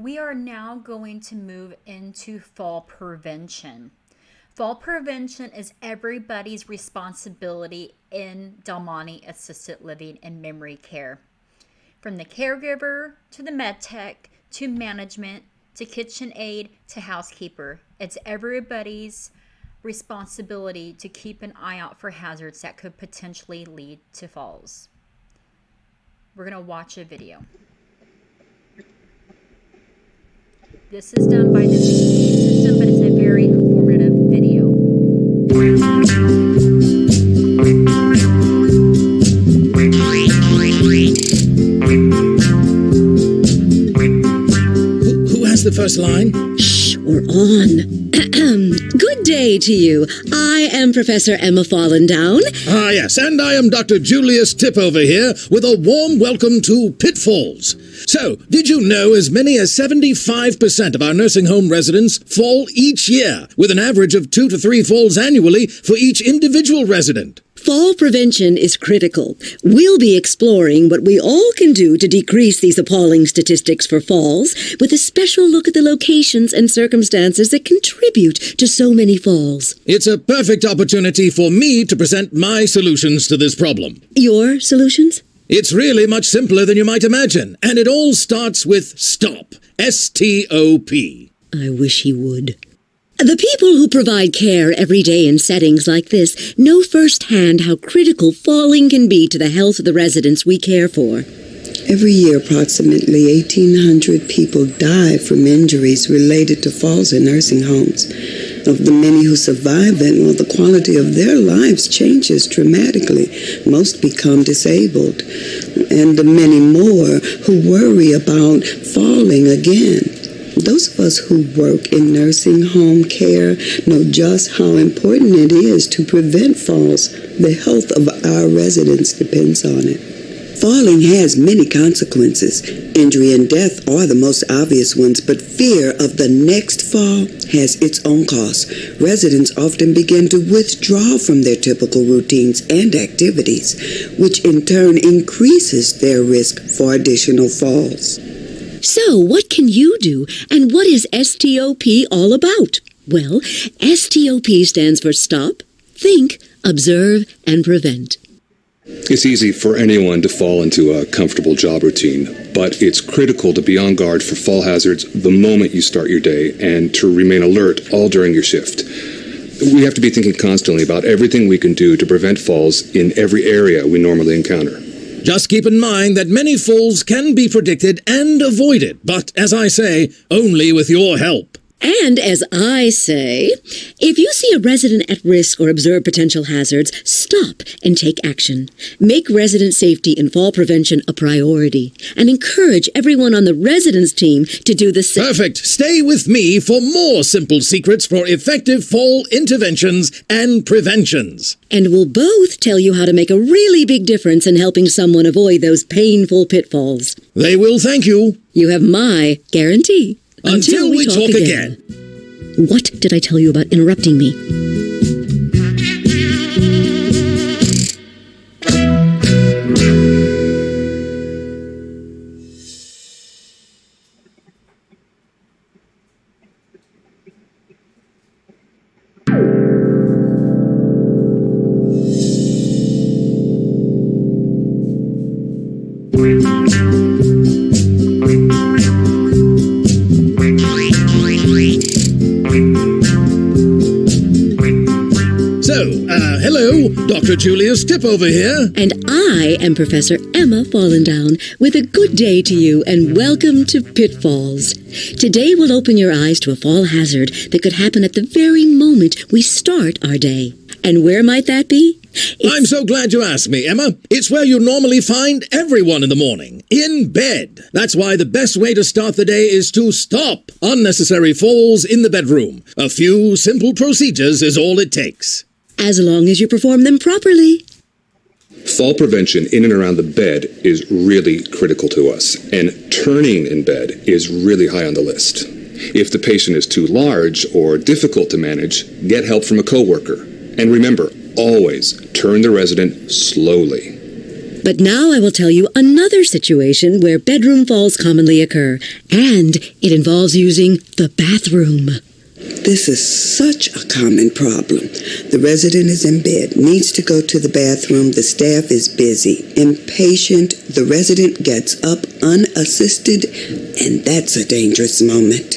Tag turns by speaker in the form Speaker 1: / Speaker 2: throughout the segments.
Speaker 1: We are now going to move into fall prevention. Fall prevention is everybody's responsibility in Del Monte Assisted Living and Memory Care. From the caregiver to the med tech to management to kitchen aide to housekeeper. It's everybody's responsibility to keep an eye out for hazards that could potentially lead to falls. We're going to watch a video. This is done by the VE system, but it's a very informative video.
Speaker 2: Who has the first line?
Speaker 3: Shh, we're on. Good day to you. I am Professor Emma Fallendown.
Speaker 2: Ah, yes, and I am Dr. Julius Tip over here with a warm welcome to Pitfalls. So, did you know as many as 75% of our nursing home residents fall each year, with an average of 2 to 3 falls annually for each individual resident?
Speaker 3: Fall prevention is critical. We'll be exploring what we all can do to decrease these appalling statistics for falls, with a special look at the locations and circumstances that contribute to so many falls.
Speaker 2: It's a perfect opportunity for me to present my solutions to this problem.
Speaker 3: Your solutions?
Speaker 2: It's really much simpler than you might imagine, and it all starts with STOP. S-T-O-P.
Speaker 3: I wish he would. The people who provide care every day in settings like this know firsthand how critical falling can be to the health of the residents we care for.
Speaker 4: Every year, approximately 1,800 people die from injuries related to falls in nursing homes. Of the many who survive it, well, the quality of their lives changes dramatically. Most become disabled. And the many more who worry about falling again. Those of us who work in nursing home care know just how important it is to prevent falls. The health of our residents depends on it. Falling has many consequences. Injury and death are the most obvious ones, but fear of the next fall has its own costs. Residents often begin to withdraw from their typical routines and activities, which in turn increases their risk for additional falls.
Speaker 3: So, what can you do, and what is STOP all about? Well, STOP stands for Stop, Think, Observe, and Prevent.
Speaker 5: It's easy for anyone to fall into a comfortable job routine, but it's critical to be on guard for fall hazards the moment you start your day and to remain alert all during your shift. We have to be thinking constantly about everything we can do to prevent falls in every area we normally encounter.
Speaker 2: Just keep in mind that many falls can be predicted and avoided, but, as I say, only with your help.
Speaker 3: And as I say, if you see a resident at risk or observe potential hazards, stop and take action. Make resident safety and fall prevention a priority, and encourage everyone on the residents team to do the same.
Speaker 2: Perfect. Stay with me for more simple secrets for effective fall interventions and preventions.
Speaker 3: And we'll both tell you how to make a really big difference in helping someone avoid those painful pitfalls.
Speaker 2: They will thank you.
Speaker 3: You have my guarantee.
Speaker 2: Until we talk again.
Speaker 3: What did I tell you about interrupting me?
Speaker 2: Hello, Dr. Julius Tip over here.
Speaker 3: And I am Professor Emma Fallendown with a good day to you and welcome to Pitfalls. Today we'll open your eyes to a fall hazard that could happen at the very moment we start our day. And where might that be?
Speaker 2: I'm so glad you asked me, Emma. It's where you normally find everyone in the morning, in bed. That's why the best way to start the day is to stop unnecessary falls in the bedroom. A few simple procedures is all it takes.
Speaker 3: As long as you perform them properly.
Speaker 5: Fall prevention in and around the bed is really critical to us, and turning in bed is really high on the list. If the patient is too large or difficult to manage, get help from a coworker. And remember, always turn the resident slowly.
Speaker 3: But now I will tell you another situation where bedroom falls commonly occur, and it involves using the bathroom.
Speaker 4: This is such a common problem. The resident is in bed, needs to go to the bathroom, the staff is busy, impatient, the resident gets up unassisted, and that's a dangerous moment.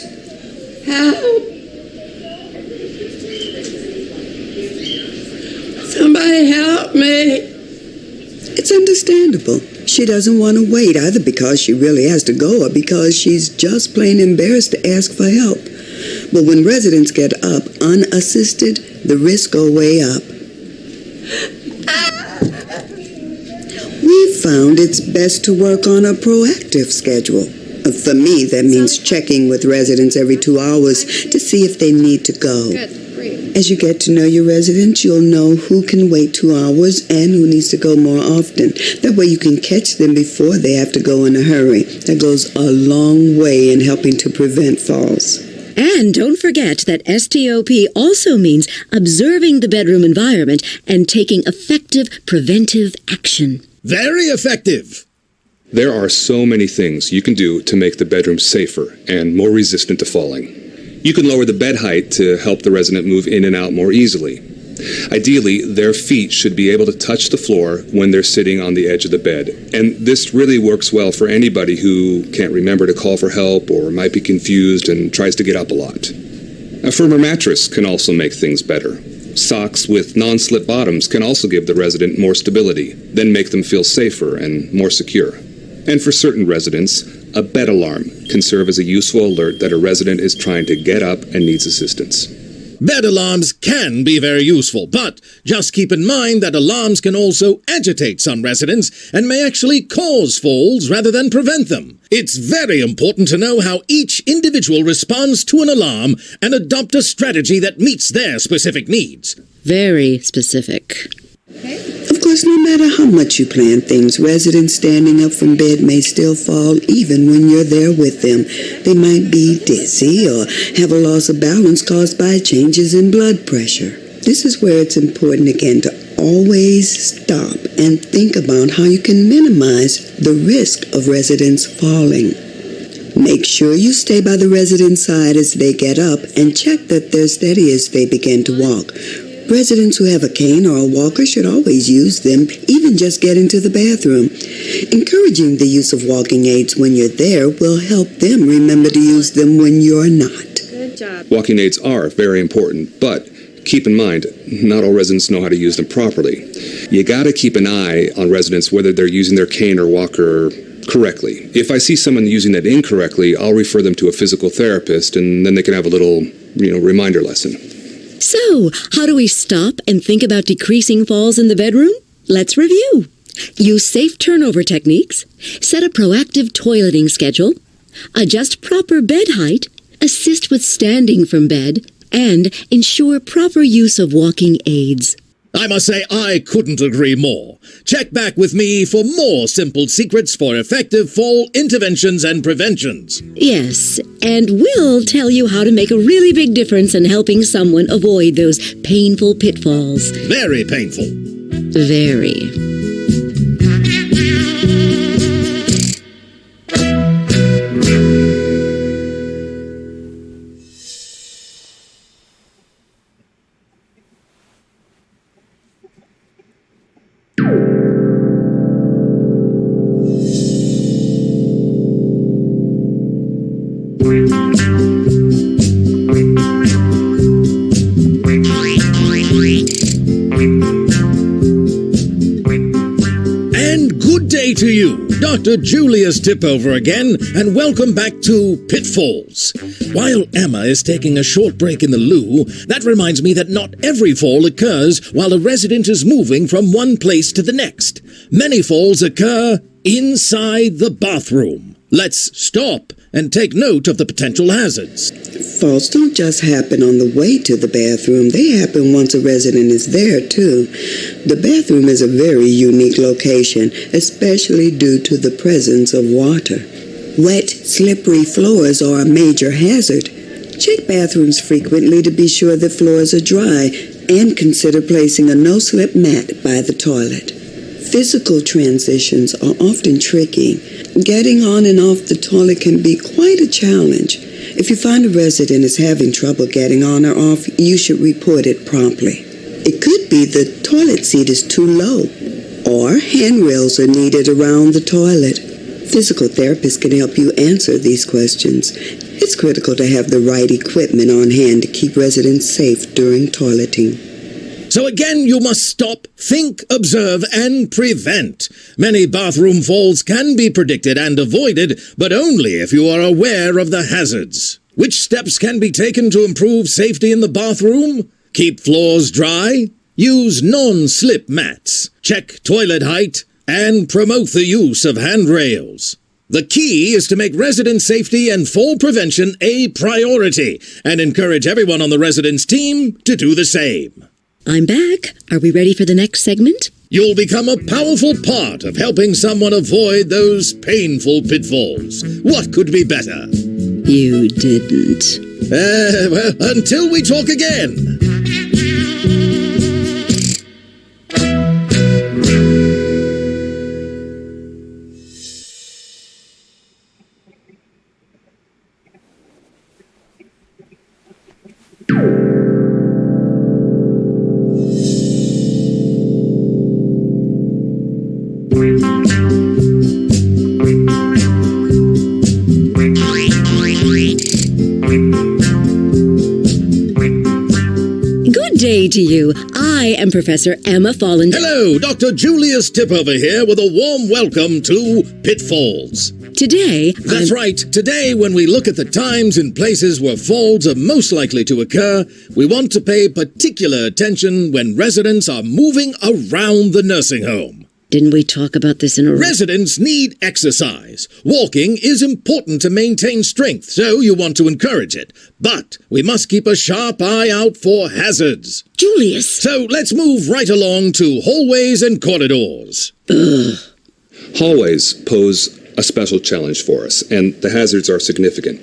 Speaker 6: Help! Somebody help me!
Speaker 4: It's understandable. She doesn't want to wait, either because she really has to go or because she's just plain embarrassed to ask for help. But when residents get up unassisted, the risks go way up. We've found it's best to work on a proactive schedule. For me, that means checking with residents every 2 hours to see if they need to go. As you get to know your residents, you'll know who can wait 2 hours and who needs to go more often. That way you can catch them before they have to go in a hurry. That goes a long way in helping to prevent falls.
Speaker 3: And don't forget that STOP also means observing the bedroom environment and taking effective preventive action.
Speaker 2: Very effective.
Speaker 5: There are so many things you can do to make the bedroom safer and more resistant to falling. You can lower the bed height to help the resident move in and out more easily. Ideally, their feet should be able to touch the floor when they're sitting on the edge of the bed. And this really works well for anybody who can't remember to call for help or might be confused and tries to get up a lot. A firmer mattress can also make things better. Socks with non-slip bottoms can also give the resident more stability, then make them feel safer and more secure. And for certain residents, a bed alarm can serve as a useful alert that a resident is trying to get up and needs assistance.
Speaker 2: Bed alarms can be very useful, but just keep in mind that alarms can also agitate some residents and may actually cause falls rather than prevent them. It's very important to know how each individual responds to an alarm and adopt a strategy that meets their specific needs.
Speaker 3: Very specific.
Speaker 4: Of course, no matter how much you plan things, residents standing up from bed may still fall even when you're there with them. They might be dizzy or have a loss of balance caused by changes in blood pressure. This is where it's important again to always stop and think about how you can minimize the risk of residents falling. Make sure you stay by the resident's side as they get up and check that they're steady as they begin to walk. Residents who have a cane or a walker should always use them, even just getting to the bathroom. Encouraging the use of walking aids when you're there will help them remember to use them when you're not.
Speaker 6: Good job.
Speaker 5: Walking aids are very important, but keep in mind, not all residents know how to use them properly. You gotta keep an eye on residents whether they're using their cane or walker correctly. If I see someone using that incorrectly, I'll refer them to a physical therapist, and then they can have a little, reminder lesson.
Speaker 3: So, how do we stop and think about decreasing falls in the bedroom? Let's review. Use safe turnover techniques, set a proactive toileting schedule, adjust proper bed height, assist with standing from bed, and ensure proper use of walking aids.
Speaker 2: I must say I couldn't agree more. Check back with me for more simple secrets for effective fall interventions and preventions.
Speaker 3: Yes, and we'll tell you how to make a really big difference in helping someone avoid those painful pitfalls.
Speaker 2: Very painful.
Speaker 3: Very.
Speaker 2: To you, Dr. Julius Tipover again, and welcome back to Pitfalls. While Emma is taking a short break in the loo, that reminds me that not every fall occurs while a resident is moving from one place to the next. Many falls occur inside the bathroom. Let's stop and take note of the potential hazards.
Speaker 4: Falls don't just happen on the way to the bathroom. They happen once a resident is there, too. The bathroom is a very unique location, especially due to the presence of water. Wet, slippery floors are a major hazard. Check bathrooms frequently to be sure the floors are dry, and consider placing a no-slip mat by the toilet. Physical transitions are often tricky. Getting on and off the toilet can be quite a challenge. If you find a resident is having trouble getting on or off, you should report it promptly. It could be the toilet seat is too low, or handrails are needed around the toilet. Physical therapists can help you answer these questions. It's critical to have the right equipment on hand to keep residents safe during toileting.
Speaker 2: So again, you must stop, think, observe, and prevent. Many bathroom falls can be predicted and avoided, but only if you are aware of the hazards. Which steps can be taken to improve safety in the bathroom? Keep floors dry, use non-slip mats, check toilet height, and promote the use of handrails. The key is to make resident safety and fall prevention a priority and encourage everyone on the residence team to do the same.
Speaker 3: I'm back. Are we ready for the next segment?
Speaker 2: You'll become a powerful part of helping someone avoid those painful pitfalls. What could be better?
Speaker 3: You didn't.
Speaker 2: Well, until we talk again.
Speaker 3: Good day to you. I am Professor Emma Folland.
Speaker 2: Hello, Dr. Julius Tip over here with a warm welcome to Pitfalls.
Speaker 3: Today,
Speaker 2: That's right. Today, when we look at the times and places where falls are most likely to occur, we want to pay particular attention when residents are moving around the nursing home.
Speaker 3: Didn't we talk about this in a...
Speaker 2: Residents need exercise. Walking is important to maintain strength, so you want to encourage it. But we must keep a sharp eye out for hazards.
Speaker 3: Julius!
Speaker 2: So let's move right along to hallways and corridors.
Speaker 5: Hallways pose a special challenge for us, and the hazards are significant.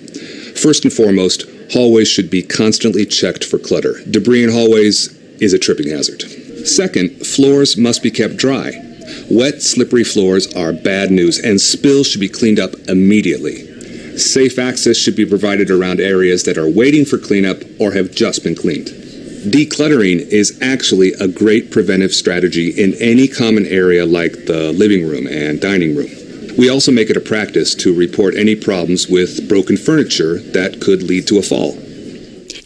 Speaker 5: First and foremost, hallways should be constantly checked for clutter. Debris in hallways is a tripping hazard. Second, floors must be kept dry. Wet, slippery floors are bad news, and spills should be cleaned up immediately. Safe access should be provided around areas that are waiting for cleanup or have just been cleaned. Decluttering is actually a great preventive strategy in any common area like the living room and dining room. We also make it a practice to report any problems with broken furniture that could lead to a fall.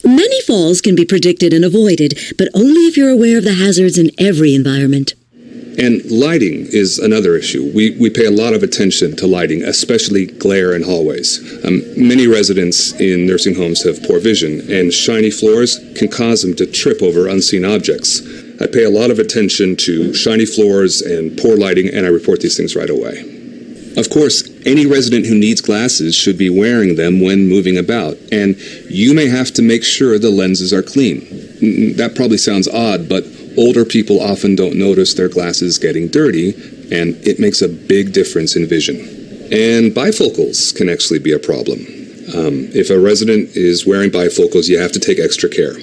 Speaker 3: Many falls can be predicted and avoided, but only if you're aware of the hazards in every environment.
Speaker 5: And lighting is another issue. We pay a lot of attention to lighting, especially glare in hallways. Many residents in nursing homes have poor vision, and shiny floors can cause them to trip over unseen objects. I pay a lot of attention to shiny floors and poor lighting, and I report these things right away. Of course, any resident who needs glasses should be wearing them when moving about, and you may have to make sure the lenses are clean. That probably sounds odd, but older people often don't notice their glasses getting dirty, and it makes a big difference in vision. And bifocals can actually be a problem. If a resident is wearing bifocals, you have to take extra care.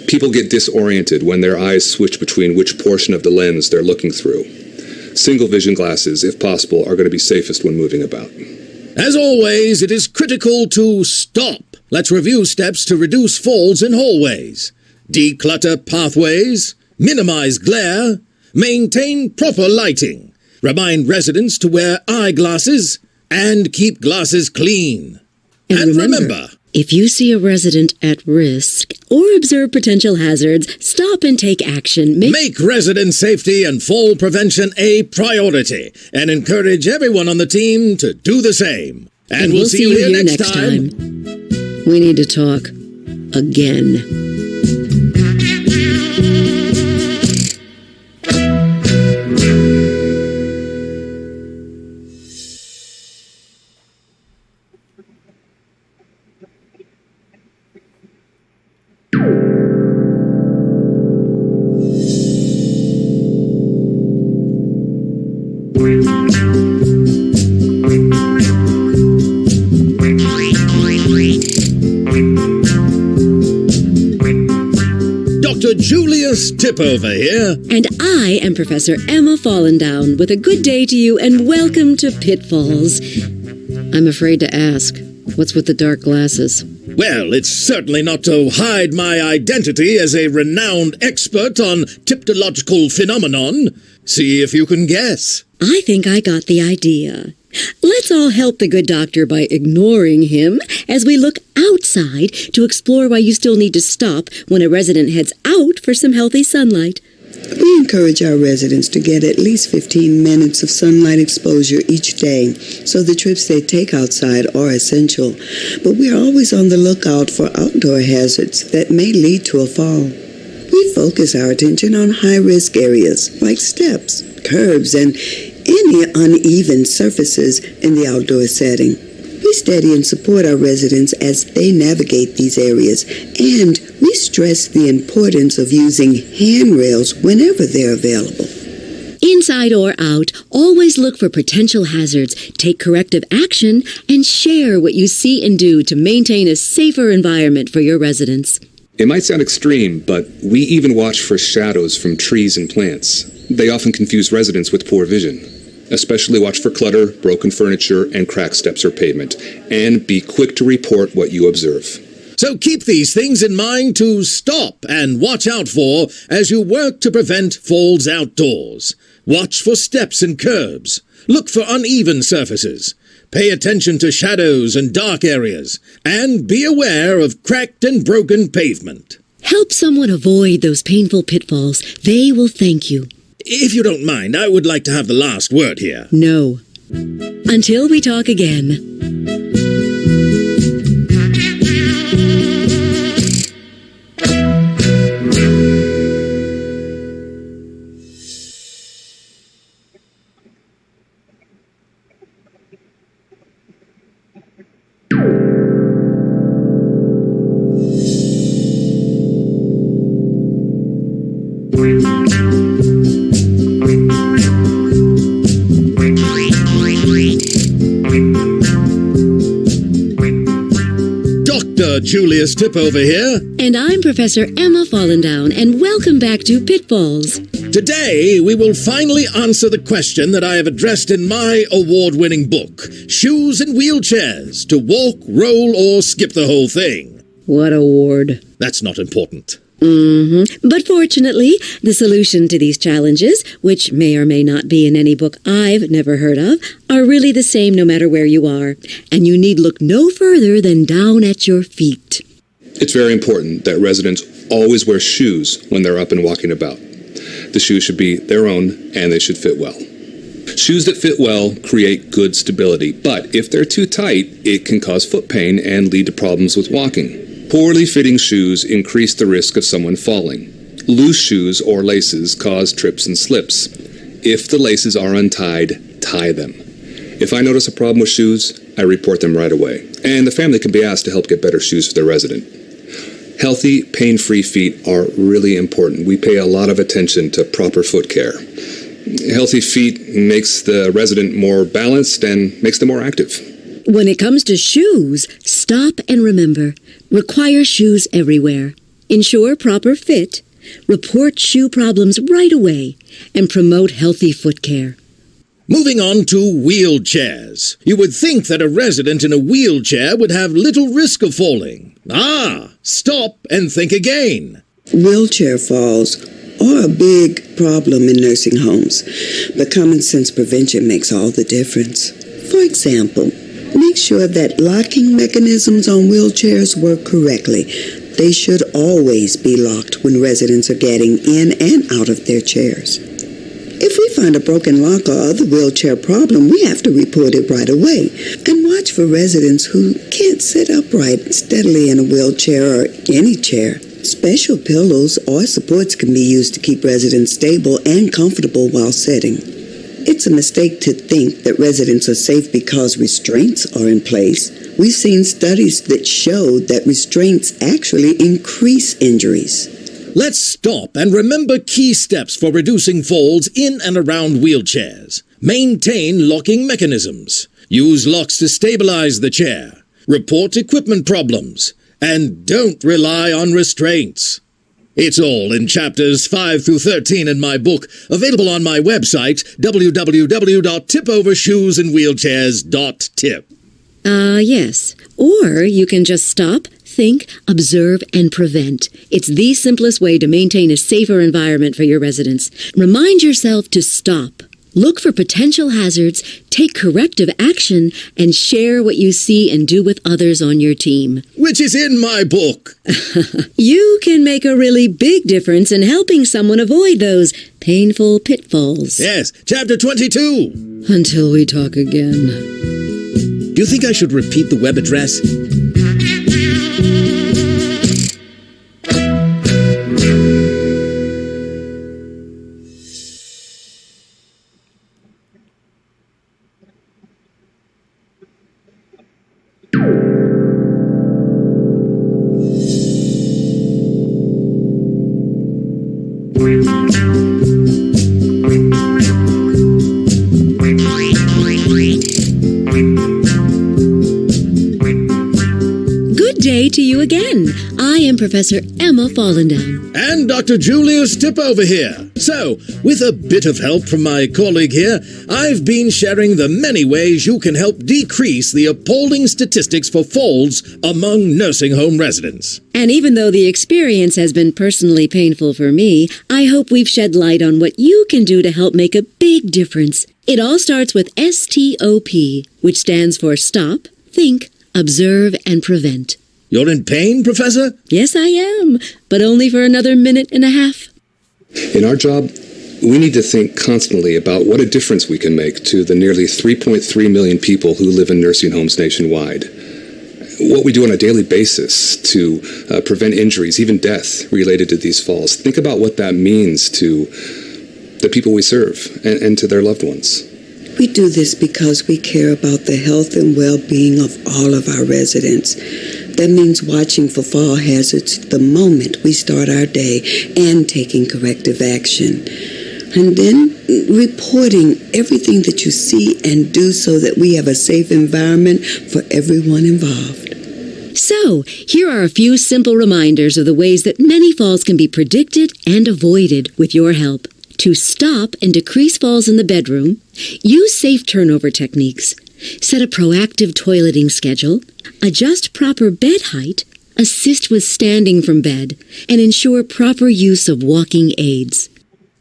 Speaker 5: People get disoriented when their eyes switch between which portion of the lens they're looking through. Single vision glasses, if possible, are going to be safest when moving about.
Speaker 2: As always, it is critical to stop. Let's review steps to reduce falls in hallways. Declutter pathways, minimize glare, maintain proper lighting, remind residents to wear eyeglasses, and keep glasses clean. And remember,
Speaker 3: if you see a resident at risk or observe potential hazards, stop and take action.
Speaker 2: Make resident safety and fall prevention a priority and encourage everyone on the team to do the same. And we'll see you here next time.
Speaker 3: We need to talk again.
Speaker 2: Dr. Julius Julius Tipover here.
Speaker 3: And I am Professor Emma Fallendown with a good day to you and welcome to Pitfalls. I'm afraid to ask, what's with the dark glasses?
Speaker 2: Well, it's certainly not to hide my identity as a renowned expert on typological phenomenon. See if you can guess.
Speaker 3: I think I got the idea. Let's all help the good doctor by ignoring him as we look outside to explore why you still need to stop when a resident heads out for some healthy sunlight.
Speaker 4: We encourage our residents to get at least 15 minutes of sunlight exposure each day, so the trips they take outside are essential. But we are always on the lookout for outdoor hazards that may lead to a fall. We focus our attention on high-risk areas like steps, curbs, and any uneven surfaces in the outdoor setting. We study and support our residents as they navigate these areas, and we stress the importance of using handrails whenever they're available.
Speaker 3: Inside or out, always look for potential hazards, take corrective action, and share what you see and do to maintain a safer environment for your residents.
Speaker 5: It might sound extreme, but we even watch for shadows from trees and plants. They often confuse residents with poor vision. Especially watch for clutter, broken furniture, and cracked steps or pavement. And be quick to report what you observe.
Speaker 2: So keep these things in mind to stop and watch out for as you work to prevent falls outdoors. Watch for steps and curbs. Look for uneven surfaces. Pay attention to shadows and dark areas. And be aware of cracked and broken pavement.
Speaker 3: Help someone avoid those painful pitfalls. They will thank you.
Speaker 2: If you don't mind, I would like to have the last word here.
Speaker 3: No. Until we talk again.
Speaker 2: Dr. Julius Tipover here.
Speaker 3: And I'm Professor Emma Fallendown, and welcome back to Pitfalls.
Speaker 2: Today, we will finally answer the question that I have addressed in my award-winning book, Shoes and Wheelchairs, to walk, roll, or skip the whole thing.
Speaker 3: What award?
Speaker 2: That's not important.
Speaker 3: But fortunately, the solution to these challenges, which may or may not be in any book I've never heard of, are really the same no matter where you are. And you need look no further than down at your feet.
Speaker 5: It's very important that residents always wear shoes when they're up and walking about. The shoes should be their own, and they should fit well. Shoes that fit well create good stability, but if they're too tight, it can cause foot pain and lead to problems with walking. Poorly fitting shoes increase the risk of someone falling. Loose shoes or laces cause trips and slips. If the laces are untied, tie them. If I notice a problem with shoes, I report them right away. And the family can be asked to help get better shoes for their resident. Healthy, pain-free feet are really important. We pay a lot of attention to proper foot care. Healthy feet makes the resident more balanced and makes them more active.
Speaker 3: When it comes to shoes, stop and remember. Require shoes everywhere. Ensure proper fit. Report shoe problems right away. And promote healthy foot care.
Speaker 2: Moving on to wheelchairs. You would think that a resident in a wheelchair would have little risk of falling. Stop and think again.
Speaker 4: Wheelchair falls are a big problem in nursing homes, but common sense prevention makes all the difference. For example, make sure that locking mechanisms on wheelchairs work correctly. They should always be locked when residents are getting in and out of their chairs. If we find a broken lock or other wheelchair problem, we have to report it right away and watch for residents who can't sit upright steadily in a wheelchair or any chair. Special pillows or supports can be used to keep residents stable and comfortable while sitting. It's a mistake to think that residents are safe because restraints are in place. We've seen studies that show that restraints actually increase injuries.
Speaker 2: Let's stop and remember key steps for reducing falls in and around wheelchairs. Maintain locking mechanisms. Use locks to stabilize the chair. Report equipment problems. And don't rely on restraints. It's all in chapters 5 through 13 in my book, available on my website, www.tipovershoesandwheelchairs.tip.
Speaker 3: Yes. Or you can just stop, think, observe, and prevent. It's the simplest way to maintain a safer environment for your residents. Remind yourself to stop. Look for potential hazards, take corrective action, and share what you see and do with others on your team.
Speaker 2: Which is in my book.
Speaker 3: You can make a really big difference in helping someone avoid those painful pitfalls.
Speaker 2: Yes, chapter 22.
Speaker 3: Until we talk again.
Speaker 2: Do you think I should repeat the web address?
Speaker 3: Good day to you again. I am Professor Emma Fallendown.
Speaker 2: And Dr. Julius Tipover here. So, with a bit of help from my colleague here, I've been sharing the many ways you can help decrease the appalling statistics for falls among nursing home residents.
Speaker 3: And even though the experience has been personally painful for me, I hope we've shed light on what you can do to help make a big difference. It all starts with STOP, which stands for Stop, Think, Observe, and Prevent.
Speaker 2: You're in pain, Professor?
Speaker 3: Yes, I am, but only for another minute and a half.
Speaker 5: In our job, we need to think constantly about what a difference we can make to the nearly 3.3 million people who live in nursing homes nationwide. What we do on a daily basis to prevent injuries, even death, related to these falls. Think about what that means to the people we serve and to their loved ones.
Speaker 4: We do this because we care about the health and well-being of all of our residents. That means watching for fall hazards the moment we start our day and taking corrective action. And then reporting everything that you see and do so that we have a safe environment for everyone involved.
Speaker 3: So, here are a few simple reminders of the ways that many falls can be predicted and avoided with your help. To stop and decrease falls in the bedroom, use safe turnover techniques, set a proactive toileting schedule, adjust proper bed height, assist with standing from bed, and ensure proper use of walking aids.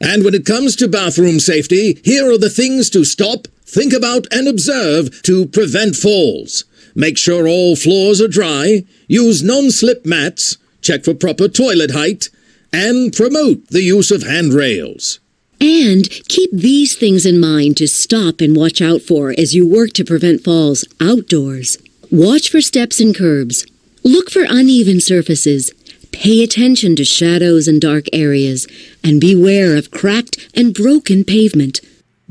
Speaker 2: And when it comes to bathroom safety, here are the things to stop, think about, and observe to prevent falls. Make sure all floors are dry, use non-slip mats, check for proper toilet height, and promote the use of handrails.
Speaker 3: And keep these things in mind to stop and watch out for as you work to prevent falls outdoors. Watch for steps and curbs. Look for uneven surfaces. Pay attention to shadows and dark areas. And beware of cracked and broken pavement.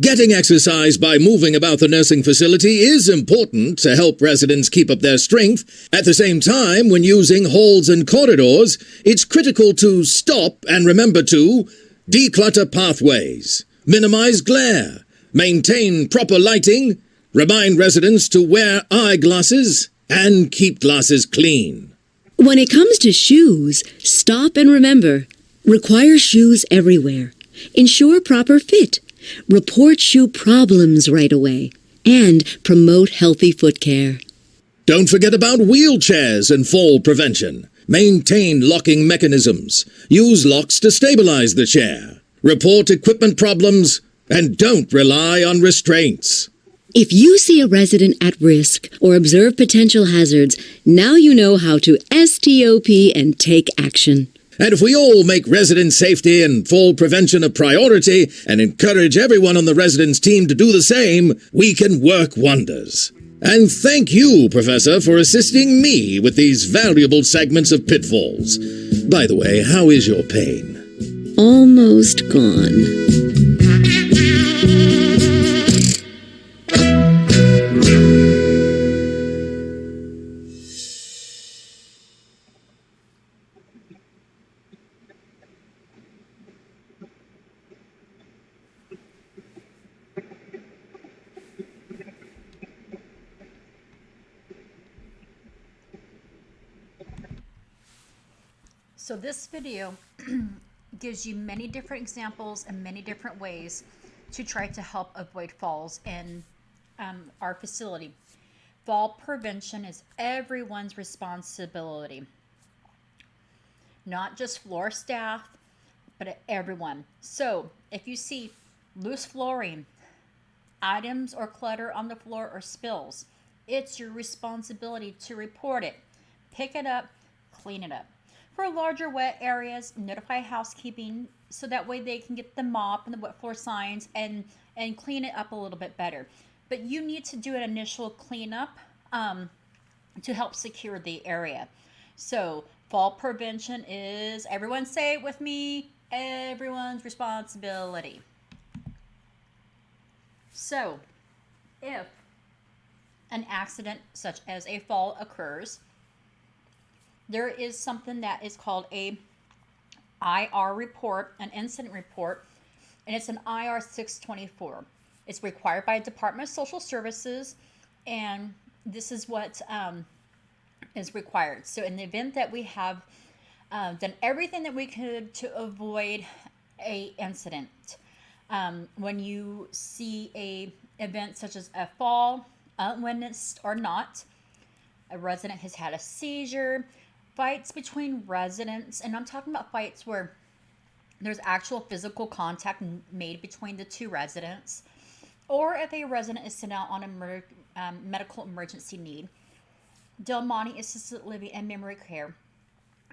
Speaker 2: Getting exercise by moving about the nursing facility is important to help residents keep up their strength. At the same time, when using halls and corridors, it's critical to stop and remember to declutter pathways, minimize glare, maintain proper lighting, remind residents to wear eyeglasses, and keep glasses clean.
Speaker 3: When it comes to shoes, stop and remember. Require shoes everywhere. Ensure proper fit. Report shoe problems right away. And promote healthy foot care.
Speaker 2: Don't forget about wheelchairs and fall prevention. Maintain locking mechanisms. Use locks to stabilize the chair. Report equipment problems. And don't rely on restraints.
Speaker 3: If you see a resident at risk or observe potential hazards, now you know how to STOP and take action.
Speaker 2: And if we all make resident safety and fall prevention a priority and encourage everyone on the residents team to do the same, we can work wonders. And thank you, Professor, for assisting me with these valuable segments of pitfalls. By the way, how is your pain?
Speaker 3: Almost gone.
Speaker 1: So this video gives you many different examples and many different ways to try to help avoid falls in our facility. Fall prevention is everyone's responsibility, not just floor staff, but everyone. So if you see loose flooring, items or clutter on the floor, or spills, it's your responsibility to report it. Pick it up, clean it up. For larger wet areas, notify housekeeping so that way they can get the mop and the wet floor signs and clean it up a little bit better. But you need to do an initial cleanup to help secure the area. So fall prevention is, everyone say it with me, everyone's responsibility. So if an accident such as a fall occurs, there is something that is called a IR report, an incident report, and it's an IR 624. It's required by Department of Social Services, and this is what is required. So in the event that we have done everything that we could to avoid a incident, when you see a event such as a fall, unwitnessed or not, a resident has had a seizure, fights between residents, and I'm talking about fights where there's actual physical contact made between the two residents, or if a resident is sent out on a medical emergency need, Del Monte Assisted Living and Memory Care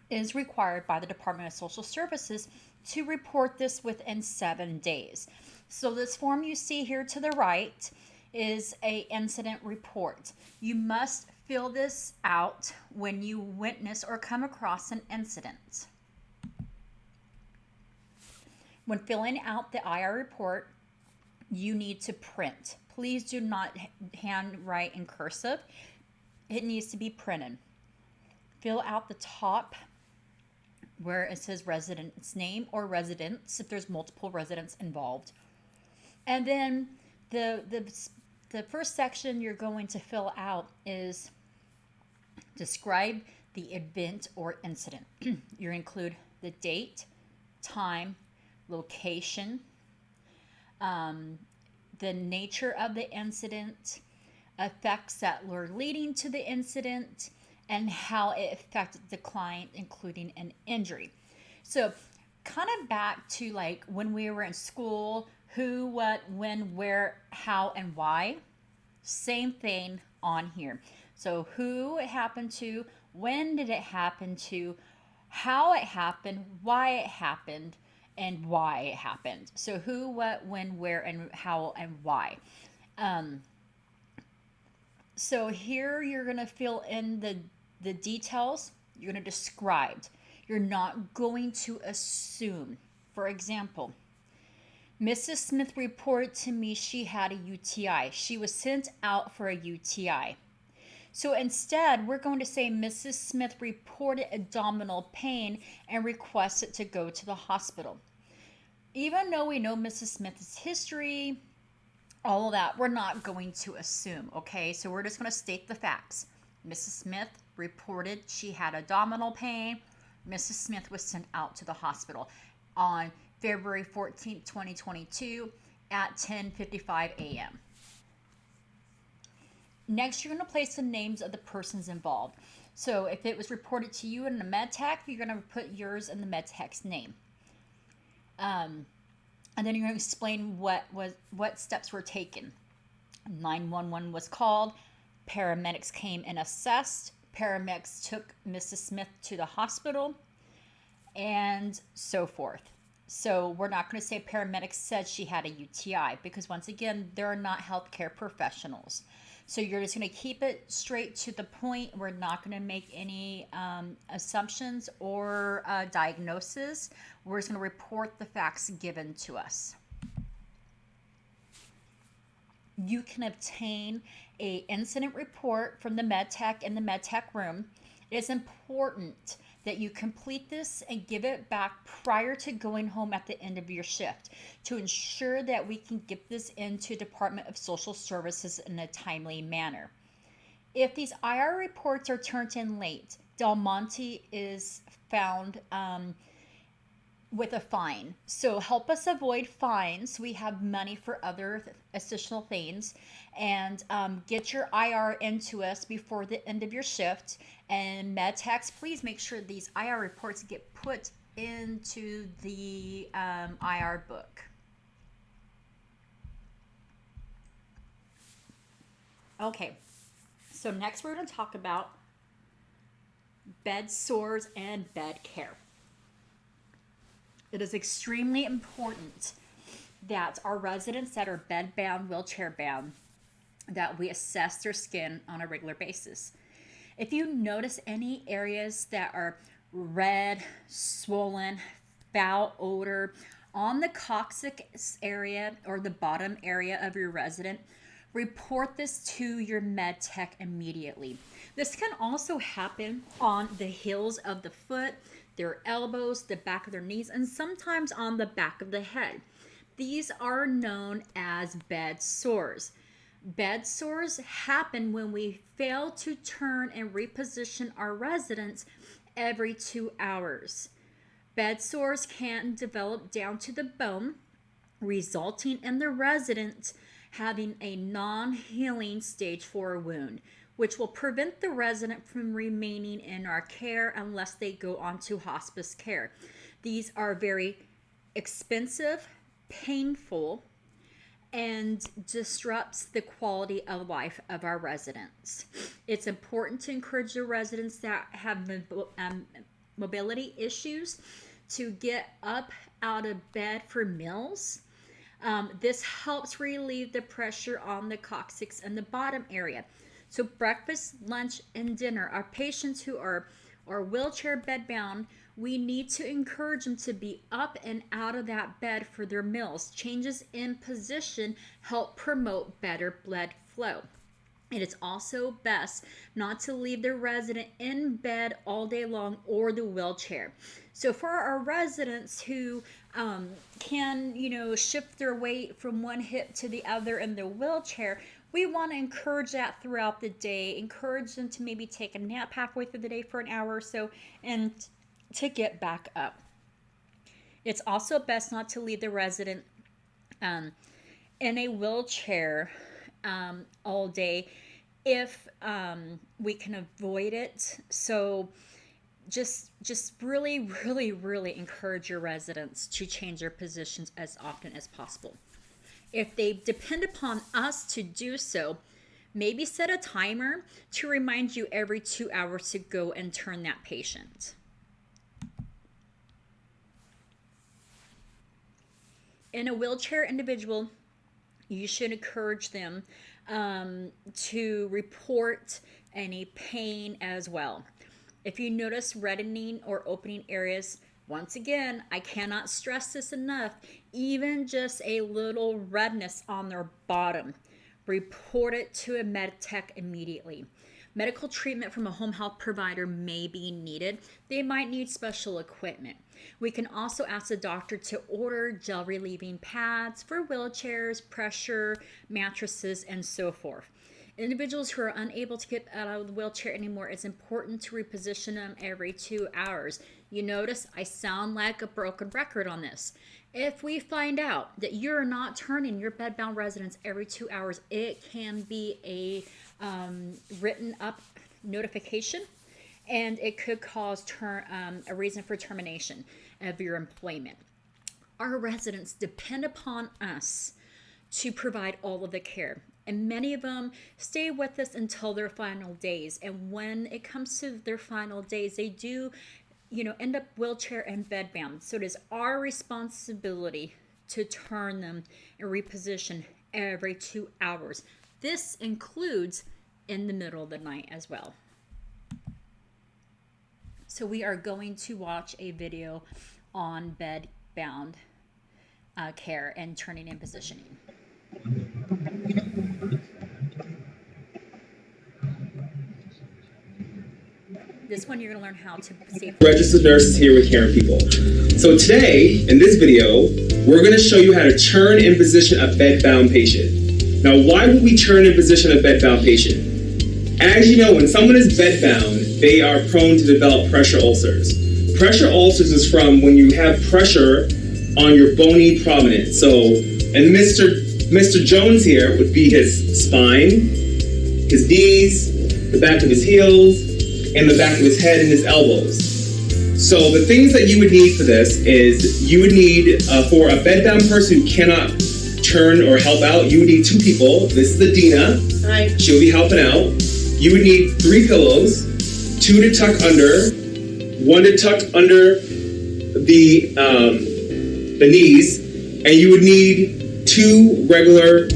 Speaker 1: is required by the Department of Social Services to report this within 7 days. So this form you see here to the right is a incident report. You must fill this out when you witness or come across an incident. When filling out the IR report, you need to print. Please do not handwrite in cursive. It needs to be printed. Fill out the top where it says resident's name or residence if there's multiple residents involved. And then the first section you're going to fill out is describe the event or incident. You include the date, time, location, the nature of the incident, effects that were leading to the incident, and how it affected the client, including an injury. So kind of back to like when we were in school, who, what, when, where, how, and why. Same thing on here. So who it happened to, when did it happen to, how it happened, why it happened, and why it happened. So who, what, when, where, and how, and why. So here you're going to fill in the details. You're going to describe. You're not going to assume. For example, Mrs. Smith reported to me she had a UTI. She was sent out for a UTI. So instead, we're going to say Mrs. Smith reported abdominal pain and requested to go to the hospital. Even though we know Mrs. Smith's history, all of that, we're not going to assume, okay? So we're just going to state the facts. Mrs. Smith reported she had abdominal pain. Mrs. Smith was sent out to the hospital on February 14th, 2022 at 10:55 a.m. Next, you're going to place the names of the persons involved. So if it was reported to you in the med tech, you're going to put yours in the med tech's name. And then you're going to explain what steps were taken. 911 was called. Paramedics came and assessed. Paramedics took Mrs. Smith to the hospital, and so forth. So we're not going to say paramedics said she had a UTI because, once again, they're not healthcare professionals. So you're just going to keep it straight to the point. We're not going to make any assumptions or diagnosis. We're just going to report the facts given to us. You can obtain an incident report from the med tech in the med tech room. It is important that you complete this and give it back prior to going home at the end of your shift to ensure that we can get this into Department of Social Services in a timely manner. If these IR reports are turned in late, Del Monte is found with a fine. So help us avoid fines. We have money for other additional things. And get your IR into us before the end of your shift. And med techs, please make sure these IR reports get put into the IR book. Okay, so next we're going to talk about bed sores and bed care. It is extremely important that our residents that are bed-bound, wheelchair-bound, that we assess their skin on a regular basis. If you notice any areas that are red, swollen, foul odor on the coccyx area or the bottom area of your resident, report this to your med tech immediately. This can also happen on the heels of the foot, their elbows, the back of their knees, and sometimes on the back of the head. These are known as bed sores. Bed sores happen when we fail to turn and reposition our residents every 2 hours. Bed sores can develop down to the bone, resulting in the resident having a non-healing stage 4 wound, which will prevent the resident from remaining in our care unless they go on to hospice care. These are very expensive, painful, and disrupts the quality of life of our residents. It's important to encourage the residents that have mobility issues to get up out of bed for meals. This helps relieve the pressure on the coccyx and the bottom area. So breakfast, lunch, and dinner. Our patients who are wheelchair bedbound, we need to encourage them to be up and out of that bed for their meals. Changes in position help promote better blood flow. It is also best not to leave the resident in bed all day long or the wheelchair. So for our residents who can, shift their weight from one hip to the other in the wheelchair, we want to encourage that throughout the day. Encourage them to maybe take a nap halfway through the day for an hour or so and to get back up. It's also best not to leave the resident in a wheelchair all day if we can avoid it. So just really, really, really encourage your residents to change their positions as often as possible. If they depend upon us to do so, maybe set a timer to remind you every 2 hours to go and turn that patient. In a wheelchair individual, you should encourage them to report any pain as well. If you notice reddening or opening areas, once again, I cannot stress this enough, even just a little redness on their bottom, report it to a med tech immediately. Medical treatment from a home health provider may be needed. They might need special equipment. We can also ask the doctor to order gel relieving pads for wheelchairs, pressure, mattresses, and so forth. Individuals who are unable to get out of the wheelchair anymore, it's important to reposition them every 2 hours. You notice I sound like a broken record on this. If we find out that you're not turning your bedbound residents every 2 hours, it can be a written up notification, and it could cause a reason for termination of your employment. Our residents depend upon us to provide all of the care, and many of them stay with us until their final days. And when it comes to their final days, they do end up wheelchair and bedbound. So it is our responsibility to turn them and reposition every 2 hours. This includes in the middle of the night as well. So we are going to watch a video on bedbound care and turning and positioning. This one you're going to learn how to safely.
Speaker 7: Registered nurses here with Caring People. So today, in this video, we're going to show you how to turn and position a bedbound patient. Now, why would we turn and position a bedbound patient? As you know, when someone is bedbound, they are prone to develop pressure ulcers. Pressure ulcers is from when you have pressure on your bony prominence. So, and Mr. Jones here would be his spine, his knees, the back of his heels, and the back of his head and his elbows. So the things that you would need for this is you would need, for a bedbound person who cannot turn or help out, you would need 2 people. This is Adina.
Speaker 6: Hi.
Speaker 7: She'll be helping out. You would need 3 pillows, 2 to tuck under, 1 to tuck under the knees, and you would need 2 regular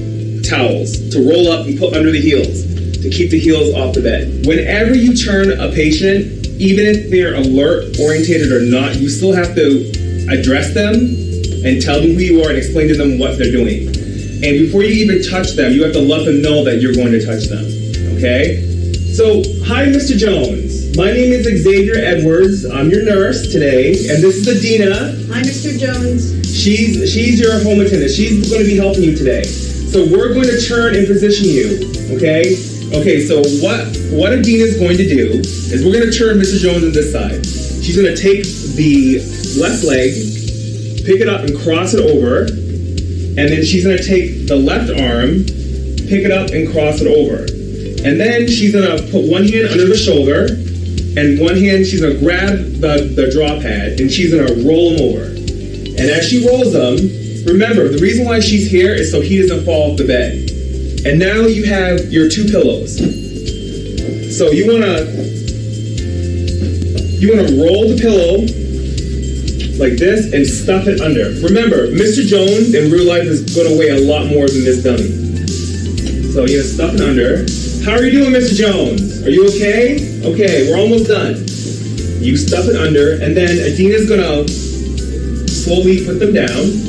Speaker 7: towels to roll up and put under the heels to keep the heels off the bed. Whenever you turn a patient, even if they're alert, orientated or not, you still have to address them and tell them who you are and explain to them what they're doing. And before you even touch them, you have to let them know that you're going to touch them, okay? So, hi, Mr. Jones. My name is Xavier Edwards. I'm your nurse today, and this is Adina.
Speaker 6: Hi, Mr. Jones.
Speaker 7: She's your home attendant. She's going to be helping you today. So we're going to turn and position you, okay? Okay, so what Adina's going to do is we're going to turn Mr. Jones on this side. She's going to take the left leg, pick it up and cross it over, and then she's going to take the left arm, pick it up and cross it over. And then she's going to put one hand under the shoulder, and one hand she's going to grab the draw pad, and she's going to roll them over. And as she rolls them, remember, the reason why she's here is so he doesn't fall off the bed. And now you have your 2 pillows. So you wanna roll the pillow like this and stuff it under. Remember, Mr. Jones in real life is gonna weigh a lot more than this dummy. So you're gonna stuff it under. How are you doing, Mr. Jones? Are you okay? Okay, we're almost done. You stuff it under, and then Adina's gonna slowly put them down.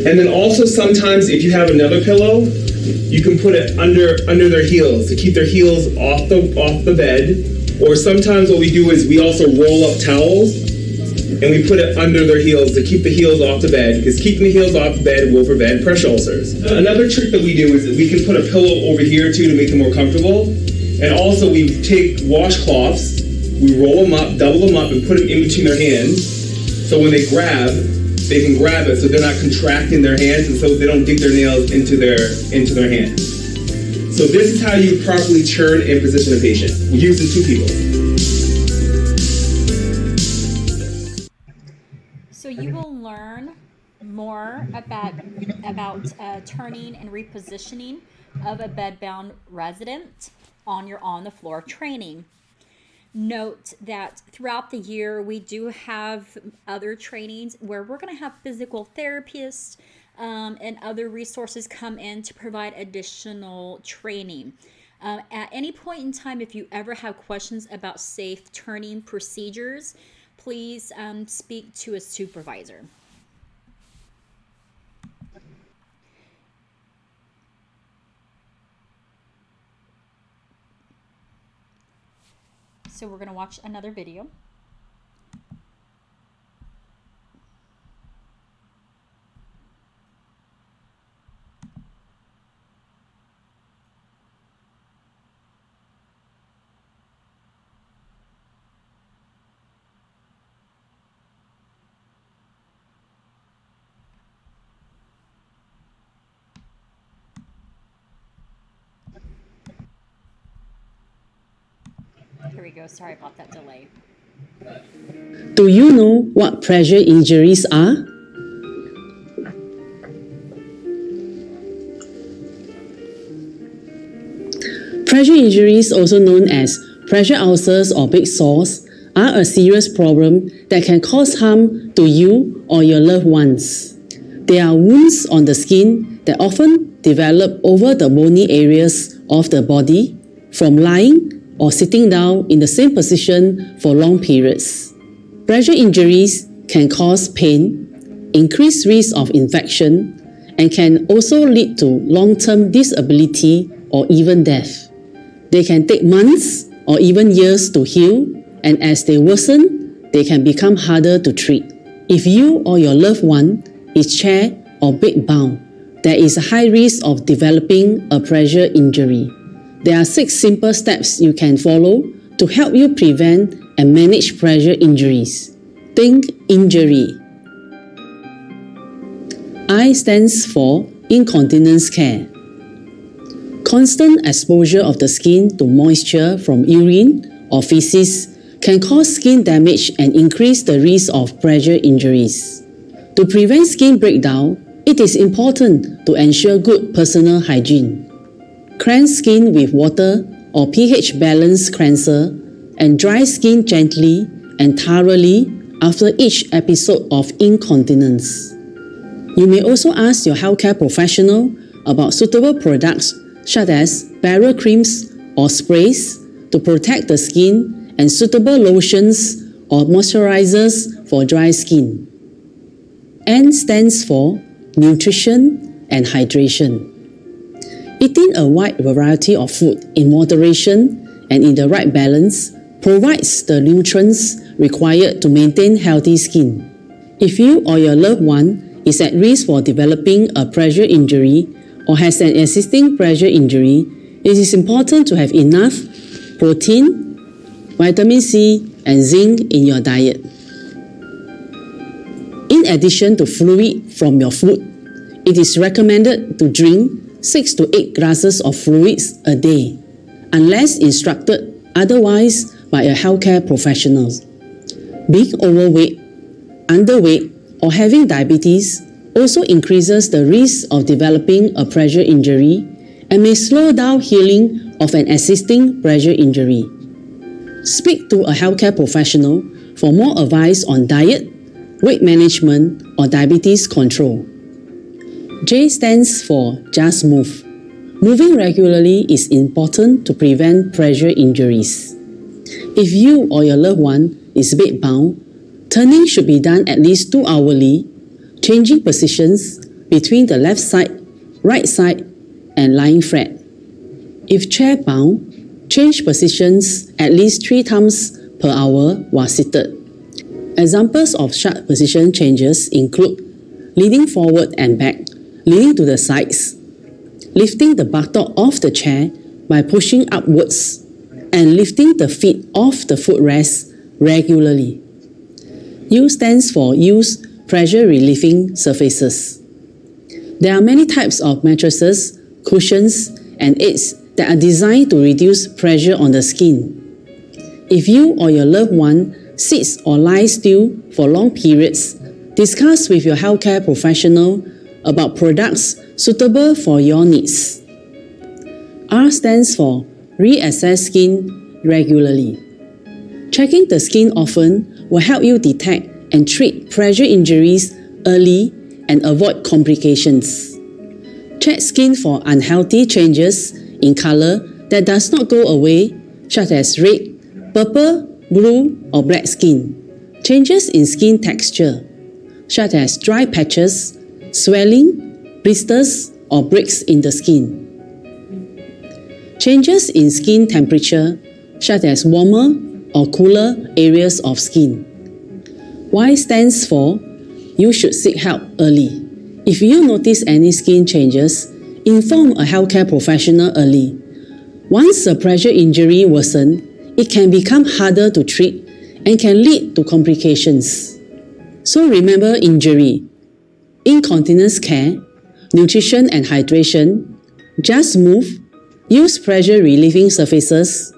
Speaker 7: And then also sometimes if you have another pillow, you can put it under their heels to keep their heels off the bed. Or sometimes what we do is we also roll up towels and we put it under their heels to keep the heels off the bed, because keeping the heels off the bed will prevent pressure ulcers. Another trick that we do is that we can put a pillow over here too to make them more comfortable. And also we take washcloths, we roll them up, double them up, and put them in between their hands. So when they can grab it so they're not contracting their hands and so they don't dig their nails into their hands. So this is how you properly turn and position a patient. We're using 2 people.
Speaker 1: So you will learn more about turning and repositioning of a bedbound resident on your on-the-floor training. Note that throughout the year, we do have other trainings where we're going to have physical therapists and other resources come in to provide additional training. At any point in time, if you ever have questions about safe turning procedures, please speak to a supervisor. So we're going to watch another video. Here we go. Sorry about that delay.
Speaker 8: Do you know what pressure injuries are? Pressure injuries, also known as pressure ulcers or big sores, are a serious problem that can cause harm to you or your loved ones. They are wounds on the skin that often develop over the bony areas of the body from lying or sitting down in the same position for long periods. Pressure injuries can cause pain, increased risk of infection, and can also lead to long-term disability or even death. They can take months or even years to heal, and as they worsen, they can become harder to treat. If you or your loved one is chair or bedbound, there is a high risk of developing a pressure injury. There are 6 simple steps you can follow to help you prevent and manage pressure injuries. Think injury. I stands for incontinence care. Constant exposure of the skin to moisture from urine or feces can cause skin damage and increase the risk of pressure injuries. To prevent skin breakdown, it is important to ensure good personal hygiene. Cleanse skin with water or pH balanced cleanser and dry skin gently and thoroughly after each episode of incontinence. You may also ask your healthcare professional about suitable products such as barrier creams or sprays to protect the skin and suitable lotions or moisturizers for dry skin. N stands for nutrition and hydration. Eating a wide variety of food in moderation and in the right balance provides the nutrients required to maintain healthy skin. If you or your loved one is at risk for developing a pressure injury or has an existing pressure injury, it is important to have enough protein, vitamin C, and zinc in your diet. In addition to fluid from your food, it is recommended to drink 6 to 8 glasses of fluids a day, unless instructed otherwise by a healthcare professional. Being overweight, underweight, or having diabetes also increases the risk of developing a pressure injury and may slow down healing of an existing pressure injury. Speak to a healthcare professional for more advice on diet, weight management, or diabetes control. J stands for just move. Moving regularly is important to prevent pressure injuries. If you or your loved one is bedbound, turning should be done at least 2 hourly, changing positions between the left side, right side, and lying flat. If chair-bound, change positions at least 3 times per hour while seated. Examples of such position changes include leaning forward and back, leaning to the sides, lifting the buttock of the chair by pushing upwards, and lifting the feet off the footrest regularly. U stands for use pressure relieving surfaces. There are many types of mattresses, cushions, and aids that are designed to reduce pressure on the skin. If you or your loved one sits or lies still for long periods, discuss with your healthcare professional about products suitable for your needs. R stands for reassess skin regularly. Checking the skin often will help you detect and treat pressure injuries early and avoid complications. Check skin for unhealthy changes in color that does not go away, such as red, purple, blue, or black skin. Changes in skin texture, such as dry patches, swelling, blisters, or breaks in the skin. Changes in skin temperature, such as warmer or cooler areas of skin. Y stands for you should seek help early. If you notice any skin changes, inform a healthcare professional early. Once a pressure injury worsens, it can become harder to treat and can lead to complications. So remember injury, incontinence care, nutrition and hydration, just move, use pressure relieving surfaces,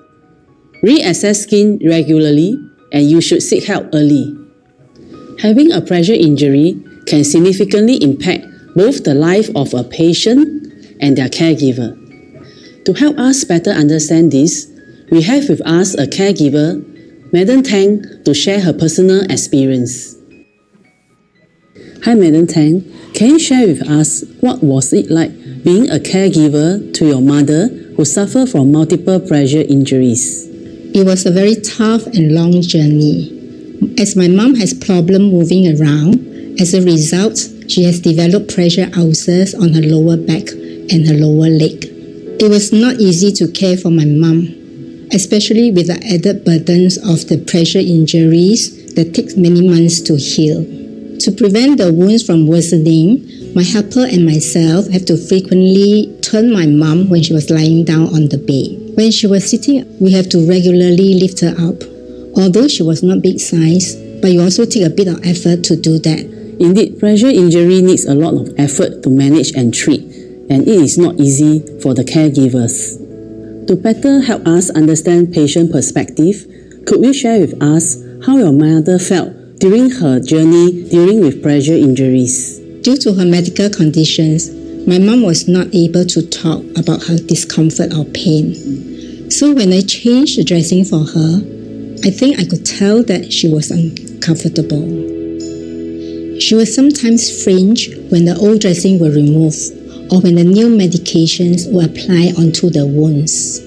Speaker 8: reassess skin regularly, and you should seek help early. Having a pressure injury can significantly impact both the life of a patient and their caregiver. To help us better understand this, we have with us a caregiver, Madam Tang, to share her personal experience. Hi Madam Tang, can you share with us what was it like being a caregiver to your mother who suffered from multiple pressure injuries?
Speaker 9: It was a very tough and long journey. As my mom has problem moving around, as a result, she has developed pressure ulcers on her lower back and her lower leg. It was not easy to care for my mom, especially with the added burdens of the pressure injuries that take many months to heal. To prevent the wounds from worsening, My helper and myself have to frequently turn my mom when she was lying down on the bed. When she was sitting, we have to regularly lift her up. Although she was not big size, but you also take a bit of effort to do that.
Speaker 8: Indeed, pressure injury needs a lot of effort to manage and treat, and it is not easy for the caregivers. To better help us understand patient perspective, could you share with us how your mother felt during her journey dealing with pressure injuries?
Speaker 9: Due to her medical conditions, my mom was not able to talk about her discomfort or pain. So when I changed the dressing for her, I think I could tell that she was uncomfortable. She would sometimes flinch when the old dressing were removed or when the new medications were applied onto the wounds.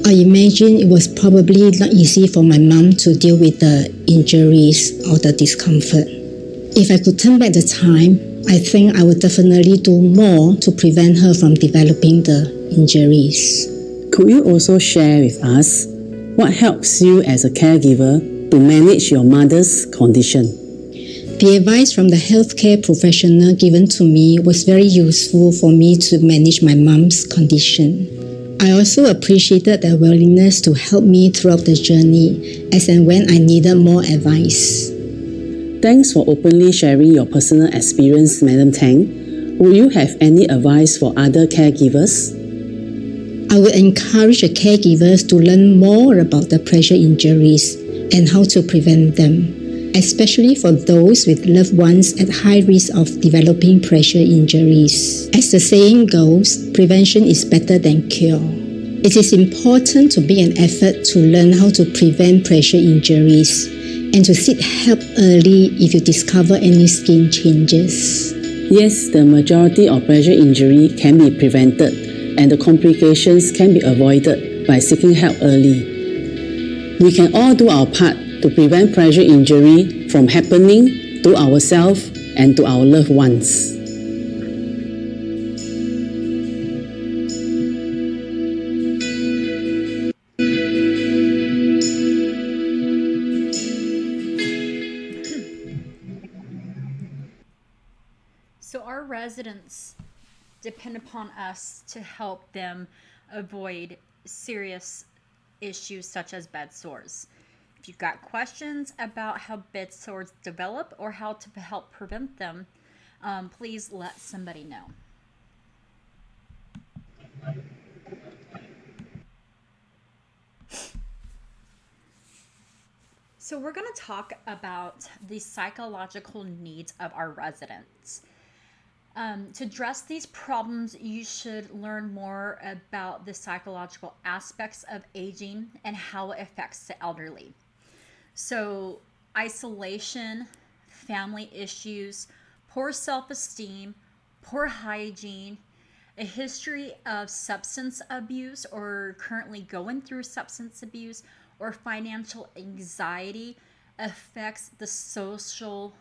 Speaker 9: I imagine it was probably not easy for my mom to deal with the injuries or the discomfort. If I could turn back the time, I think I would definitely do more to prevent her from developing the injuries.
Speaker 8: Could you also share with us what helps you as a caregiver to manage your mother's condition?
Speaker 9: The advice from the healthcare professional given to me was very useful for me to manage my mom's condition. I also appreciated their willingness to help me throughout the journey as and when I needed more advice.
Speaker 8: Thanks for openly sharing your personal experience, Madam Tang. Would you have any advice for other caregivers?
Speaker 9: I would encourage the caregivers to learn more about the pressure injuries and how to prevent them, especially for those with loved ones at high risk of developing pressure injuries. As the saying goes, prevention is better than cure. It is important to make an effort to learn how to prevent pressure injuries and to seek help early if you discover any skin changes.
Speaker 8: Yes, the majority of pressure injury can be prevented and the complications can be avoided by seeking help early. We can all do our part to prevent pressure injury from happening to ourselves and to our loved ones.
Speaker 1: So our residents depend upon us to help them avoid serious issues such as bed sores. If you've got questions about how bed sores develop or how to help prevent them, please let somebody know. So we're going to talk about the psychological needs of our residents. To address these problems, you should learn more about the psychological aspects of aging and how it affects the elderly. So, isolation, family issues, poor self-esteem, poor hygiene, a history of substance abuse or currently going through substance abuse, or financial anxiety affects the social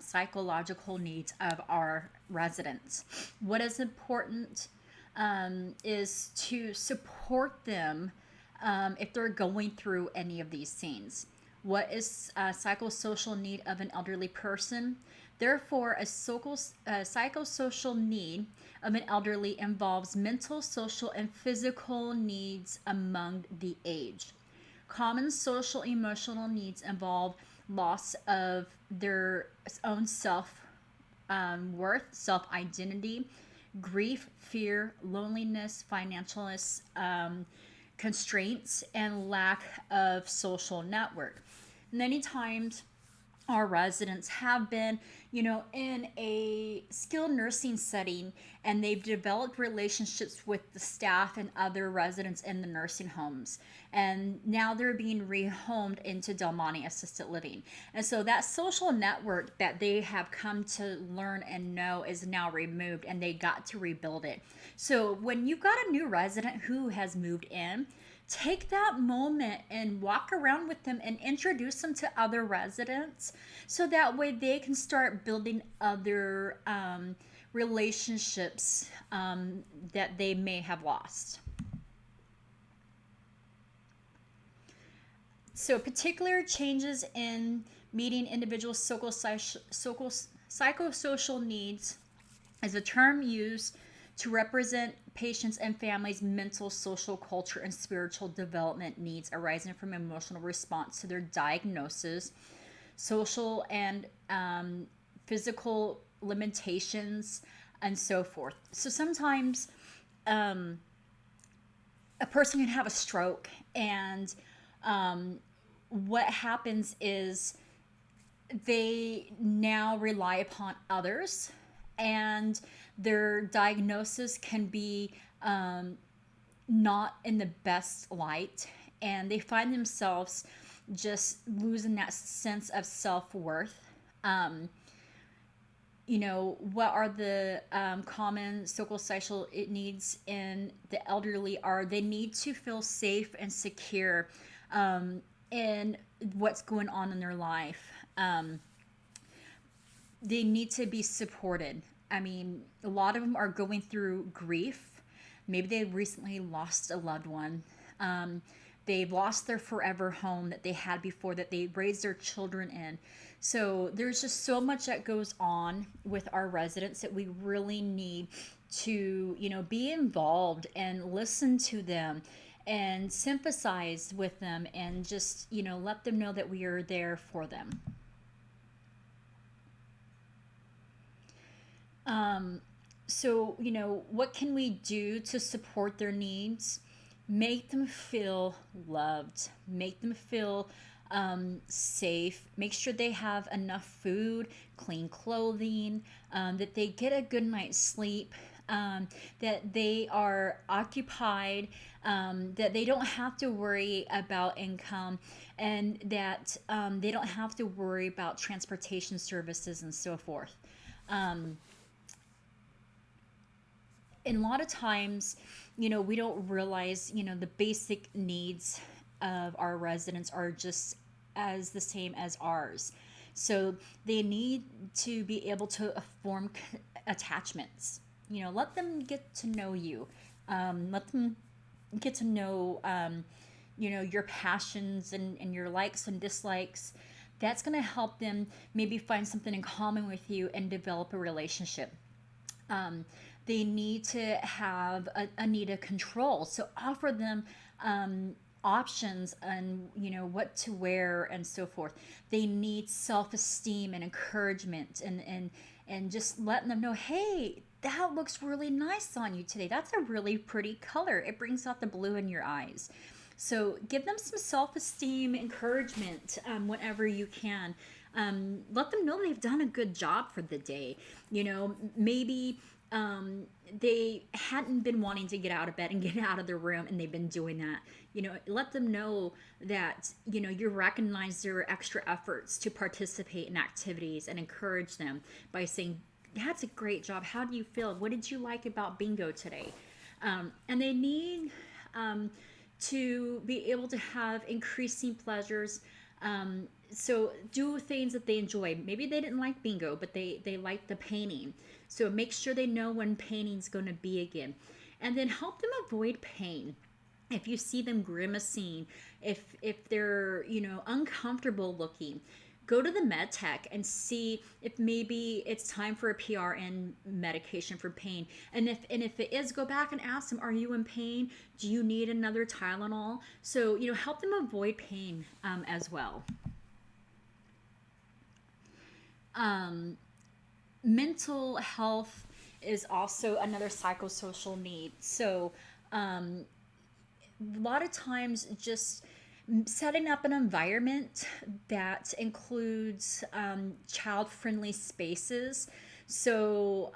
Speaker 1: psychological needs of our residents. What is important is to support them if they're going through any of these things. What is a psychosocial need of an elderly person? Therefore, a psychosocial need of an elderly involves mental, social, and physical needs among the aged. Common social emotional needs involve loss of their own self-worth, self-identity, grief, fear, loneliness, financial constraints, and lack of social network. Many times our residents have been, in a skilled nursing setting, and they've developed relationships with the staff and other residents in the nursing homes. And now they're being rehomed into Del Monte Assisted Living. And so that social network that they have come to learn and know is now removed, and they got to rebuild it. So when you've got a new resident who has moved in, take that moment and walk around with them and introduce them to other residents so that way they can start building other relationships that they may have lost. So particular changes in meeting individuals' psychosocial needs is a term used to represent patients and families' mental, social, culture, and spiritual development needs arising from emotional response to their diagnosis, social and physical limitations, and so forth. So sometimes a person can have a stroke, and what happens is they now rely upon others, and their diagnosis can be not in the best light, and they find themselves just losing that sense of self-worth. What are the common psychosocial needs in the elderly are they need to feel safe and secure in what's going on in their life. They need to be supported. I mean, a lot of them are going through grief. Maybe they recently lost a loved one. They've lost their forever home that they had before, that they raised their children in. So there's just so much that goes on with our residents that we really need to, be involved and listen to them and sympathize with them, and just, let them know that we are there for them. So, what can we do to support their needs? Make them feel loved, make them feel safe, make sure they have enough food, clean clothing, that they get a good night's sleep, that they are occupied, that they don't have to worry about income, and that they don't have to worry about transportation services and so forth. And a lot of times, we don't realize, the basic needs of our residents are just as the same as ours. So they need to be able to form attachments. Let them get to know you. Let them get to know, your passions and your likes and dislikes. That's going to help them maybe find something in common with you and develop a relationship. They need to have a need of control. So offer them options on, what to wear and so forth. They need self-esteem and encouragement, and just letting them know, hey, that looks really nice on you today. That's a really pretty color. It brings out the blue in your eyes. So give them some self-esteem, encouragement whenever you can. Let them know they've done a good job for the day. Maybe they hadn't been wanting to get out of bed and get out of the room, and they've been doing that. Let them know that, you recognize their extra efforts to participate in activities, and encourage them by saying, that's a great job. How do you feel? What did you like about bingo today? And they need to be able to have increasing pleasures. So do things that they enjoy. Maybe they didn't like bingo, but they like the painting. So make sure they know when painting's going to be again. And then help them avoid pain. If you see them grimacing, if they're, uncomfortable looking, go to the med tech and see if maybe it's time for a PRN medication for pain. And if it is, go back and ask them, are you in pain? Do you need another Tylenol? So, help them avoid pain as well. Mental health is also another psychosocial need. So a lot of times just setting up an environment that includes child-friendly spaces. So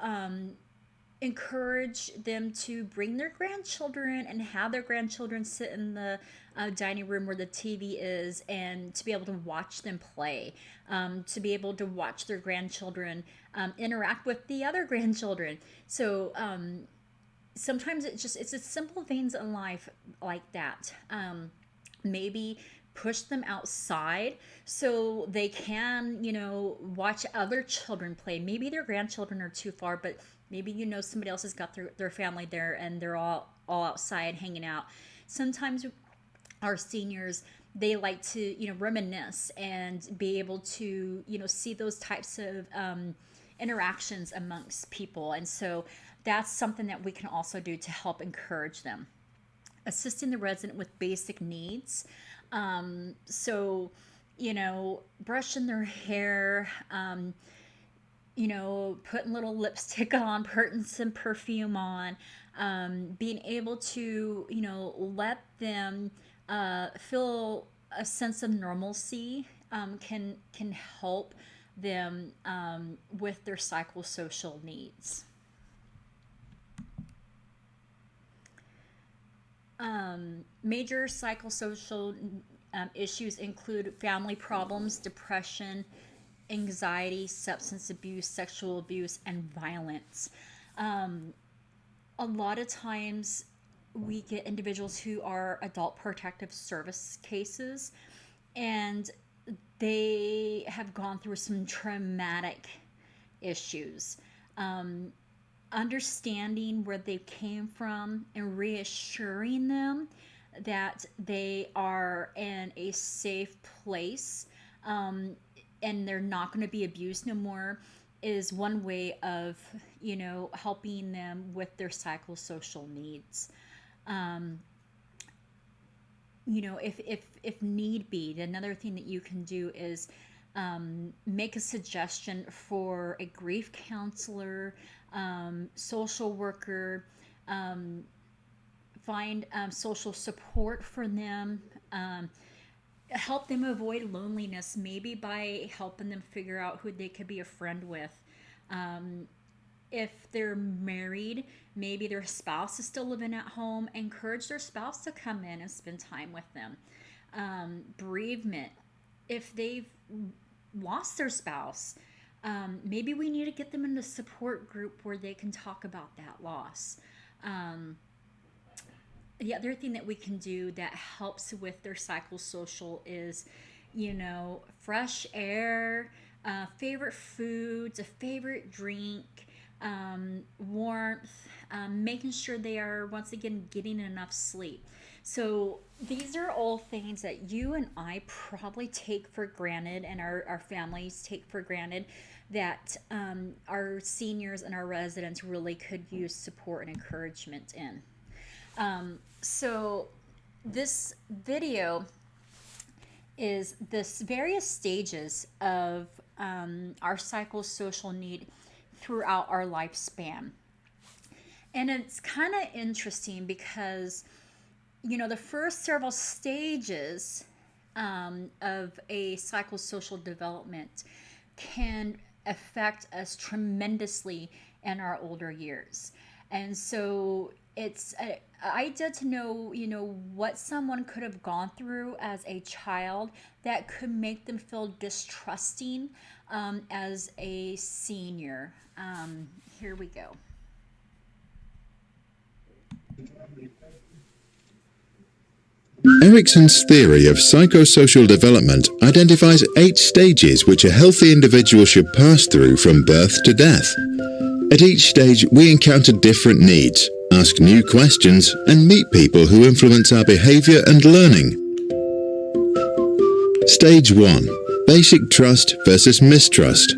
Speaker 1: encourage them to bring their grandchildren and have their grandchildren sit in the dining room where the TV is, and to be able to watch them play, to be able to watch their grandchildren interact with the other grandchildren. So sometimes it's the simple things in life like that. Maybe push them outside so they can, watch other children play. Maybe their grandchildren are too far, but maybe somebody else has got their family there and they're all outside hanging out. Sometimes our seniors, they like to, reminisce and be able to, see those types of interactions amongst people. And so that's something that we can also do to help encourage them. Assisting the resident with basic needs. So, brushing their hair, putting little lipstick on, putting some perfume on, being able to, let them feel a sense of normalcy can help them with their psychosocial needs. Major psychosocial issues include family problems, depression, anxiety, substance abuse, sexual abuse, and violence. A lot of times we get individuals who are adult protective service cases, and they have gone through some traumatic issues. Understanding where they came from and reassuring them that they are in a safe place and they're not going to be abused no more is one way of, helping them with their psychosocial needs. If need be, another thing that you can do is make a suggestion for a grief counselor, social worker, find social support for them, help them avoid loneliness, maybe by helping them figure out who they could be a friend with. If they're married, maybe their spouse is still living at home, encourage their spouse to come in and spend time with them. Bereavement, if they've lost their spouse, maybe we need to get them in a support group where they can talk about that loss. The other thing that we can do that helps with their psychosocial is, fresh air, favorite foods, a favorite drink, warmth, making sure they are, once again, getting enough sleep. So these are all things that you and I probably take for granted, and our families take for granted, that our seniors and our residents really could use support and encouragement in. So this video is this various stages of our psychosocial need throughout our lifespan. And it's kind of interesting because, the first several stages of a psychosocial development can affect us tremendously in our older years. And so it's an idea to know, what someone could have gone through as a child that could make them feel distrusting as a senior. Here we go.
Speaker 10: Erikson's theory of psychosocial development identifies 8 stages which a healthy individual should pass through from birth to death. At each stage, we encounter different needs, ask new questions, and meet people who influence our behavior and learning. Stage 1. Basic trust versus mistrust.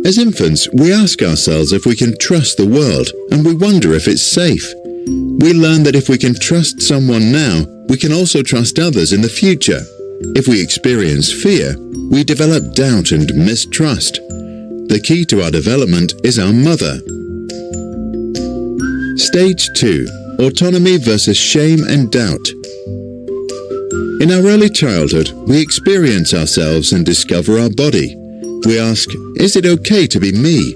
Speaker 10: As infants, we ask ourselves if we can trust the world, and we wonder if it's safe. We learn that if we can trust someone now, we can also trust others in the future. If we experience fear, we develop doubt and mistrust. The key to our development is our mother. Stage 2. Autonomy versus shame and doubt. In our early childhood, we experience ourselves and discover our body. We ask, is it okay to be me?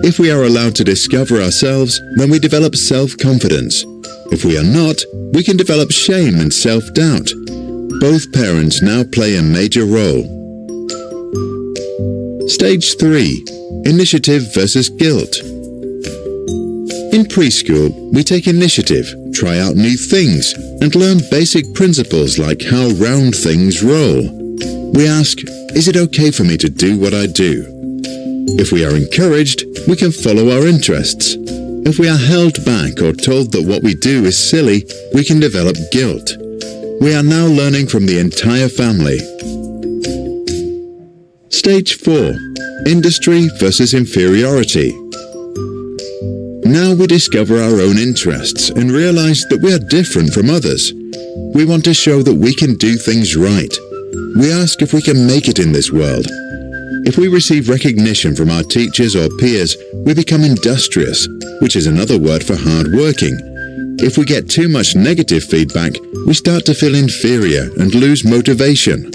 Speaker 10: If we are allowed to discover ourselves, then we develop self-confidence. If we are not, we can develop shame and self-doubt. Both parents now play a major role. Stage 3. Initiative versus guilt. In preschool, we take initiative, try out new things, and learn basic principles like how round things roll. We ask, is it okay for me to do what I do? If we are encouraged, we can follow our interests. If we are held back or told that what we do is silly, we can develop guilt. We are now learning from the entire family. Stage 4. Industry versus inferiority. Now we discover our own interests and realize that we are different from others. We want to show that we can do things right. We ask if we can make it in this world. If we receive recognition from our teachers or peers, we become industrious, which is another word for hard-working. If we get too much negative feedback, we start to feel inferior and lose motivation.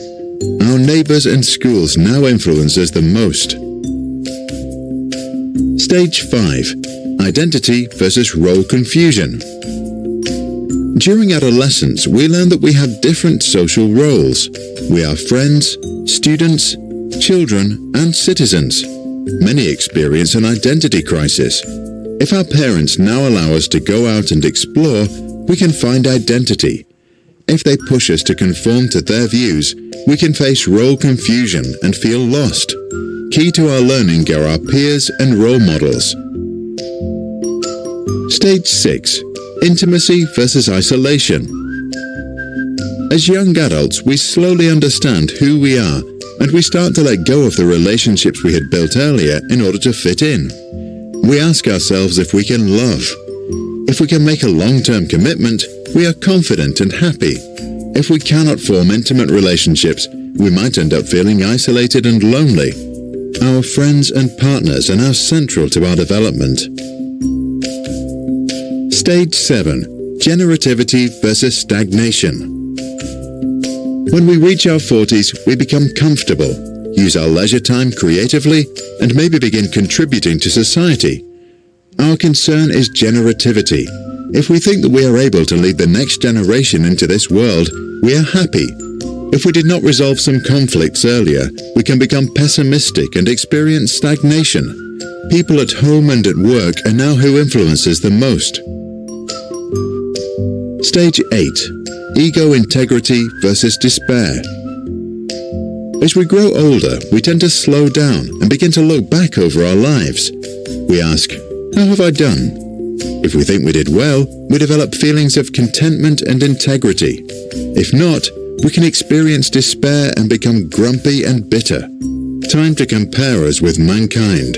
Speaker 10: Our neighbors and schools now influence us the most. Stage 5. Identity versus role confusion. During adolescence, we learn that we have different social roles. We are friends, students, children, and citizens. Many experience an identity crisis. If our parents now allow us to go out and explore, we can find identity. If they push us to conform to their views, we can face role confusion and feel lost. Key to our learning are our peers and role models. Stage 6. Intimacy versus isolation. As young adults, we slowly understand who we are, and we start to let go of the relationships we had built earlier in order to fit in. We ask ourselves if we can love. If we can make a long-term commitment, we are confident and happy. If we cannot form intimate relationships, we might end up feeling isolated and lonely. Our friends and partners are now central to our development. Stage 7. Generativity versus stagnation. When we reach our 40s, we become comfortable, use our leisure time creatively, and maybe begin contributing to society. Our concern is generativity. If we think that we are able to lead the next generation into this world, we are happy. If we did not resolve some conflicts earlier, we can become pessimistic and experience stagnation. People at home and at work are now who influences the most. Stage 8. Ego integrity versus despair. As we grow older, we tend to slow down and begin to look back over our lives. We ask, how have I done? If we think we did well, we develop feelings of contentment and integrity. If not, we can experience despair and become grumpy and bitter. Time to compare us with mankind.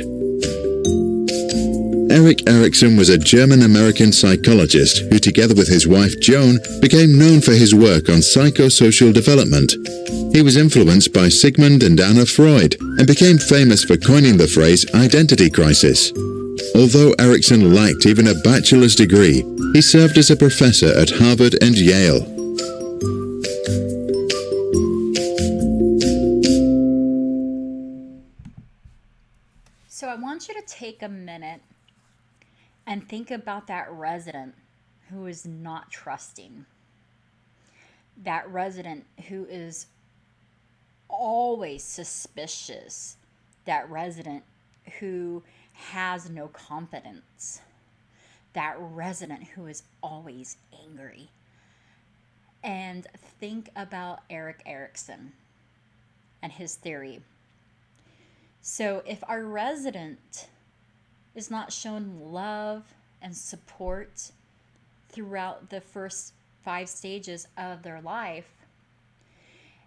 Speaker 10: Erik Erikson was a German-American psychologist who, together with his wife Joan, became known for his work on psychosocial development. He was influenced by Sigmund and Anna Freud and became famous for coining the phrase identity crisis. Although Erikson lacked even a bachelor's degree, he served as a professor at Harvard and Yale.
Speaker 1: So I want you to take a minute and think about that resident who is not trusting. That resident who is always suspicious. That resident who has no confidence. That resident who is always angry. And think about Erik Erikson and his theory. So if our resident is not shown love and support throughout the first 5 stages of their life,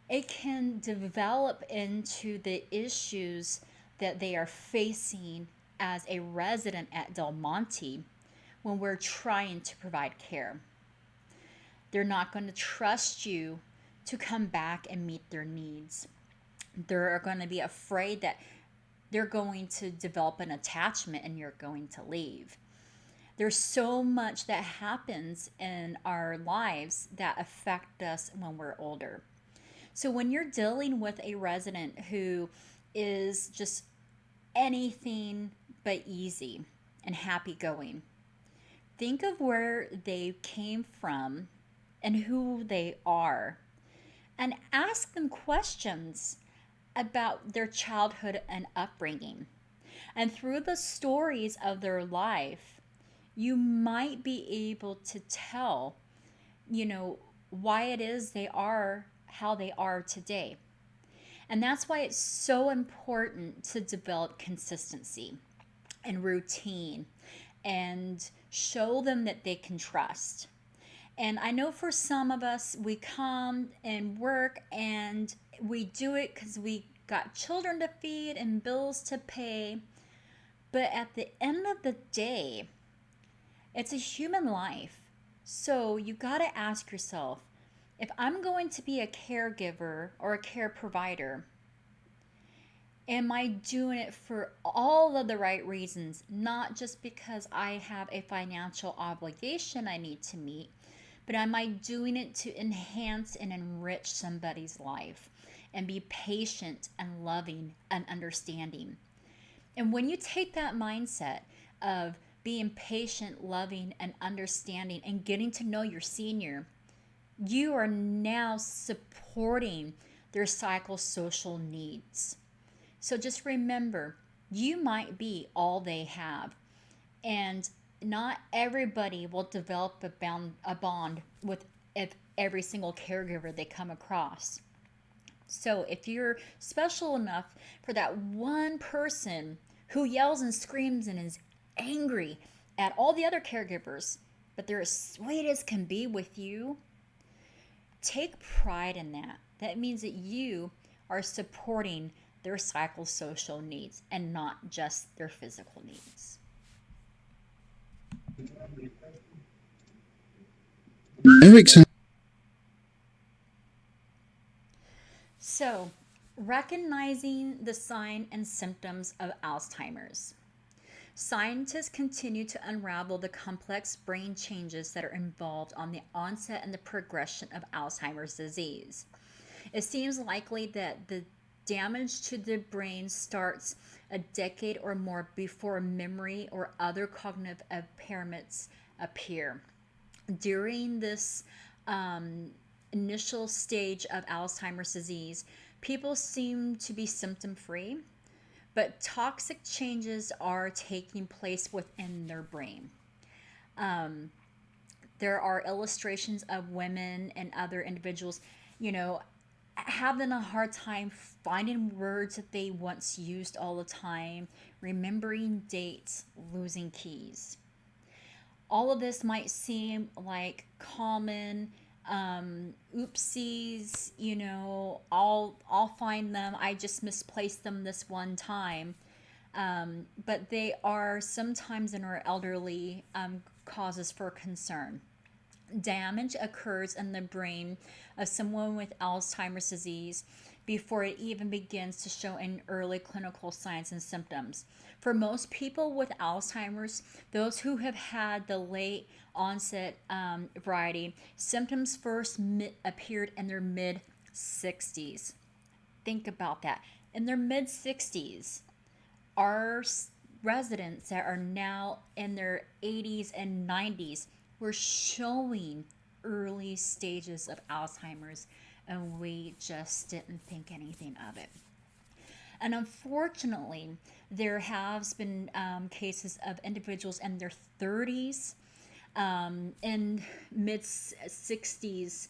Speaker 1: it can develop into the issues that they are facing as a resident at Del Monte when we're trying to provide care. They're not going to trust you to come back and meet their needs. They're going to be afraid that they're going to develop an attachment and you're going to leave. There's so much that happens in our lives that affect us when we're older. So when you're dealing with a resident who is just anything but easy and happy-going, think of where they came from and who they are, and ask them questions about their childhood and upbringing. And through the stories of their life, you might be able to tell, why it is they are how they are today. And that's why it's so important to develop consistency and routine and show them that they can trust. And I know for some of us, we come and work and we do it because we got children to feed and bills to pay. But at the end of the day, it's a human life. So you got to ask yourself, if I'm going to be a caregiver or a care provider, am I doing it for all of the right reasons? Not just because I have a financial obligation I need to meet, but am I doing it to enhance and enrich somebody's life and be patient and loving and understanding? And when you take that mindset of being patient, loving, and understanding and getting to know your senior, you are now supporting their psychosocial needs. So just remember, you might be all they have, and not everybody will develop a bond with every single caregiver they come across. So if you're special enough for that one person who yells and screams and is angry at all the other caregivers, but they're as sweet as can be with you, take pride in that. That means that you are supporting their psychosocial needs and not just their physical needs.
Speaker 10: Erickson.
Speaker 1: So, recognizing the sign and symptoms of Alzheimer's. Scientists continue to unravel the complex brain changes that are involved on the onset and the progression of Alzheimer's disease. It seems likely that the damage to the brain starts a decade or more before memory or other cognitive impairments appear. During this initial stage of Alzheimer's disease, people seem to be symptom-free, but toxic changes are taking place within their brain. There are illustrations of women and other individuals, having a hard time finding words that they once used all the time, remembering dates, losing keys. All of this might seem like common oopsies, I'll find them, I just misplaced them this one time. But they are sometimes in our elderly causes for concern. Damage occurs in the brain of someone with Alzheimer's disease before it even begins to show in early clinical signs and symptoms. For most people with Alzheimer's, those who have had the late onset variety, symptoms first appeared in their mid-60s. Think about that. In their mid-60s, our residents that are now in their 80s and 90s were showing early stages of Alzheimer's, and we just didn't think anything of it. And unfortunately, there has been cases of individuals in their 30s and mid-60s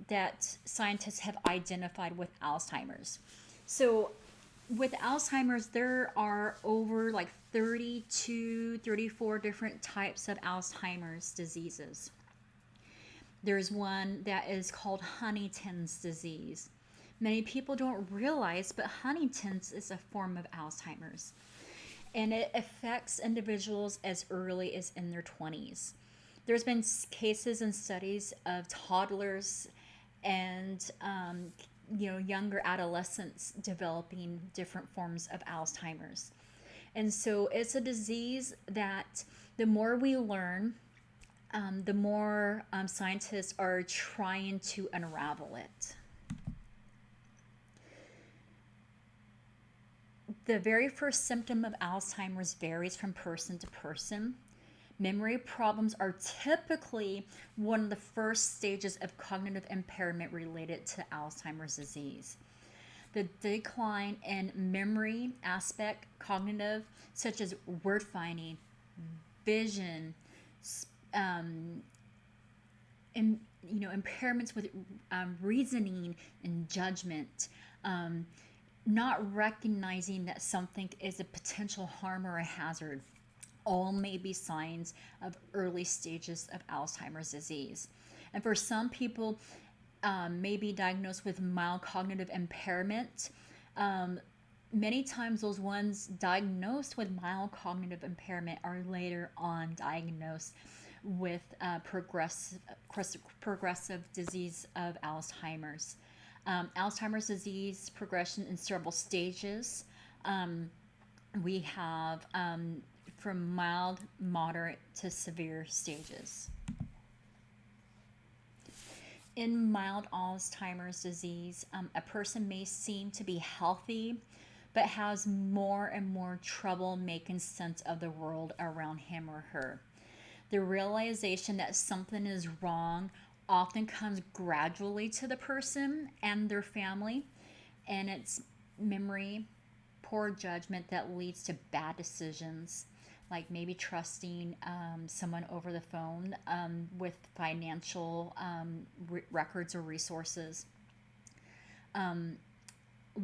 Speaker 1: that scientists have identified with Alzheimer's. So with Alzheimer's, there are over 32, 34 different types of Alzheimer's diseases. There's one that is called Huntington's disease. Many people don't realize, but Huntington's is a form of Alzheimer's, and it affects individuals as early as in their 20s. There's been cases and studies of toddlers and younger adolescents developing different forms of Alzheimer's. And so it's a disease that the more we learn, the more scientists are trying to unravel it. The very first symptom of Alzheimer's varies from person to person. Memory problems are typically one of the first stages of cognitive impairment related to Alzheimer's disease. The decline in memory aspect, cognitive, such as word finding, vision, impairments with reasoning and judgment, not recognizing that something is a potential harm or a hazard, all may be signs of early stages of Alzheimer's disease. And for some people, may be diagnosed with mild cognitive impairment, Many times those ones diagnosed with mild cognitive impairment are later on diagnosed with progressive disease of Alzheimer's. Alzheimer's disease progression in several stages. We have from mild, moderate to severe stages. In mild Alzheimer's disease, a person may seem to be healthy, but has more and more trouble making sense of the world around him or her. The realization that something is wrong often comes gradually to the person and their family, and it's memory, poor judgment that leads to bad decisions, like maybe trusting someone over the phone with financial records or resources.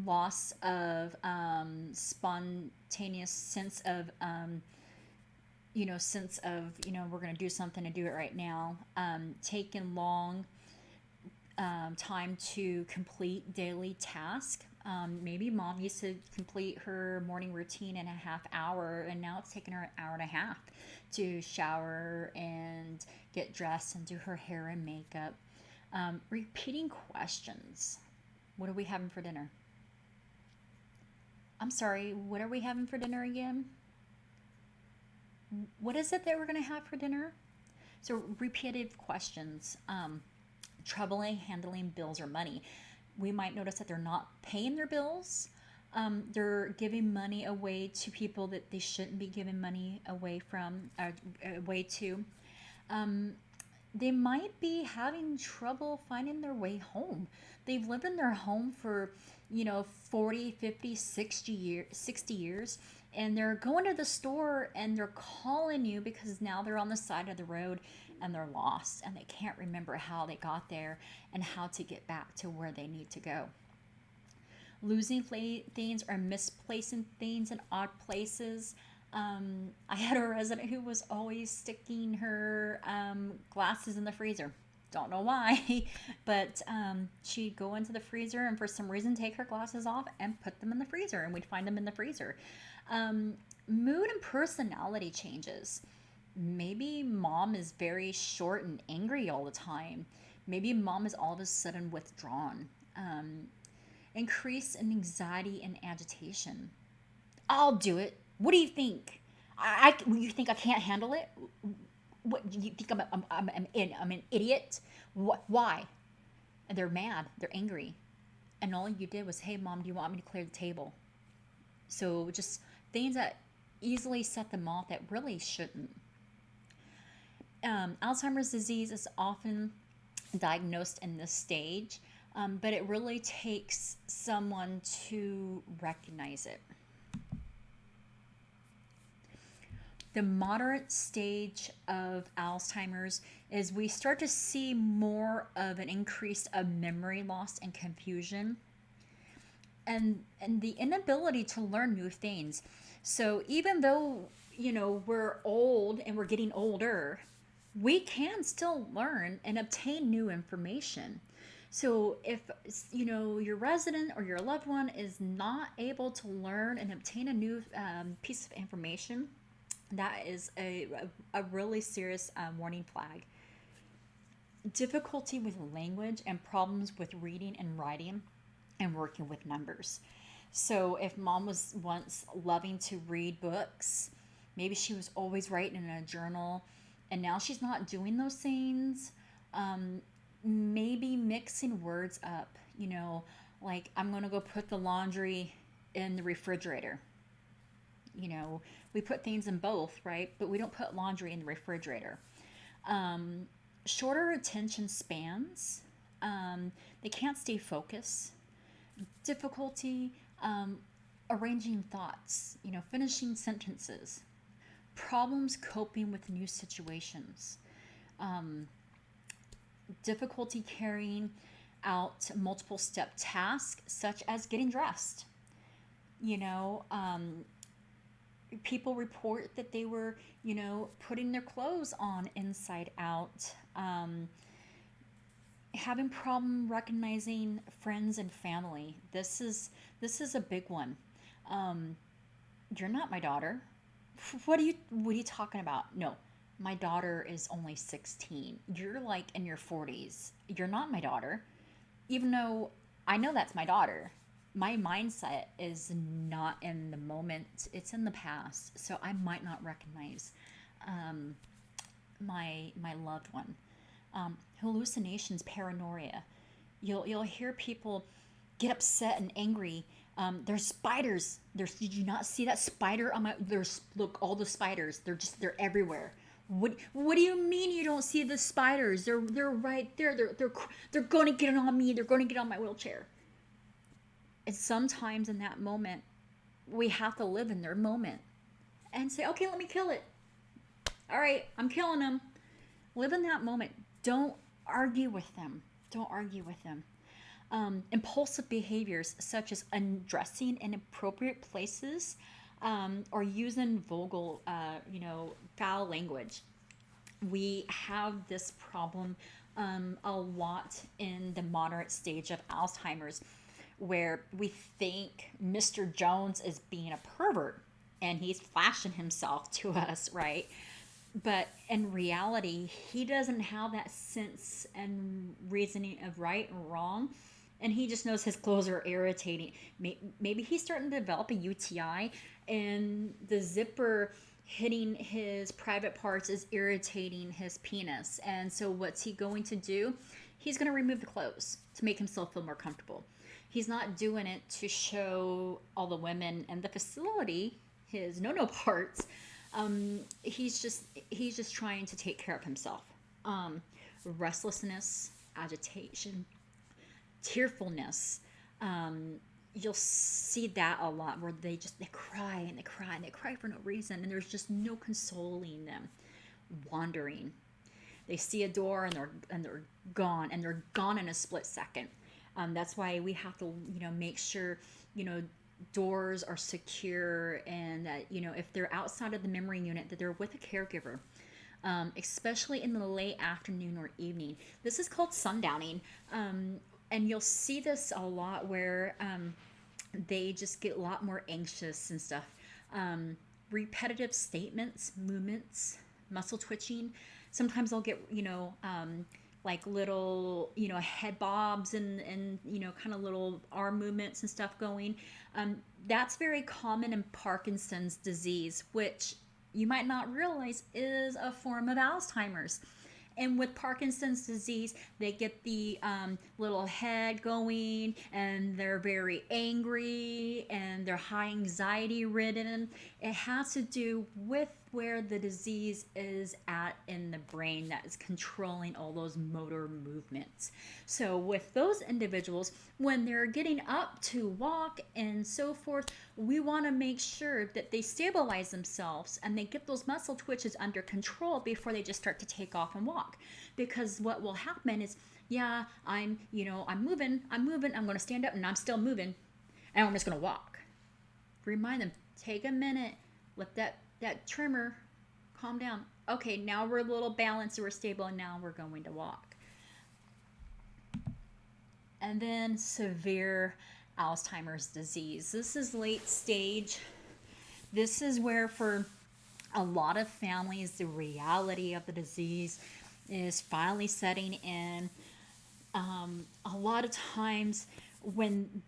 Speaker 1: Loss of spontaneous sense of we're going to do something and do it right now. Taking long time to complete daily tasks. Maybe mom used to complete her morning routine in a half hour, and now it's taking her an hour and a half to shower and get dressed and do her hair and makeup. Repeating questions. What are we having for dinner? I'm sorry, what are we having for dinner again? What is it that we're going to have for dinner? So repetitive questions. Trouble handling bills or money. We might notice that they're not paying their bills. They're giving money away to people that they shouldn't be giving money away to. They might be having trouble finding their way home. They've lived in their home for 40, 50, 60 years, and they're going to the store and they're calling you because now they're on the side of the road and they're lost and they can't remember how they got there and how to get back to where they need to go. Losing things or misplacing things in odd places. I had a resident who was always sticking her glasses in the freezer. Don't know why, but she'd go into the freezer and for some reason take her glasses off and put them in the freezer, and we'd find them in the freezer. Mood and personality changes. Maybe mom is very short and angry all the time. Maybe mom is all of a sudden withdrawn. Increase in anxiety and agitation. I'll do it. What do you think? You think I can't handle it? What you think I'm an idiot? Why? And they're mad. They're angry. And all you did was, hey, mom, do you want me to clear the table? So just things that easily set them off that really shouldn't. Alzheimer's disease is often diagnosed in this stage, but it really takes someone to recognize it. The moderate stage of Alzheimer's is we start to see more of an increase of memory loss and confusion, and the inability to learn new things. So even though we're old and we're getting older, we can still learn and obtain new information. So if your resident or your loved one is not able to learn and obtain a new piece of information, that is a really serious warning flag. Difficulty with language and problems with reading and writing and working with numbers. So if mom was once loving to read books, maybe she was always writing in a journal, and now she's not doing those things. Maybe mixing words up, like I'm going to go put the laundry in the refrigerator. We put things in both, right? But we don't put laundry in the refrigerator. Shorter attention spans. They can't stay focused. Difficulty arranging thoughts, finishing sentences. Problems coping with new situations. Difficulty carrying out multiple step tasks, such as getting dressed. People report that they were, putting their clothes on inside out. Having problem recognizing friends and family. This is a big one. You're not my daughter. What are you talking about? No, my daughter is only 16. You're like in your 40s. You're not my daughter. Even though I know that's my daughter, my mindset is not in the moment, it's in the past. So I might not recognize my loved one. Hallucinations, paranoia. You'll hear people get upset and angry. There's spiders. Did you not see that spider on my? There's look all the spiders. They're everywhere. What do you mean you don't see the spiders? They're right there. They're going to get on me. They're going to get on my wheelchair. And sometimes in that moment, we have to live in their moment and say, okay, let me kill it. All right, I'm killing them. Live in that moment. Don't argue with them. Don't argue with them. Impulsive behaviors such as undressing in inappropriate places or using vulgar, foul language. We have this problem a lot in the moderate stage of Alzheimer's, where we think Mr. Jones is being a pervert and he's flashing himself to us, right? But in reality, he doesn't have that sense and reasoning of right and wrong. And he just knows his clothes are irritating. Maybe he's starting to develop a UTI and the zipper hitting his private parts is irritating his penis. And so what's he going to do? He's going to remove the clothes to make himself feel more comfortable. He's not doing it to show all the women in the facility his no parts. He's just trying to take care of himself. Restlessness, agitation, tearfulness. You'll see that a lot where they cry and they cry and they cry for no reason, and there's just no consoling them. Wandering. They see a door and they're gone, and they're gone in a split second. That's why we have to make sure doors are secure, and that if they're outside of the memory unit, that they're with a caregiver, especially in the late afternoon or evening. This is called sundowning, and you'll see this a lot where they just get a lot more anxious and stuff. Repetitive statements, movements, muscle twitching. Sometimes they'll get like little head bobs and kind of little arm movements and stuff going. That's very common in Parkinson's disease, which you might not realize is a form of Alzheimer's. And with Parkinson's disease, they get the little head going, and they're very angry, and they're high anxiety ridden. It has to do with where the disease is at in the brain that is controlling all those motor movements. So with those individuals, when they're getting up to walk and so forth, we want to make sure that they stabilize themselves and they get those muscle twitches under control before they just start to take off and walk. Because what will happen is, I'm moving, I'm going to stand up and I'm still moving, and I'm just going to walk. Remind them, take a minute, let that tremor calm down. Okay, now we're a little balanced, we're stable, and now we're going to walk. And then severe Alzheimer's disease. This is late stage. This is where for a lot of families, the reality of the disease is finally setting in. A lot of times when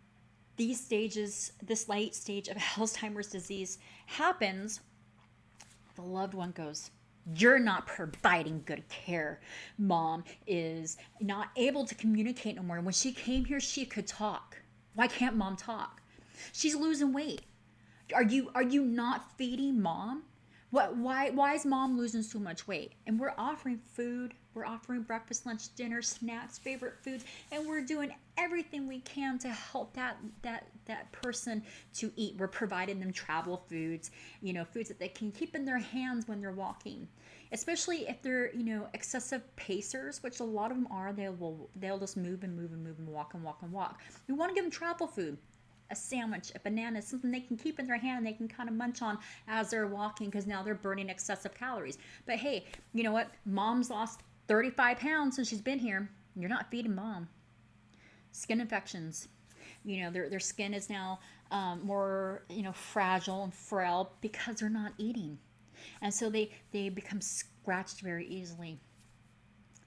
Speaker 1: these stages, this late stage of Alzheimer's disease happens, the loved one goes, "You're not providing good care. Mom is not able to communicate no more. When she came here, she could talk. Why can't mom talk? She's losing weight. Are you not feeding mom? Why is mom losing so much weight?" And we're offering food, we're offering breakfast, lunch, dinner, snacks, favorite foods, and we're doing everything we can to help that person to eat. We're providing them travel foods, foods that they can keep in their hands when they're walking. Especially if they're, excessive pacers, which a lot of them are, they'll just move and move and move and walk and walk and walk. We want to give them travel food. A sandwich, a banana, something they can keep in their hand, they can kind of munch on as they're walking, because now they're burning excessive calories. But hey, you know what? Mom's lost 35 pounds since she's been here. You're not feeding mom. Skin infections. Their skin is now more, fragile and frail because they're not eating. And so they become scratched very easily.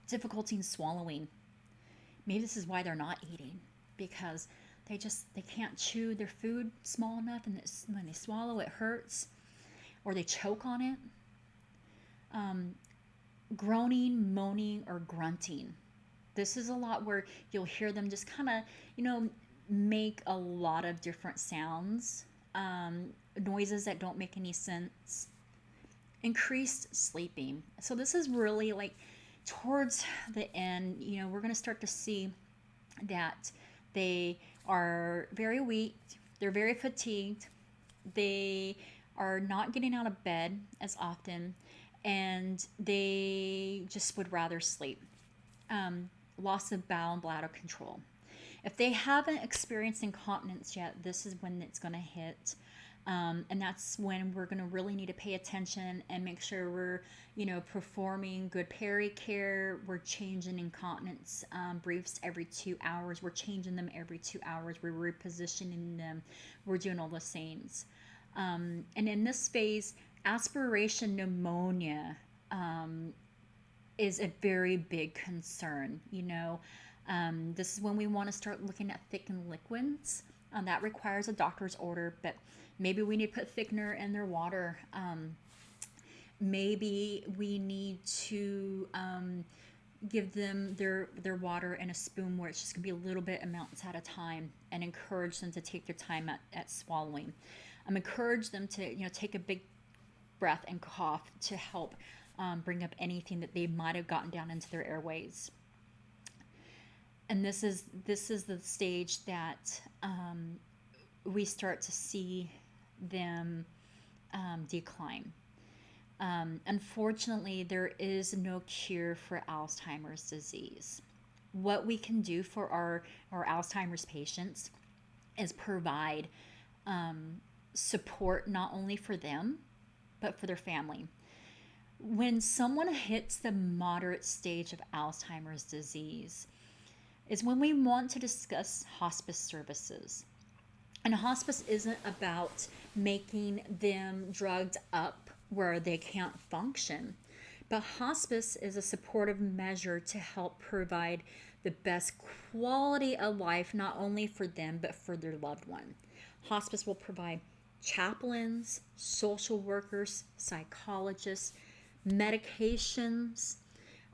Speaker 1: Difficulty in swallowing. Maybe this is why they're not eating, because they can't chew their food small enough, and when they swallow, it hurts, or they choke on it. Groaning, moaning, or grunting. This is a lot where you'll hear them just kind of, make a lot of different sounds, noises that don't make any sense. Increased sleeping. So this is really like towards the end, we're going to start to see that they are very weak, they're very fatigued, they are not getting out of bed as often, and they just would rather sleep. Loss of bowel and bladder control. If they haven't experienced incontinence yet, this is when it's going to hit. And that's when we're going to really need to pay attention and make sure we're, performing good peri-care. We're changing incontinence briefs every 2 hours. We're changing them every 2 hours. We're repositioning them. We're doing all those things. And in this phase, aspiration pneumonia is a very big concern. This is when we want to start looking at thickened liquids. That requires a doctor's order, but maybe we need to put thickener in their water. Maybe we need to give them their water in a spoon where it's just going to be a little bit amounts at a time, and encourage them to take their time at swallowing. Encourage them to take a big breath and cough to help bring up anything that they might have gotten down into their airways. And this is the stage that we start to see them decline. Unfortunately, there is no cure for Alzheimer's disease. What we can do for our Alzheimer's patients is provide support not only for them, but for their family. When someone hits the moderate stage of Alzheimer's disease, is when we want to discuss hospice services. And hospice isn't about making them drugged up where they can't function, but hospice is a supportive measure to help provide the best quality of life, not only for them, but for their loved one. Hospice will provide chaplains, social workers, psychologists, medications,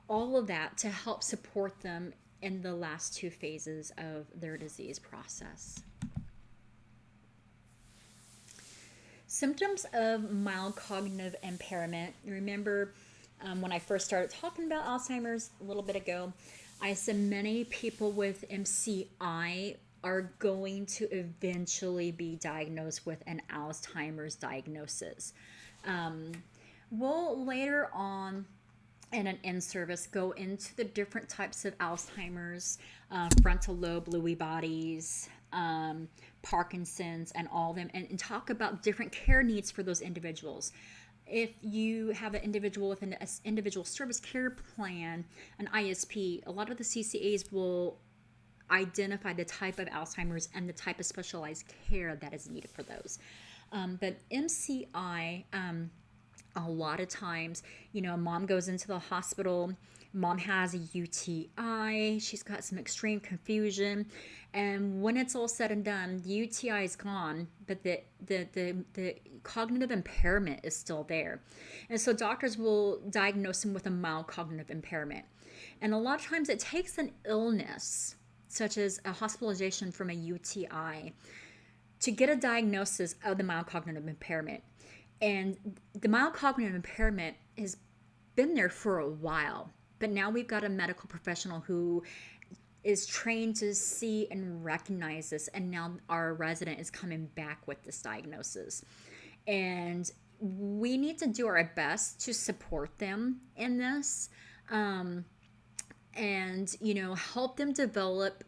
Speaker 1: all of that to help support them in the last 2 phases of their disease process. Symptoms of mild cognitive impairment. Remember when I first started talking about Alzheimer's a little bit ago, I said many people with MCI are going to eventually be diagnosed with an Alzheimer's diagnosis. We'll later on in an in-service go into the different types of Alzheimer's, frontal lobe, Lewy bodies, Parkinson's, and all of them, and talk about different care needs for those individuals. If you have an individual with an individual service care plan, an ISP, a lot of the CCAs will identify the type of Alzheimer's and the type of specialized care that is needed for those. But MCI, a lot of times, mom goes into the hospital, mom has a UTI, she's got some extreme confusion, and when it's all said and done, the UTI is gone, but the cognitive impairment is still there. And so doctors will diagnose them with a mild cognitive impairment. And a lot of times it takes an illness, such as a hospitalization from a UTI, to get a diagnosis of the mild cognitive impairment. And the mild cognitive impairment has been there for a while, but now we've got a medical professional who is trained to see and recognize this, and now our resident is coming back with this diagnosis. And we need to do our best to support them in this, and help them develop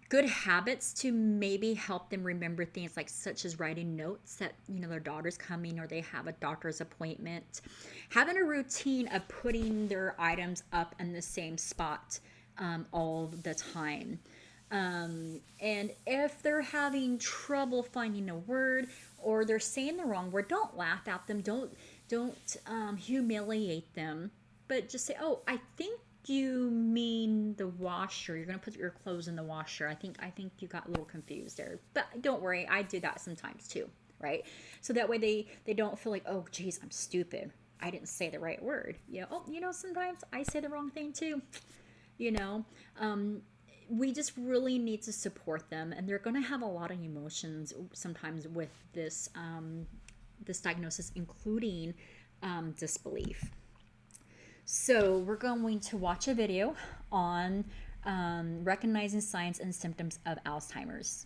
Speaker 1: good habits to maybe help them remember things like such as writing notes that their daughter's coming or they have a doctor's appointment, having a routine of putting their items up in the same spot all the time. And if they're having trouble finding a word or they're saying the wrong word, don't laugh at them. Don't humiliate them, but just say, "Oh, I think you mean the washer. You're going to put your clothes in the washer. I think you got a little confused there." But don't worry, I do that sometimes too, right? So that way they don't feel like, "Oh, geez, I'm stupid. I didn't say the right word." Sometimes I say the wrong thing too. We just really need to support them, and they're going to have a lot of emotions sometimes with this diagnosis, including disbelief. So we're going to watch a video on recognizing signs and symptoms of Alzheimer's.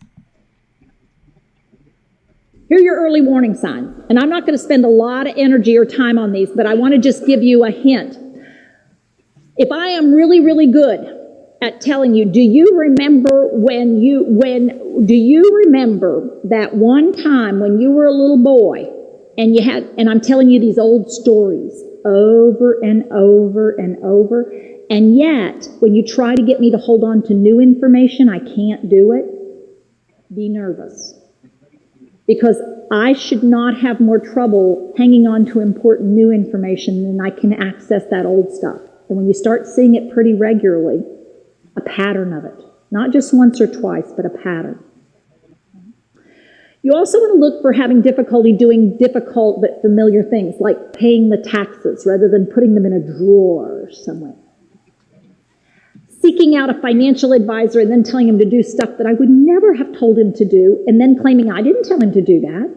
Speaker 11: Here are your early warning signs. And I'm not going to spend a lot of energy or time on these, but I want to just give you a hint. If I am really, really good at telling you, do you remember that one time when you were a little boy and I'm telling you these old stories over and over and over, and yet when you try to get me to hold on to new information, I can't do it? Be nervous. Because I should not have more trouble hanging on to important new information than I can access that old stuff. And when you start seeing it pretty regularly, a pattern of it, not just once or twice, but a pattern. You also want to look for having difficulty doing difficult but familiar things, like paying the taxes rather than putting them in a drawer somewhere. Seeking out a financial advisor and then telling him to do stuff that I would never have told him to do, and then claiming I didn't tell him to do that.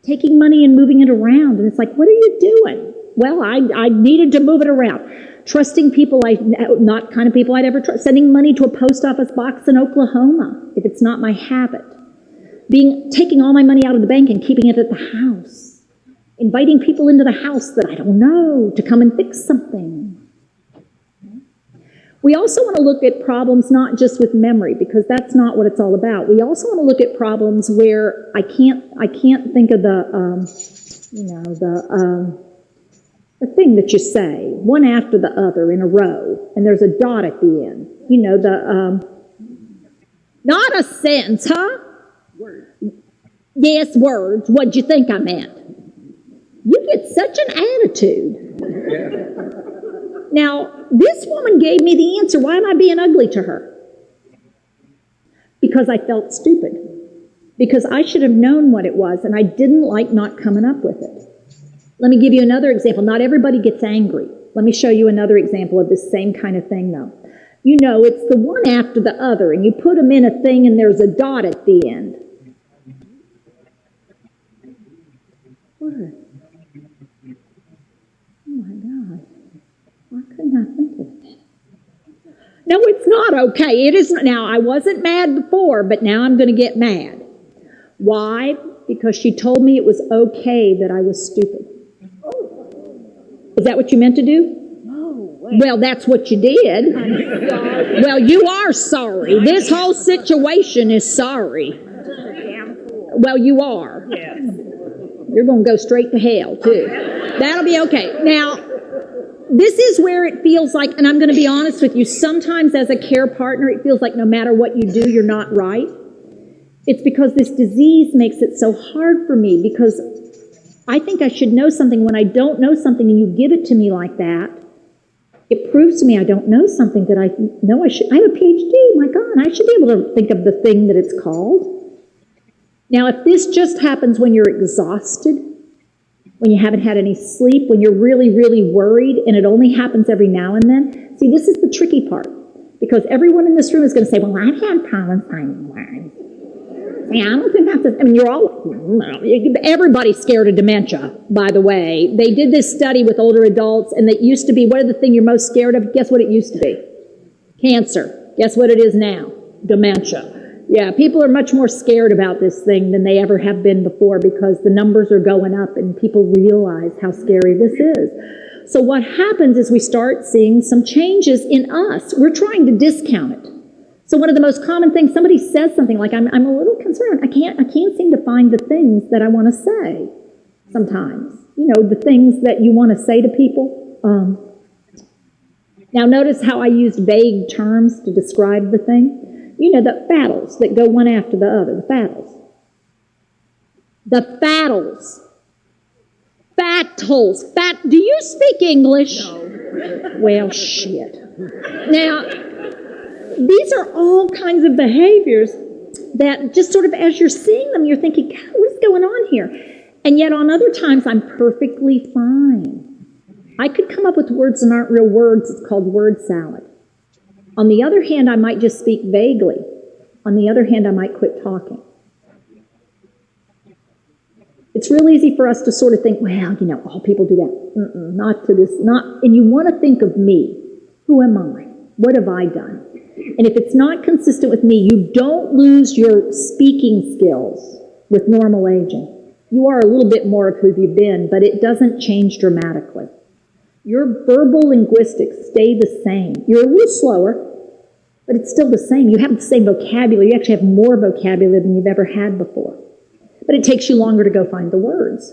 Speaker 11: Taking money and moving it around, and it's like, what are you doing? Well, I needed to move it around. Trusting people, not kind of people I'd ever trust. Sending money to a post office box in Oklahoma, if it's not my habit. Taking all my money out of the bank and keeping it at the house. Inviting people into the house that I don't know to come and fix something. We also want to look at problems not just with memory, because that's not what it's all about. We also want to look at problems where I can't think of the thing that you say, one after the other in a row, and there's a dot at the end. Not a sentence, huh? Words. Yes, words. What'd you think I meant? You get such an attitude. Yeah. Now, this woman gave me the answer. Why am I being ugly to her? Because I felt stupid. Because I should have known what it was, and I didn't like not coming up with it. Let me give you another example. Not everybody gets angry. Let me show you another example of this same kind of thing, though. It's the one after the other, and you put them in a thing, and there's a dot at the end. What? Oh, my God. Why couldn't I think of it? No, it's not okay. It isn't. Now, I wasn't mad before, but now I'm going to get mad. Why? Because she told me it was okay that I was stupid. Is that what you meant to do? No. Well, that's what you did. Well, you are sorry. This whole situation is sorry. Well, you are. Yes. You're going to go straight to hell, too. That'll be okay. Now, this is where it feels like, and I'm going to be honest with you, sometimes as a care partner, it feels like no matter what you do, you're not right. It's because this disease makes it so hard for me, because I think I should know something. When I don't know something and you give it to me like that, it proves to me I don't know something that I know I should. I have a PhD, my God, I should be able to think of the thing that it's called. Now, if this just happens when you're exhausted, when you haven't had any sleep, when you're really, really worried, and it only happens every now and then, see, this is the tricky part, because everyone in this room is going to say, well, I've had problems finding words. Yeah, I don't think that's you're all, everybody's scared of dementia, by the way. They did this study with older adults, and it used to be, what are the thing you're most scared of? Guess what it used to be? Cancer. Guess what it is now? Dementia. Yeah, people are much more scared about this thing than they ever have been before, because the numbers are going up and people realize how scary this is. So what happens is we start seeing some changes in us. We're trying to discount it. So one of the most common things, somebody says something like, I'm a little concerned. I can't seem to find the things that I want to say sometimes. The things that you want to say to people. Now notice how I used vague terms to describe the thing. You know, the fattles that go one after the other, the fattles. The fattles. Fattles. Do you speak English? No. Well, shit. Now, these are all kinds of behaviors that just sort of as you're seeing them, you're thinking, God, what is going on here? And yet on other times, I'm perfectly fine. I could come up with words that aren't real words. It's called word salad. On the other hand, I might just speak vaguely. On the other hand, I might quit talking. It's real easy for us to sort of think, well, you know, all people do that. Not to this, and you want to think of me. Who am I? What have I done? And if it's not consistent with me, you don't lose your speaking skills with normal aging. You are a little bit more of who you've been, but it doesn't change dramatically. Your verbal linguistics stay the same. You're a little slower, but it's still the same. You have the same vocabulary. You actually have more vocabulary than you've ever had before. But it takes you longer to go find the words.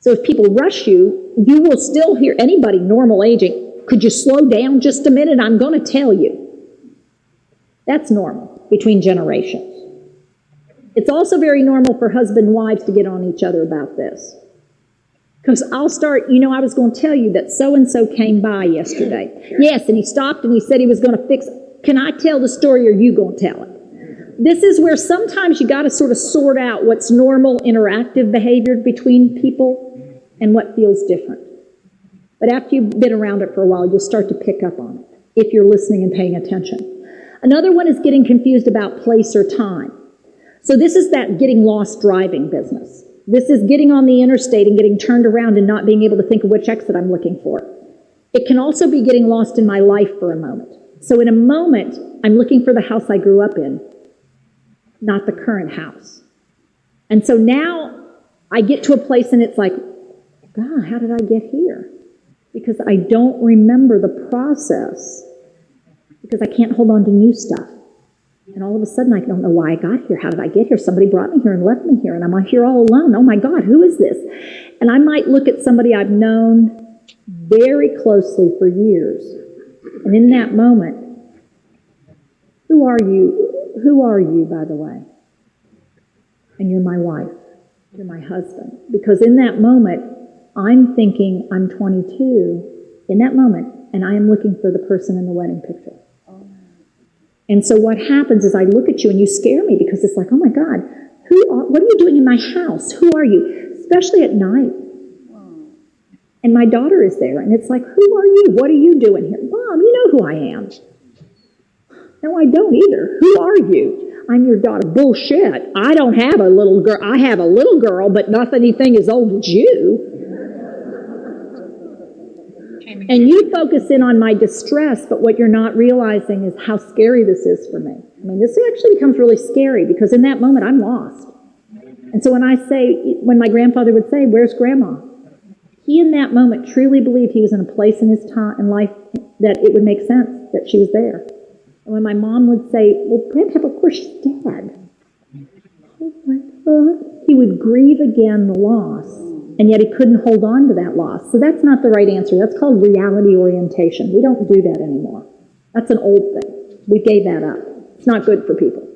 Speaker 11: So if people rush you, you will still hear anybody normal aging. Could you slow down just a minute? I'm going to tell you. That's normal between generations. It's also very normal for husband and wives to get on each other about this. Because I'll start, you know, I was going to tell you that so-and-so came by yesterday. Yes, and he stopped and he said he was going to fix it. Can I tell the story or are you going to tell it? This is where sometimes you got to sort of sort out what's normal interactive behavior between people and what feels different. But after you've been around it for a while, you'll start to pick up on it if you're listening and paying attention. Another one is getting confused about place or time. So this is that getting lost driving business. This is getting on the interstate and getting turned around and not being able to think of which exit I'm looking for. It can also be getting lost in my life for a moment. So in a moment, I'm looking for the house I grew up in, not the current house. And so now I get to a place and it's like, God, how did I get here? Because I don't remember the process because I can't hold on to new stuff. And all of a sudden, I don't know why I got here. How did I get here? Somebody brought me here and left me here, and I'm here all alone. Oh, my God, who is this? And I might look at somebody I've known very closely for years, and in that moment, who are you? Who are you, by the way? And you're my wife. You're my husband. Because in that moment, I'm thinking I'm 22 in that moment, and I am looking for the person in the wedding picture. And so what happens is I look at you and you scare me because it's like, oh my God, what are you doing in my house? Who are you? Especially at night. And my daughter is there and it's like, who are you? What are you doing here? Mom, you know who I am. No, I don't either. Who are you? I'm your daughter. Bullshit. I don't have a little girl. I have a little girl, but not anything as old as you. And you focus in on my distress, but what you're not realizing is how scary this is for me. I mean, this actually becomes really scary because in that moment, I'm lost. And so when my grandfather would say, where's Grandma? He in that moment truly believed he was in a place in his time in life that it would make sense that she was there. And when my mom would say, well, Grandpa, of course she's dead. Oh my God. He would grieve again the loss. And yet he couldn't hold on to that loss. So that's not the right answer. That's called reality orientation. We don't do that anymore. That's an old thing. We gave that up. It's not good for people.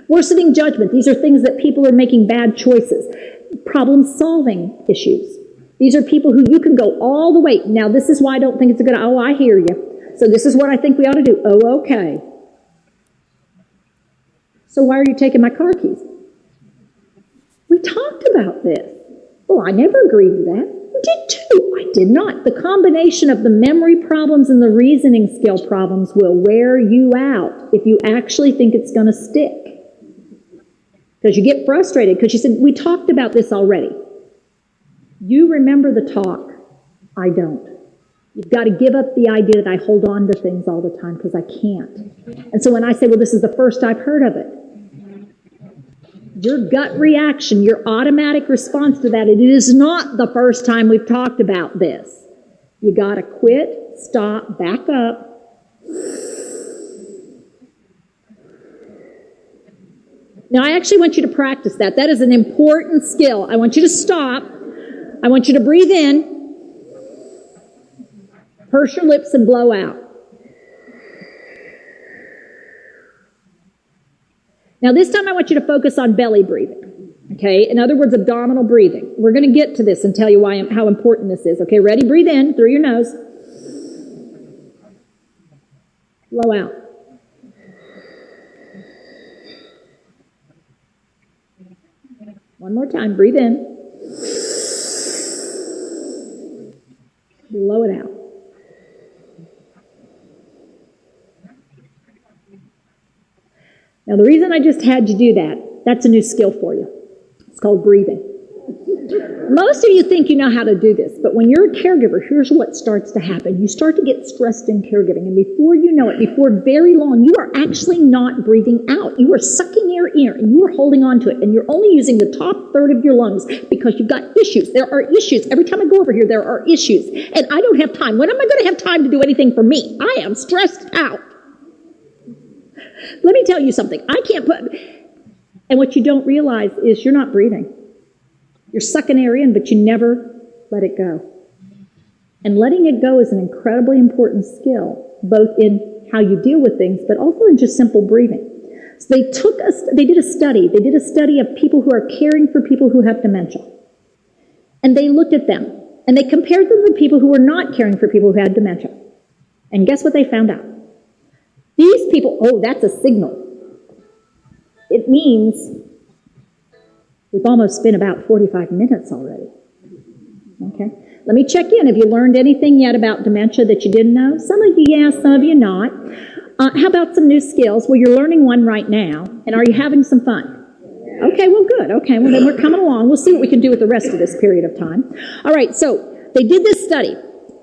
Speaker 11: Worsening judgment. These are things that people are making bad choices. Problem-solving issues. These are people who you can go all the way. Now, this is why I don't think it's a good, oh, I hear you. So this is what I think we ought to do. Oh, okay. So why are you taking my car keys? We talked about this. Well, I never agreed with that. You did too. I did not. The combination of the memory problems and the reasoning skill problems will wear you out if you actually think it's going to stick. Because you get frustrated because you said, we talked about this already. You remember the talk. I don't. You've got to give up the idea that I hold on to things all the time because I can't. And so when I say, well, this is the first I've heard of it, your gut reaction, your automatic response to that, it is not the first time we've talked about this. You got to quit, stop, back up. Now, I actually want you to practice that. That is an important skill. I want you to stop. I want you to breathe in. Purse your lips and blow out. Now this time I want you to focus on belly breathing. Okay? In other words, abdominal breathing. We're going to get to this and tell you how important this is. Okay, ready? Breathe in through your nose. Blow out. One more time. Breathe in. Blow it out. Now, the reason I just had you do that, that's a new skill for you. It's called breathing. Most of you think you know how to do this, but when you're a caregiver, here's what starts to happen. You start to get stressed in caregiving, and before you know it, before very long, you are actually not breathing out. You are sucking air in, and you are holding on to it, and you're only using the top third of your lungs because you've got issues. There are issues. Every time I go over here, there are issues, and I don't have time. When am I going to have time to do anything for me? I am stressed out. Let me tell you something. And what you don't realize is you're not breathing. You're sucking air in, but you never let it go. And letting it go is an incredibly important skill, both in how you deal with things, but also in just simple breathing. So they did a study. They did a study of people who are caring for people who have dementia. And they looked at them, and they compared them to people who were not caring for people who had dementia. And guess what they found out? These people, oh, that's a signal. It means we've almost been about 45 minutes already. Okay? Let me check in. Have you learned anything yet about dementia that you didn't know? Some of you, yes, some of you not. How about some new skills? Well, you're learning one right now. And are you having some fun? Okay, well, good. Okay, well, then we're coming along. We'll see what we can do with the rest of this period of time. All right, so they did this study.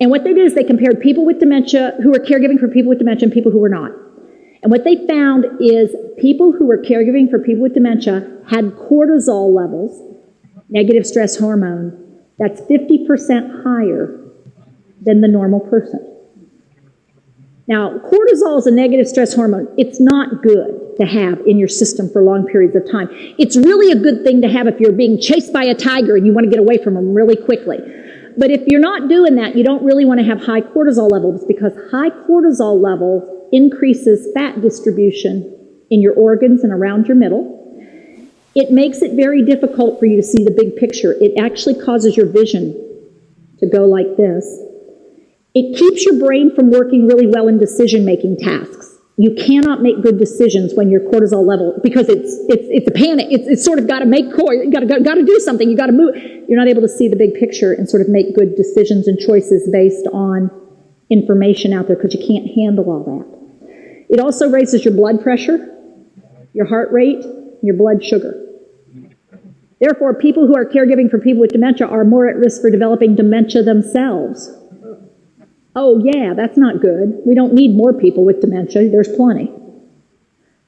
Speaker 11: And what they did is they compared people with dementia who were caregiving for people with dementia and people who were not. And what they found is people who were caregiving for people with dementia had cortisol levels, negative stress hormone, that's 50% higher than the normal person. Now, cortisol is a negative stress hormone. It's not good to have in your system for long periods of time. It's really a good thing to have if you're being chased by a tiger and you want to get away from them really quickly. But if you're not doing that, you don't really want to have high cortisol levels because high cortisol levels increases fat distribution in your organs and around your middle. It makes it very difficult for you to see the big picture. It actually causes your vision to go like this. It keeps your brain from working really well in decision-making tasks. You cannot make good decisions when your cortisol level, because it's a panic. It's sort of got to make you got to do something. You got to move. You're not able to see the big picture and sort of make good decisions and choices based on information out there because you can't handle all that. It also raises your blood pressure, your heart rate, your blood sugar. Therefore, people who are caregiving for people with dementia are more at risk for developing dementia themselves. Oh, yeah, that's not good. We don't need more people with dementia. There's plenty.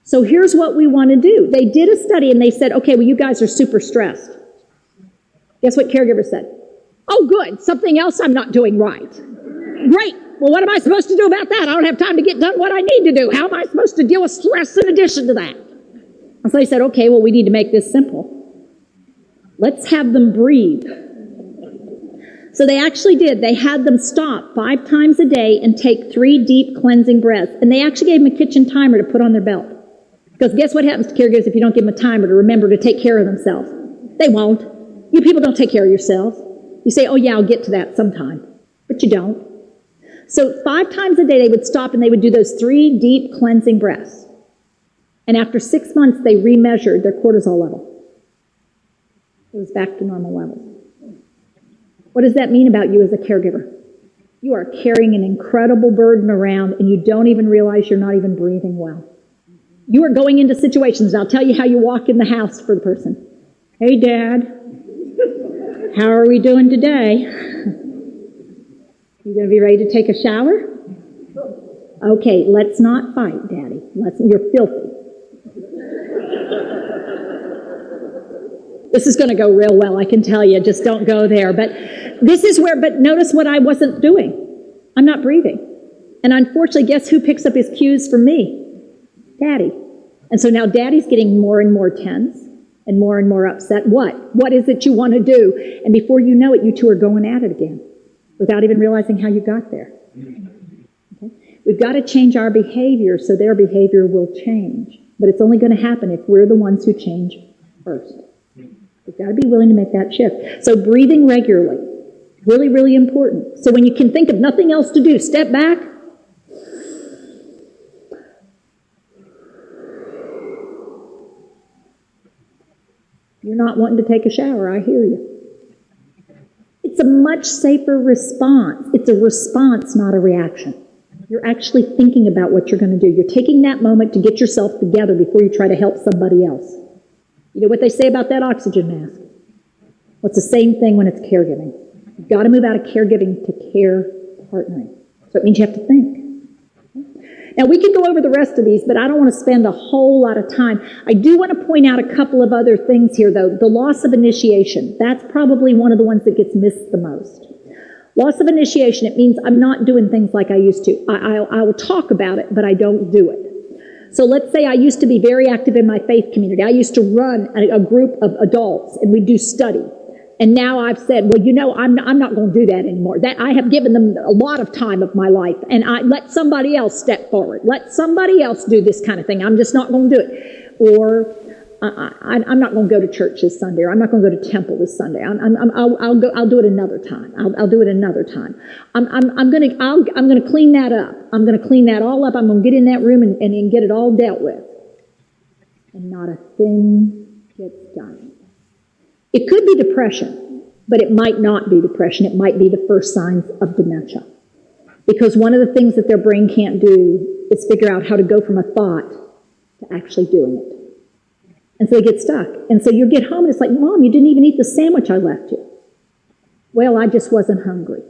Speaker 11: So here's what we want to do. They did a study and they said, okay, well, you guys are super stressed. Guess what Caregiver said? Oh, good. Something else I'm not doing right. Great. Well, what am I supposed to do about that? I don't have time to get done what I need to do. How am I supposed to deal with stress in addition to that? And so they said, okay, well, we need to make this simple. Let's have them breathe. So they actually did. They had them stop 5 times a day and take 3 deep cleansing breaths. And they actually gave them a kitchen timer to put on their belt. Because guess what happens to caregivers if you don't give them a timer to remember to take care of themselves? They won't. You people don't take care of yourselves. You say, oh yeah, I'll get to that sometime. But you don't. So 5 times a day they would stop and they would do those 3 deep cleansing breaths. And after 6 months, they remeasured their cortisol level. It was back to normal levels. What does that mean about you as a caregiver? You are carrying an incredible burden around and you don't even realize you're not even breathing well. You are going into situations, and I'll tell you how you walk in the house for the person. Hey, Dad, how are we doing today? You going to be ready to take a shower? Okay, let's not fight, Daddy. You're filthy. This is going to go real well, I can tell you. Just don't go there. But notice what I wasn't doing. I'm not breathing. And unfortunately, guess who picks up his cues from me? Daddy. And so now Daddy's getting more and more tense and more upset. What is it you want to do? And before you know it, you two are going at it again without even realizing how you got there. Okay? We've got to change our behavior so their behavior will change. But it's only going to happen if we're the ones who change first. We've got to be willing to make that shift. So breathing regularly, really, really important. So when you can think of nothing else to do, step back. You're not wanting to take a shower, I hear you. It's a much safer response. It's a response, not a reaction. You're actually thinking about what you're going to do. You're taking that moment to get yourself together before you try to help somebody else. You know what they say about that oxygen mask? Well, it's the same thing when it's caregiving. You've got to move out of caregiving to care partnering. So it means you have to think. Now, we could go over the rest of these, but I don't want to spend a whole lot of time. I do want to point out a couple of other things here, though. The loss of initiation. That's probably one of the ones that gets missed the most. Loss of initiation, it means I'm not doing things like I used to. I will talk about it, but I don't do it. So let's say I used to be very active in my faith community. I used to run a group of adults, and we do study. And now I've said, well, you know, I'm not going to do that anymore. That I have given them a lot of time of my life, and I let somebody else step forward. Let somebody else do this kind of thing. I'm just not going to do it. Or I'm not going to go to church this Sunday, or I'm not going to go to temple this Sunday. I'll do it another time. I'll do it another time. I'm going to clean that up. I'm going to clean that all up. I'm going to get in that room and get it all dealt with. And not a thing gets done. It could be depression, but it might not be depression. It might be the first signs of dementia. Because one of the things that their brain can't do is figure out how to go from a thought to actually doing it. And so they get stuck. And so you get home and it's like, Mom, you didn't even eat the sandwich I left you. Well, I just wasn't hungry.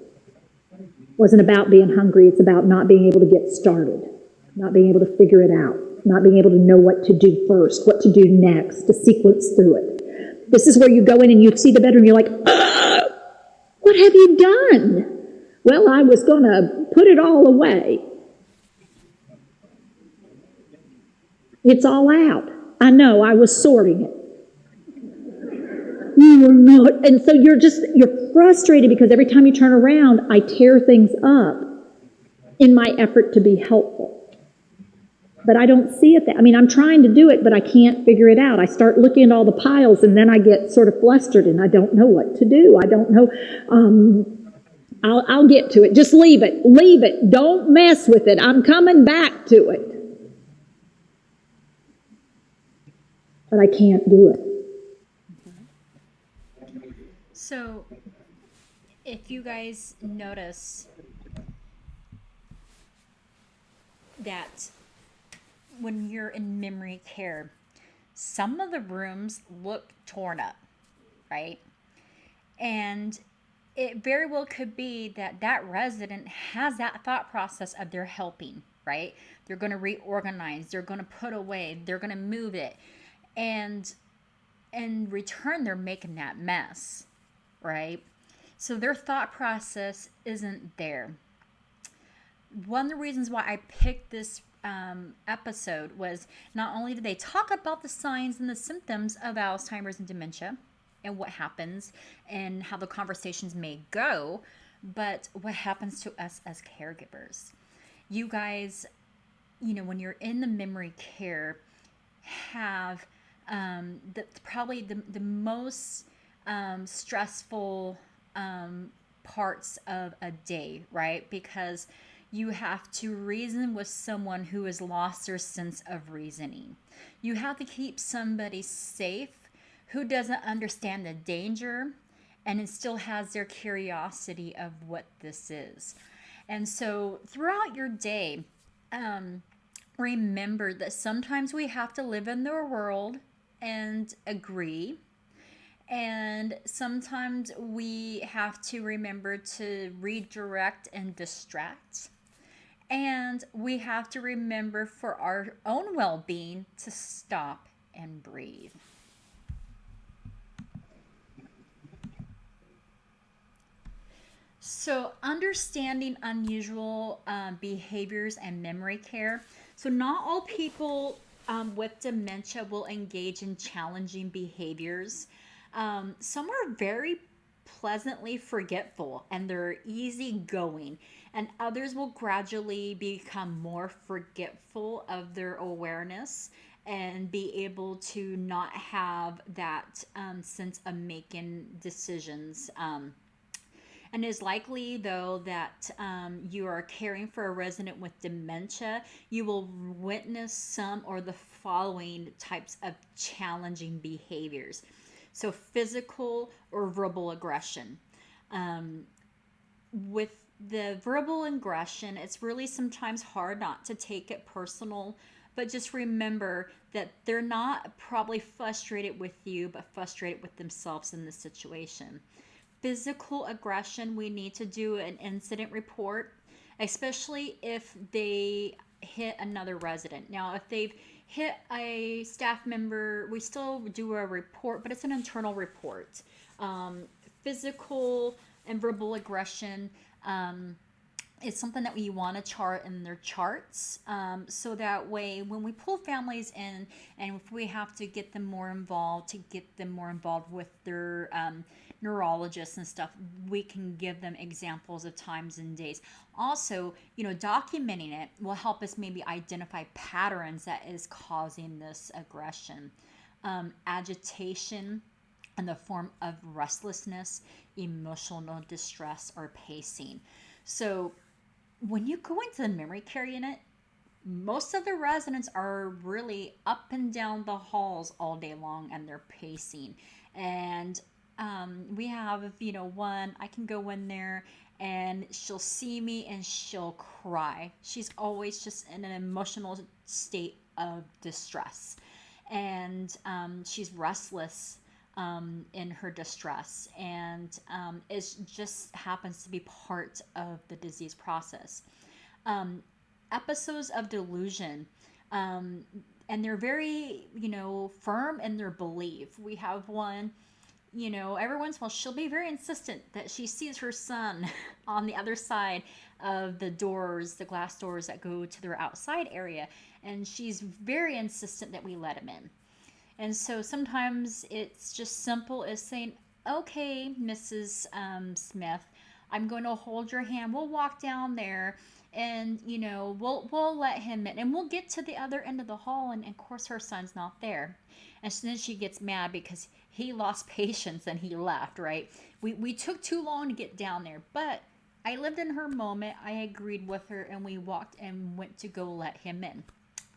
Speaker 11: It wasn't about being hungry. It's about not being able to get started, not being able to figure it out, not being able to know what to do first, what to do next, to sequence through it. This is where you go in and you see the bedroom, you're like, what have you done? Well, I was going to put it all away. It's all out. I know, I was sorting it. You were not. And so you're frustrated because every time you turn around, I tear things up in my effort to be helpful. But I don't see it. I'm trying to do it, but I can't figure it out. I start looking at all the piles, and then I get sort of flustered, and I don't know what to do. I don't know. I'll get to it. Just leave it. Leave it. Don't mess with it. I'm coming back to it. But I can't do it.
Speaker 1: So, if you guys notice that when you're in memory care, some of the rooms look torn up, right? And it very well could be that resident has that thought process of they're helping, right? They're going to reorganize, they're going to put away, they're going to move it. And in return, they're making that mess, right? So their thought process isn't there. One of the reasons why I picked this episode was not only did they talk about the signs and the symptoms of Alzheimer's and dementia and what happens and how the conversations may go, but what happens to us as caregivers. You guys, when you're in the memory care, have probably the most stressful parts of a day, right? Because you have to reason with someone who has lost their sense of reasoning. You have to keep somebody safe who doesn't understand the danger and it still has their curiosity of what this is. And so throughout your day, remember that sometimes we have to live in their world and agree. And sometimes we have to remember to redirect and distract. And we have to remember for our own well-being to stop and breathe. So understanding unusual behaviors and memory care. So not all people with dementia will engage in challenging behaviors. Some are very pleasantly forgetful and they're easygoing, and others will gradually become more forgetful of their awareness and be able to not have that sense of making decisions. And it is likely, though, that you are caring for a resident with dementia, you will witness some or the following types of challenging behaviors. So, physical or verbal aggression. With the verbal aggression, it's really sometimes hard not to take it personal, but just remember that they're not probably frustrated with you, but frustrated with themselves in the situation. Physical aggression, we need to do an incident report, especially if they hit another resident. Now, if they've hit a staff member, we still do a report, but it's an internal report. Physical and verbal aggression is something that we want to chart in their charts, so that way when we pull families in and if we have to get them more involved with their neurologists and stuff, we can give them examples of times and days. Also, documenting it will help us maybe identify patterns that is causing this aggression. Agitation in the form of restlessness, emotional distress, or pacing. So when you go into the memory care unit, most of the residents are really up and down the halls all day long and they're pacing. And we have, one, I can go in there and she'll see me and she'll cry. She's always just in an emotional state of distress. And she's restless in her distress, and it just happens to be part of the disease process. Episodes of delusion, and they're very, firm in their belief. We have one, every once in a while she'll be very insistent that she sees her son on the other side of the doors, the glass doors that go to their outside area, and she's very insistent that we let him in. And so sometimes it's just simple as saying, okay, Mrs. Smith, I'm going to hold your hand. We'll walk down there and, we'll let him in. And we'll get to the other end of the hall. And, of course, her son's not there. And so then she gets mad because he lost patience and he left, right? We took too long to get down there. But I lived in her moment. I agreed with her. And we walked and went to go let him in.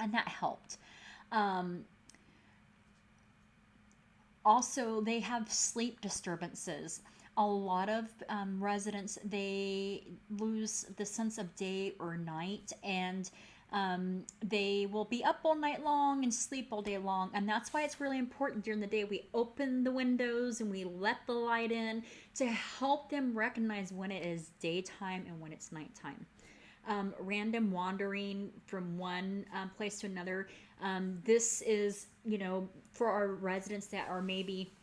Speaker 1: And that helped. Also, they have sleep disturbances. A lot of residents, they lose the sense of day or night, and they will be up all night long and sleep all day long. And that's why it's really important during the day we open the windows and we let the light in to help them recognize when it is daytime and when it's nighttime. Random wandering from one place to another. This is, for our residents that are maybe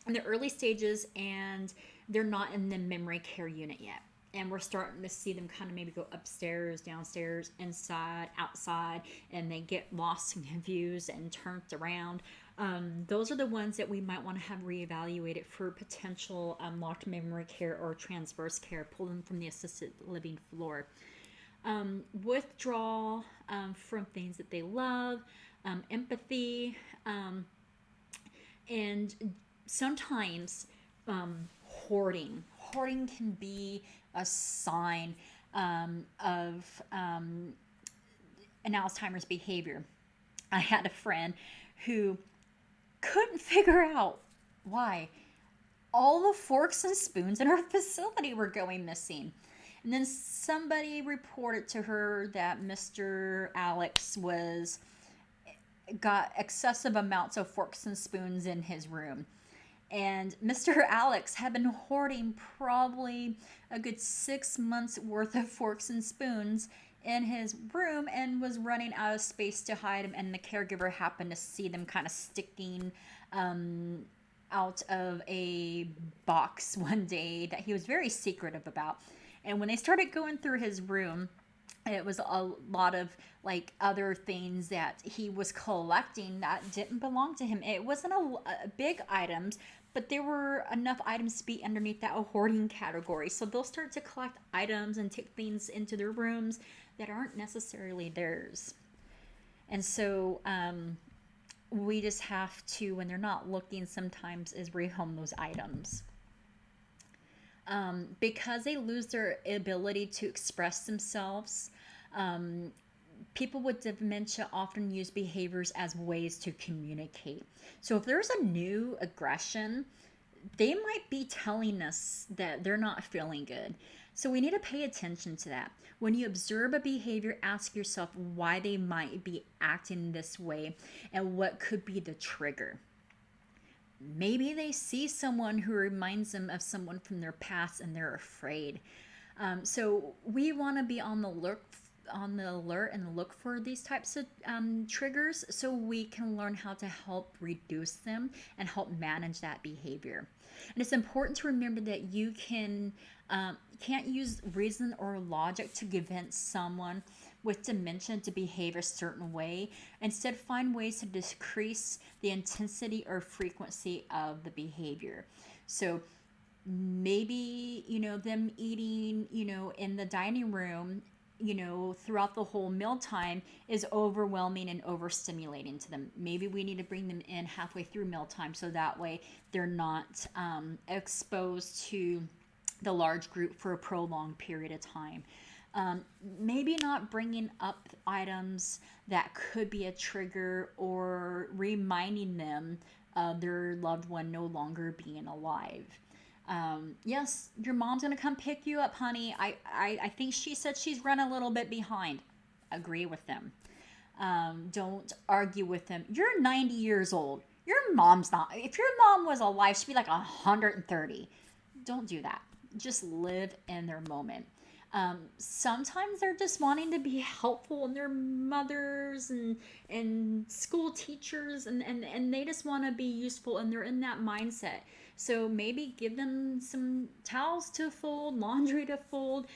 Speaker 1: in the early stages and they're not in the memory care unit yet. And we're starting to see them kind of maybe go upstairs, downstairs, inside, outside, and they get lost and confused and turned around. Those are the ones that we might want to have reevaluated for potential locked memory care or transverse care, pull them from the assisted living floor. Withdrawal from things that they love, empathy, and sometimes hoarding. Hoarding can be a sign of an Alzheimer's behavior. I had a friend who couldn't figure out why all the forks and spoons in her facility were going missing. And then somebody reported to her that Mr. Alex got excessive amounts of forks and spoons in his room. And Mr. Alex had been hoarding probably a good 6 months worth of forks and spoons in his room and was running out of space to hide them. And the caregiver happened to see them kind of sticking out of a box one day that he was very secretive about. And when they started going through his room, it was a lot of other things that he was collecting that didn't belong to him. It wasn't a big items, but there were enough items to be underneath that hoarding category. So they'll start to collect items and take things into their rooms that aren't necessarily theirs. And so we just have to, when they're not looking sometimes, is rehome those items. Because they lose their ability to express themselves, people with dementia often use behaviors as ways to communicate. So if there's a new aggression, they might be telling us that they're not feeling good. So we need to pay attention to that. When you observe a behavior, ask yourself why they might be acting this way and what could be the trigger. Maybe they see someone who reminds them of someone from their past and they're afraid. So we want to be on the alert and look for these types of triggers so we can learn how to help reduce them and help manage that behavior. And it's important to remember that you can't use reason or logic to convince someone with dementia to behave a certain way. Instead, find ways to decrease the intensity or frequency of the behavior. So maybe, them eating, in the dining room, throughout the whole mealtime is overwhelming and overstimulating to them. Maybe we need to bring them in halfway through mealtime so that way they're not exposed to the large group for a prolonged period of time. Maybe not bringing up items that could be a trigger or reminding them of their loved one no longer being alive. Yes, your mom's gonna come pick you up, honey. I think she said she's run a little bit behind. Agree with them. Don't argue with them. You're 90 years old. Your mom's not. If your mom was alive, she'd be like 130. Don't do that. Just live in their moment. Sometimes they're just wanting to be helpful, and their mothers and school teachers and they just want to be useful, and they're in that mindset. So maybe give them some towels to fold, laundry to fold.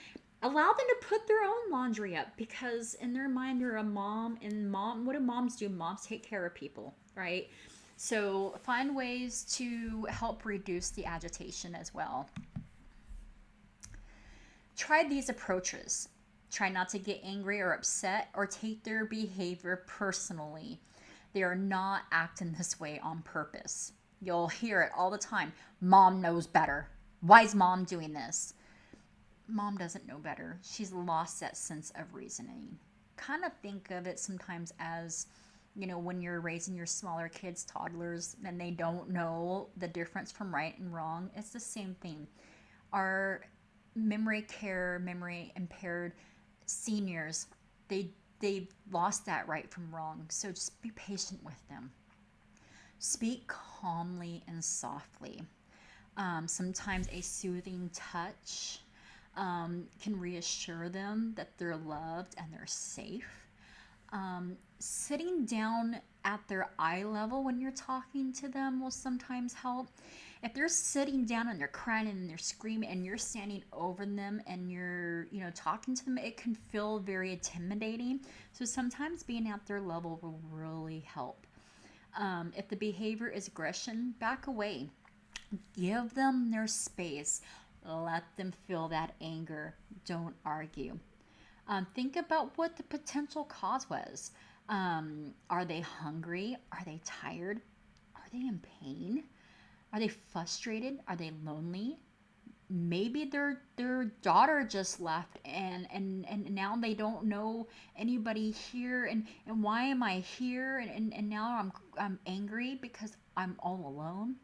Speaker 1: Allow them to put their own laundry up, because in their mind they're a mom, and what do moms do? Moms take care of people, right? So find ways to help reduce the agitation as well. Try these approaches. Try not to get angry or upset or take their behavior personally. They are not acting this way on purpose. You'll hear it all the time. Mom knows better. Why is mom doing this? Mom doesn't know better. She's lost that sense of reasoning. Kind of think of it sometimes as, when you're raising your smaller kids, toddlers, and they don't know the difference from right and wrong. It's the same thing. Our memory impaired seniors, they've lost that right from wrong. So just be patient with them. Speak calmly and softly. Sometimes a soothing touch can reassure them that they're loved and they're safe. Sitting down at their eye level when you're talking to them will sometimes help. If they're sitting down and they're crying and they're screaming and you're standing over them and you're, talking to them, it can feel very intimidating. So sometimes being at their level will really help. If the behavior is aggression, back away. Give them their space. Let them feel that anger. Don't argue. Think about what the potential cause was. Are they hungry? Are they tired? Are they in pain? Are they frustrated? Are they lonely? Maybe their daughter just left and now they don't know anybody here, and why am I here? And now I'm angry because I'm all alone.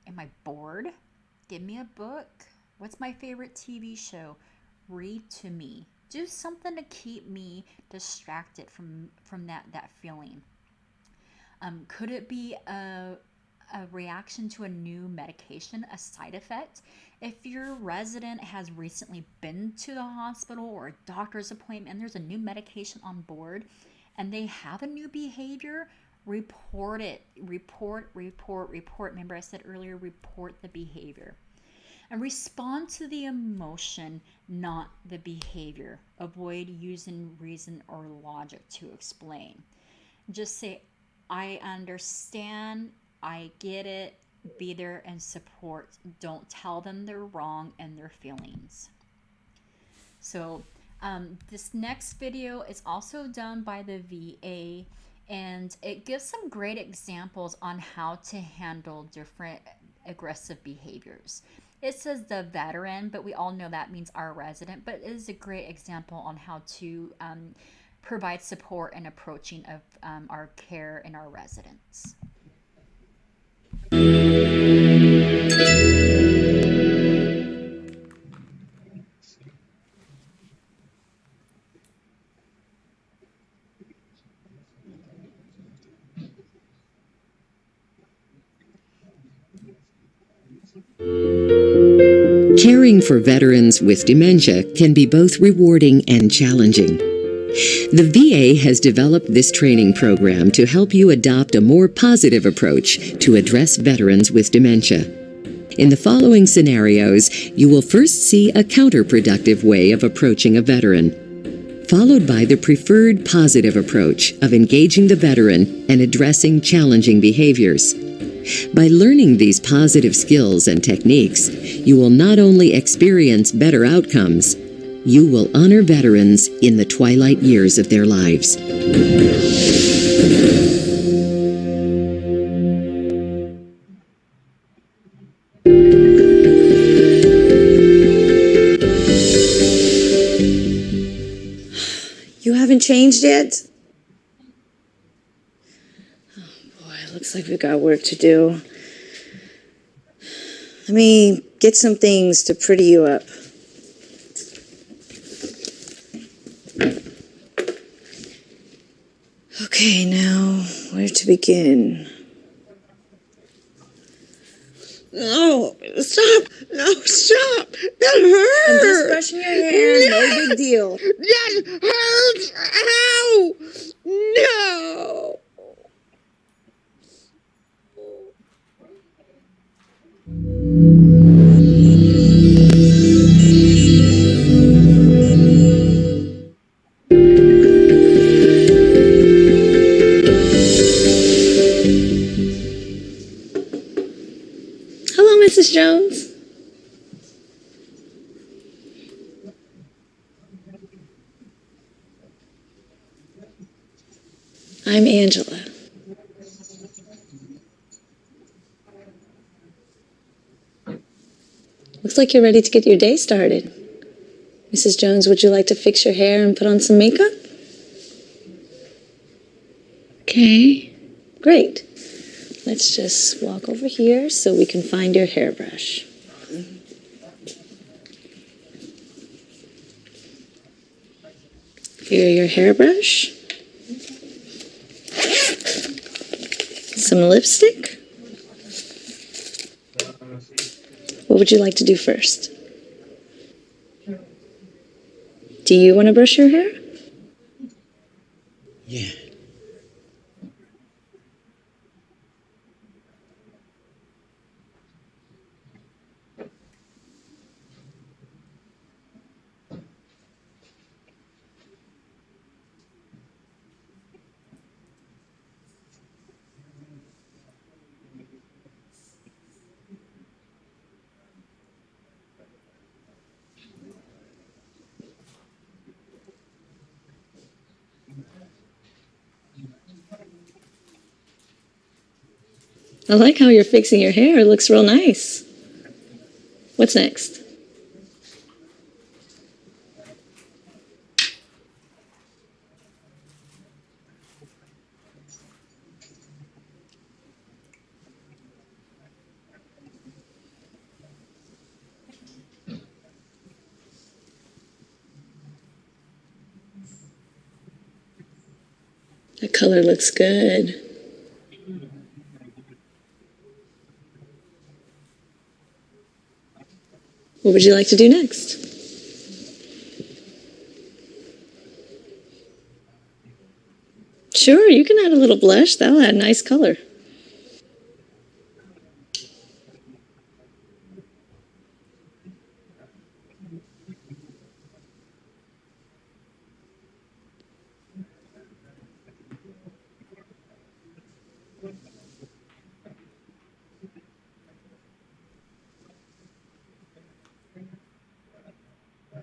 Speaker 1: Am I bored? Give me a book. What's my favorite TV show? Read to me. Do something to keep me distracted from that feeling. Could it be a reaction to a new medication, a side effect? If your resident has recently been to the hospital or a doctor's appointment and there's a new medication on board and they have a new behavior, report it. Report. Remember I said earlier, report the behavior. And respond to the emotion, not the behavior. Avoid using reason or logic to explain. Just say, I understand, I get it, be there and support. Don't tell them they're wrong and their feelings. So this next video is also done by the VA, and it gives some great examples on how to handle different aggressive behaviors. It says the veteran, but we all know that means our resident, but it is a great example on how to provide support and approaching of our care in our residents.
Speaker 3: Caring for veterans with dementia can be both rewarding and challenging. The VA has developed this training program to help you adopt a more positive approach to address veterans with dementia. In the following scenarios, you will first see a counterproductive way of approaching a veteran, followed by the preferred positive approach of engaging the veteran and addressing challenging behaviors. By learning these positive skills and techniques, you will not only experience better outcomes, you will honor veterans in the twilight years of their lives.
Speaker 12: You haven't changed yet? Looks like we've got work to do. Let me get some things to pretty you up. Okay, now, where to begin? No, stop! No, stop! That hurts! I'm just brushing your hair, no big deal. That hurts! Ow! No! Hello, Mrs. Jones. I'm Angela. Looks like you're ready to get your day started. Mrs. Jones, would you like to fix your hair and put on some makeup? Okay. Great. Let's just walk over here so we can find your hairbrush. Here, your hairbrush. Some lipstick. What would you like to do first? Do you want to brush your hair?
Speaker 13: Yeah.
Speaker 12: I like how you're fixing your hair. It looks real nice. What's next? That color looks good. What would you like to do next? Sure, you can add a little blush. That'll add nice color.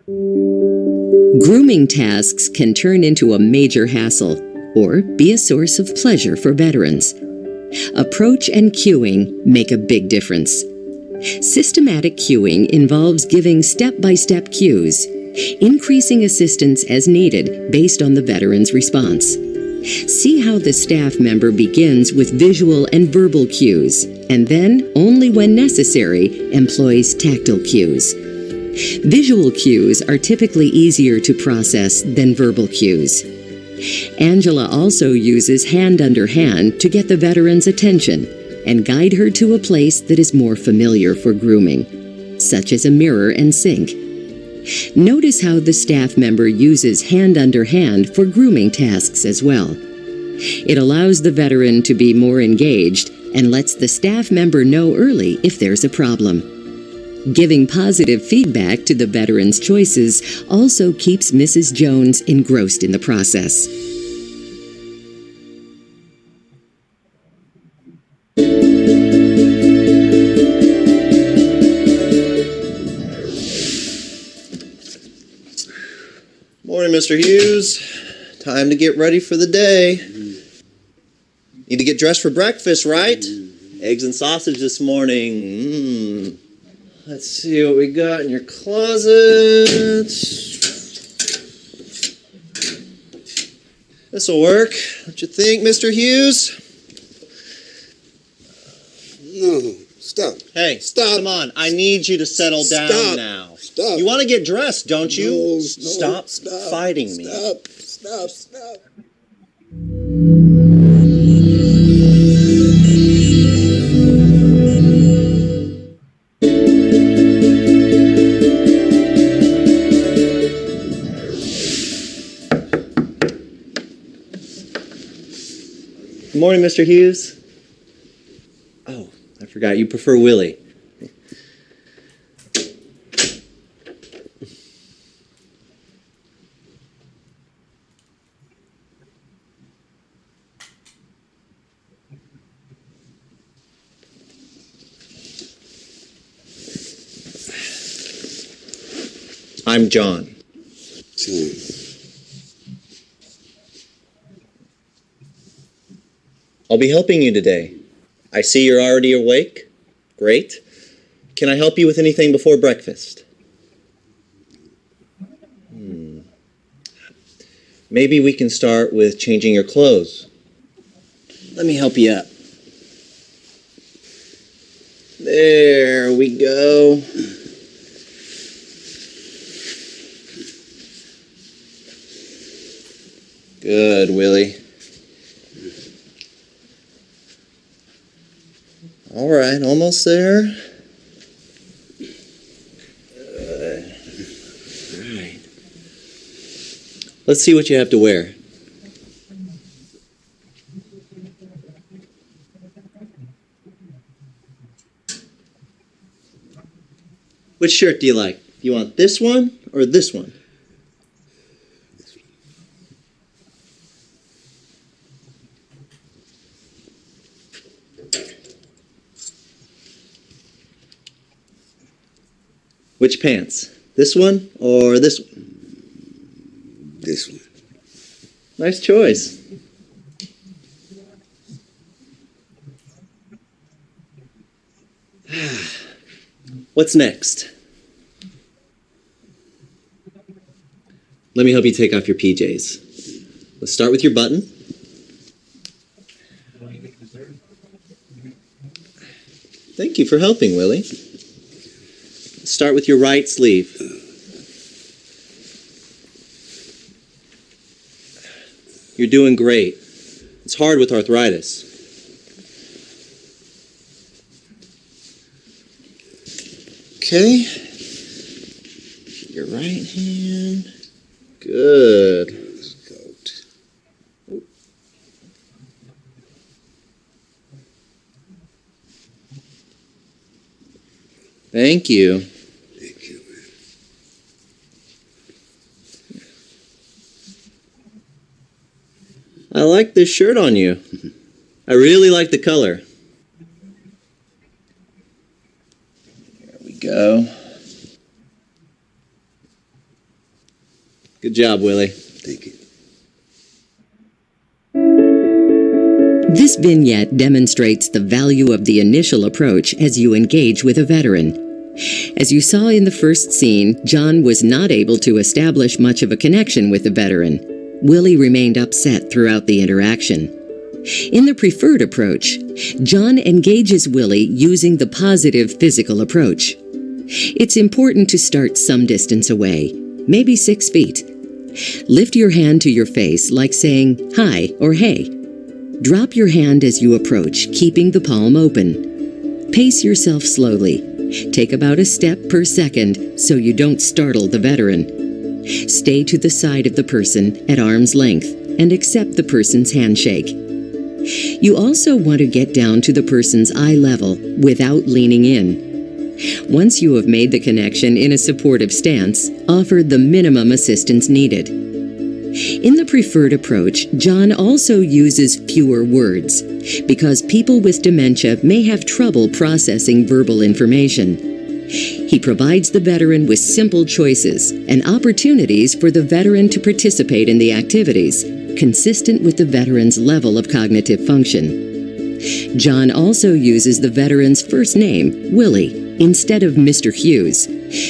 Speaker 3: Grooming tasks can turn into a major hassle or be a source of pleasure for veterans. Approach and cueing make a big difference. Systematic cueing involves giving step-by-step cues, increasing assistance as needed based on the veteran's response. See how the staff member begins with visual and verbal cues, and then, only when necessary, employs tactile cues. Visual cues are typically easier to process than verbal cues. Angela also uses hand under hand to get the veteran's attention and guide her to a place that is more familiar for grooming, such as a mirror and sink. Notice how the staff member uses hand under hand for grooming tasks as well. It allows the veteran to be more engaged and lets the staff member know early if there's a problem. Giving positive feedback to the veteran's choices also keeps Mrs. Jones engrossed in the process.
Speaker 13: Morning, Mr. Hughes. Time to get ready for the day. Need to get dressed for breakfast, right? Eggs and sausage this morning. Let's see what we got in your closet. This'll work. What you think, Mr. Hughes?
Speaker 14: No, stop.
Speaker 13: Hey,
Speaker 14: Stop.
Speaker 13: Come on. I need you to settle down
Speaker 14: Stop.
Speaker 13: now.
Speaker 14: Stop.
Speaker 13: You want to get dressed, don't you?
Speaker 14: No,
Speaker 13: Stop fighting me.
Speaker 14: Stop.
Speaker 13: Good morning, Mr. Hughes. Oh, I forgot. You prefer Willie. I'm John. I'll be helping you today. I see you're already awake. Great. Can I help you with anything before breakfast? Maybe we can start with changing your clothes. Let me help you up. There we go. Good, Willie. All right, almost there. Good. All right. Let's see what you have to wear. Which shirt do you like? Do you want this one or this one? Which pants? This one or this one?
Speaker 14: This one.
Speaker 13: Nice choice. What's next? Let me help you take off your PJs. Let's start with your button. Thank you for helping, Willie. Let's start with your right sleeve. You're doing great. It's hard with arthritis. Okay. Your right hand. Good. Thank you.
Speaker 14: Thank you, man.
Speaker 13: I like this shirt on you. I really like the color. There we go. Good job, Willie.
Speaker 14: Thank you.
Speaker 3: This vignette demonstrates the value of the initial approach as you engage with a veteran. As you saw in the first scene, John was not able to establish much of a connection with the veteran. Willie remained upset throughout the interaction. In the preferred approach, John engages Willie using the positive physical approach. It's important to start some distance away, maybe 6 feet. Lift your hand to your face like saying hi or hey. Drop your hand as you approach, keeping the palm open. Pace yourself slowly. Take about a step per second so you don't startle the veteran. Stay to the side of the person at arm's length and accept the person's handshake. You also want to get down to the person's eye level without leaning in. Once you have made the connection in a supportive stance, offer the minimum assistance needed. In the preferred approach, John also uses fewer words because people with dementia may have trouble processing verbal information. He provides the veteran with simple choices and opportunities for the veteran to participate in the activities, consistent with the veteran's level of cognitive function. John also uses the veteran's first name, Willie, instead of Mr. Hughes,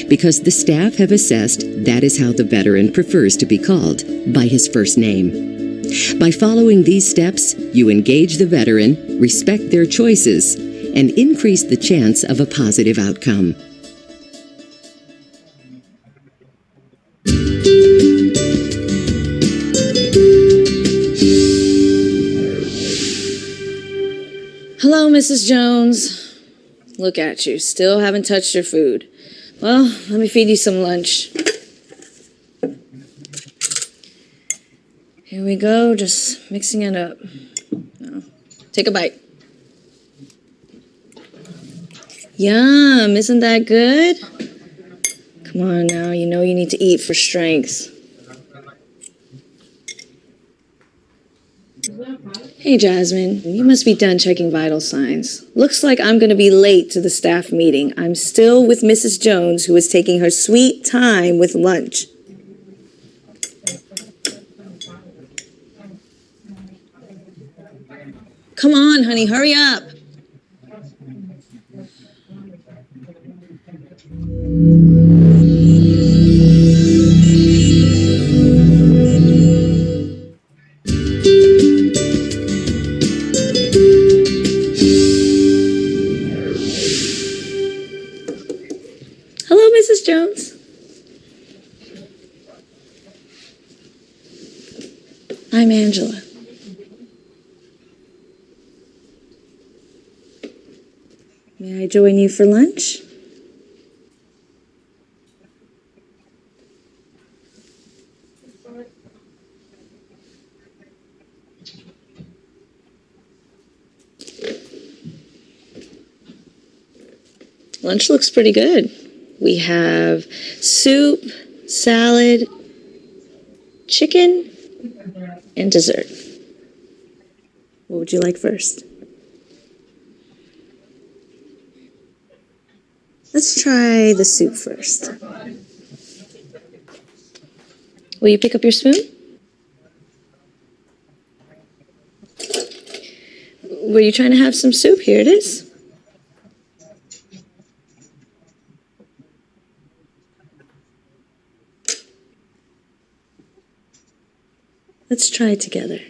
Speaker 3: because the staff have assessed that is how the veteran prefers to be called, by his first name. By following these steps, you engage the veteran, respect their choices, and increase the chance of a positive outcome.
Speaker 15: Hello, Mrs. Jones. Look at you, still haven't touched your food. Well, let me feed you some lunch. Here we go, just mixing it up. Oh, take a bite. Yum, isn't that good? Come on now, you know you need to eat for strength. Hey, Jasmine, you must be done checking vital signs. Looks like I'm going to be late to the staff meeting. I'm still with Mrs. Jones, who is taking her sweet time with lunch. Come on, honey, hurry up. Mrs. Jones. I'm Angela. May I join you for lunch? Lunch looks pretty good. We have soup, salad, chicken, and dessert. What would you like first? Let's try the soup first. Will you pick up your spoon? Were you trying to have some soup? Here it is. Let's try it together.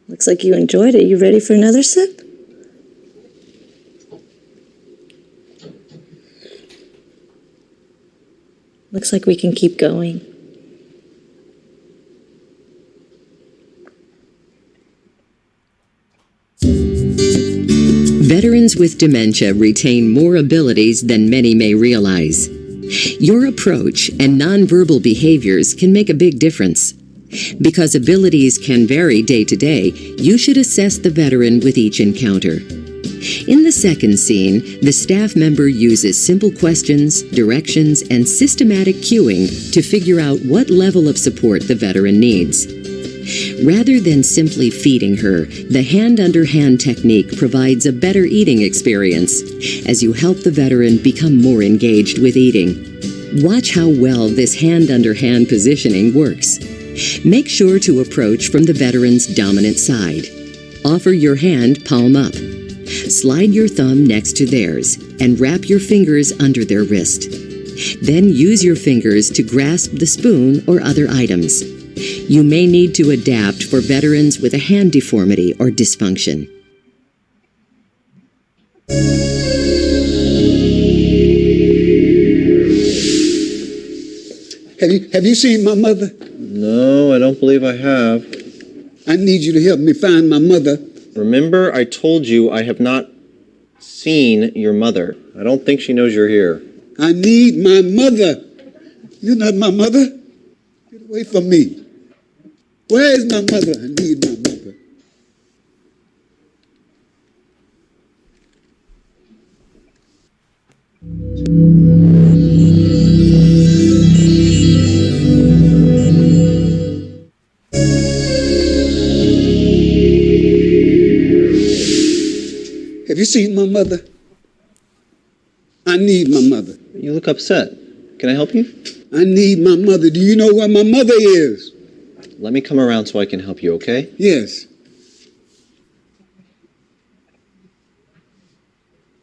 Speaker 15: Looks like you enjoyed it. You ready for another sip? Looks like we can keep going.
Speaker 3: Veterans with dementia retain more abilities than many may realize. Your approach and nonverbal behaviors can make a big difference. Because abilities can vary day to day, you should assess the veteran with each encounter. In the second scene, the staff member uses simple questions, directions, and systematic cueing to figure out what level of support the veteran needs. Rather than simply feeding her, the hand-under-hand technique provides a better eating experience as you help the veteran become more engaged with eating. Watch how well this hand-under-hand positioning works. Make sure to approach from the veteran's dominant side. Offer your hand palm up. Slide your thumb next to theirs and wrap your fingers under their wrist. Then use your fingers to grasp the spoon or other items. You may need to adapt for veterans with a hand deformity or dysfunction.
Speaker 14: Have you seen my mother?
Speaker 13: No, I don't believe I have.
Speaker 14: I need you to help me find my mother.
Speaker 13: Remember, I told you I have not seen your mother. I don't think she knows you're here.
Speaker 14: I need my mother. You're not my mother. Get away from me. Where is my mother? I need my mother. Have you seen my mother? I need my mother.
Speaker 13: You look upset. Can I help you?
Speaker 14: I need my mother. Do you know where my mother is?
Speaker 13: Let me come around so I can help you, okay?
Speaker 14: Yes.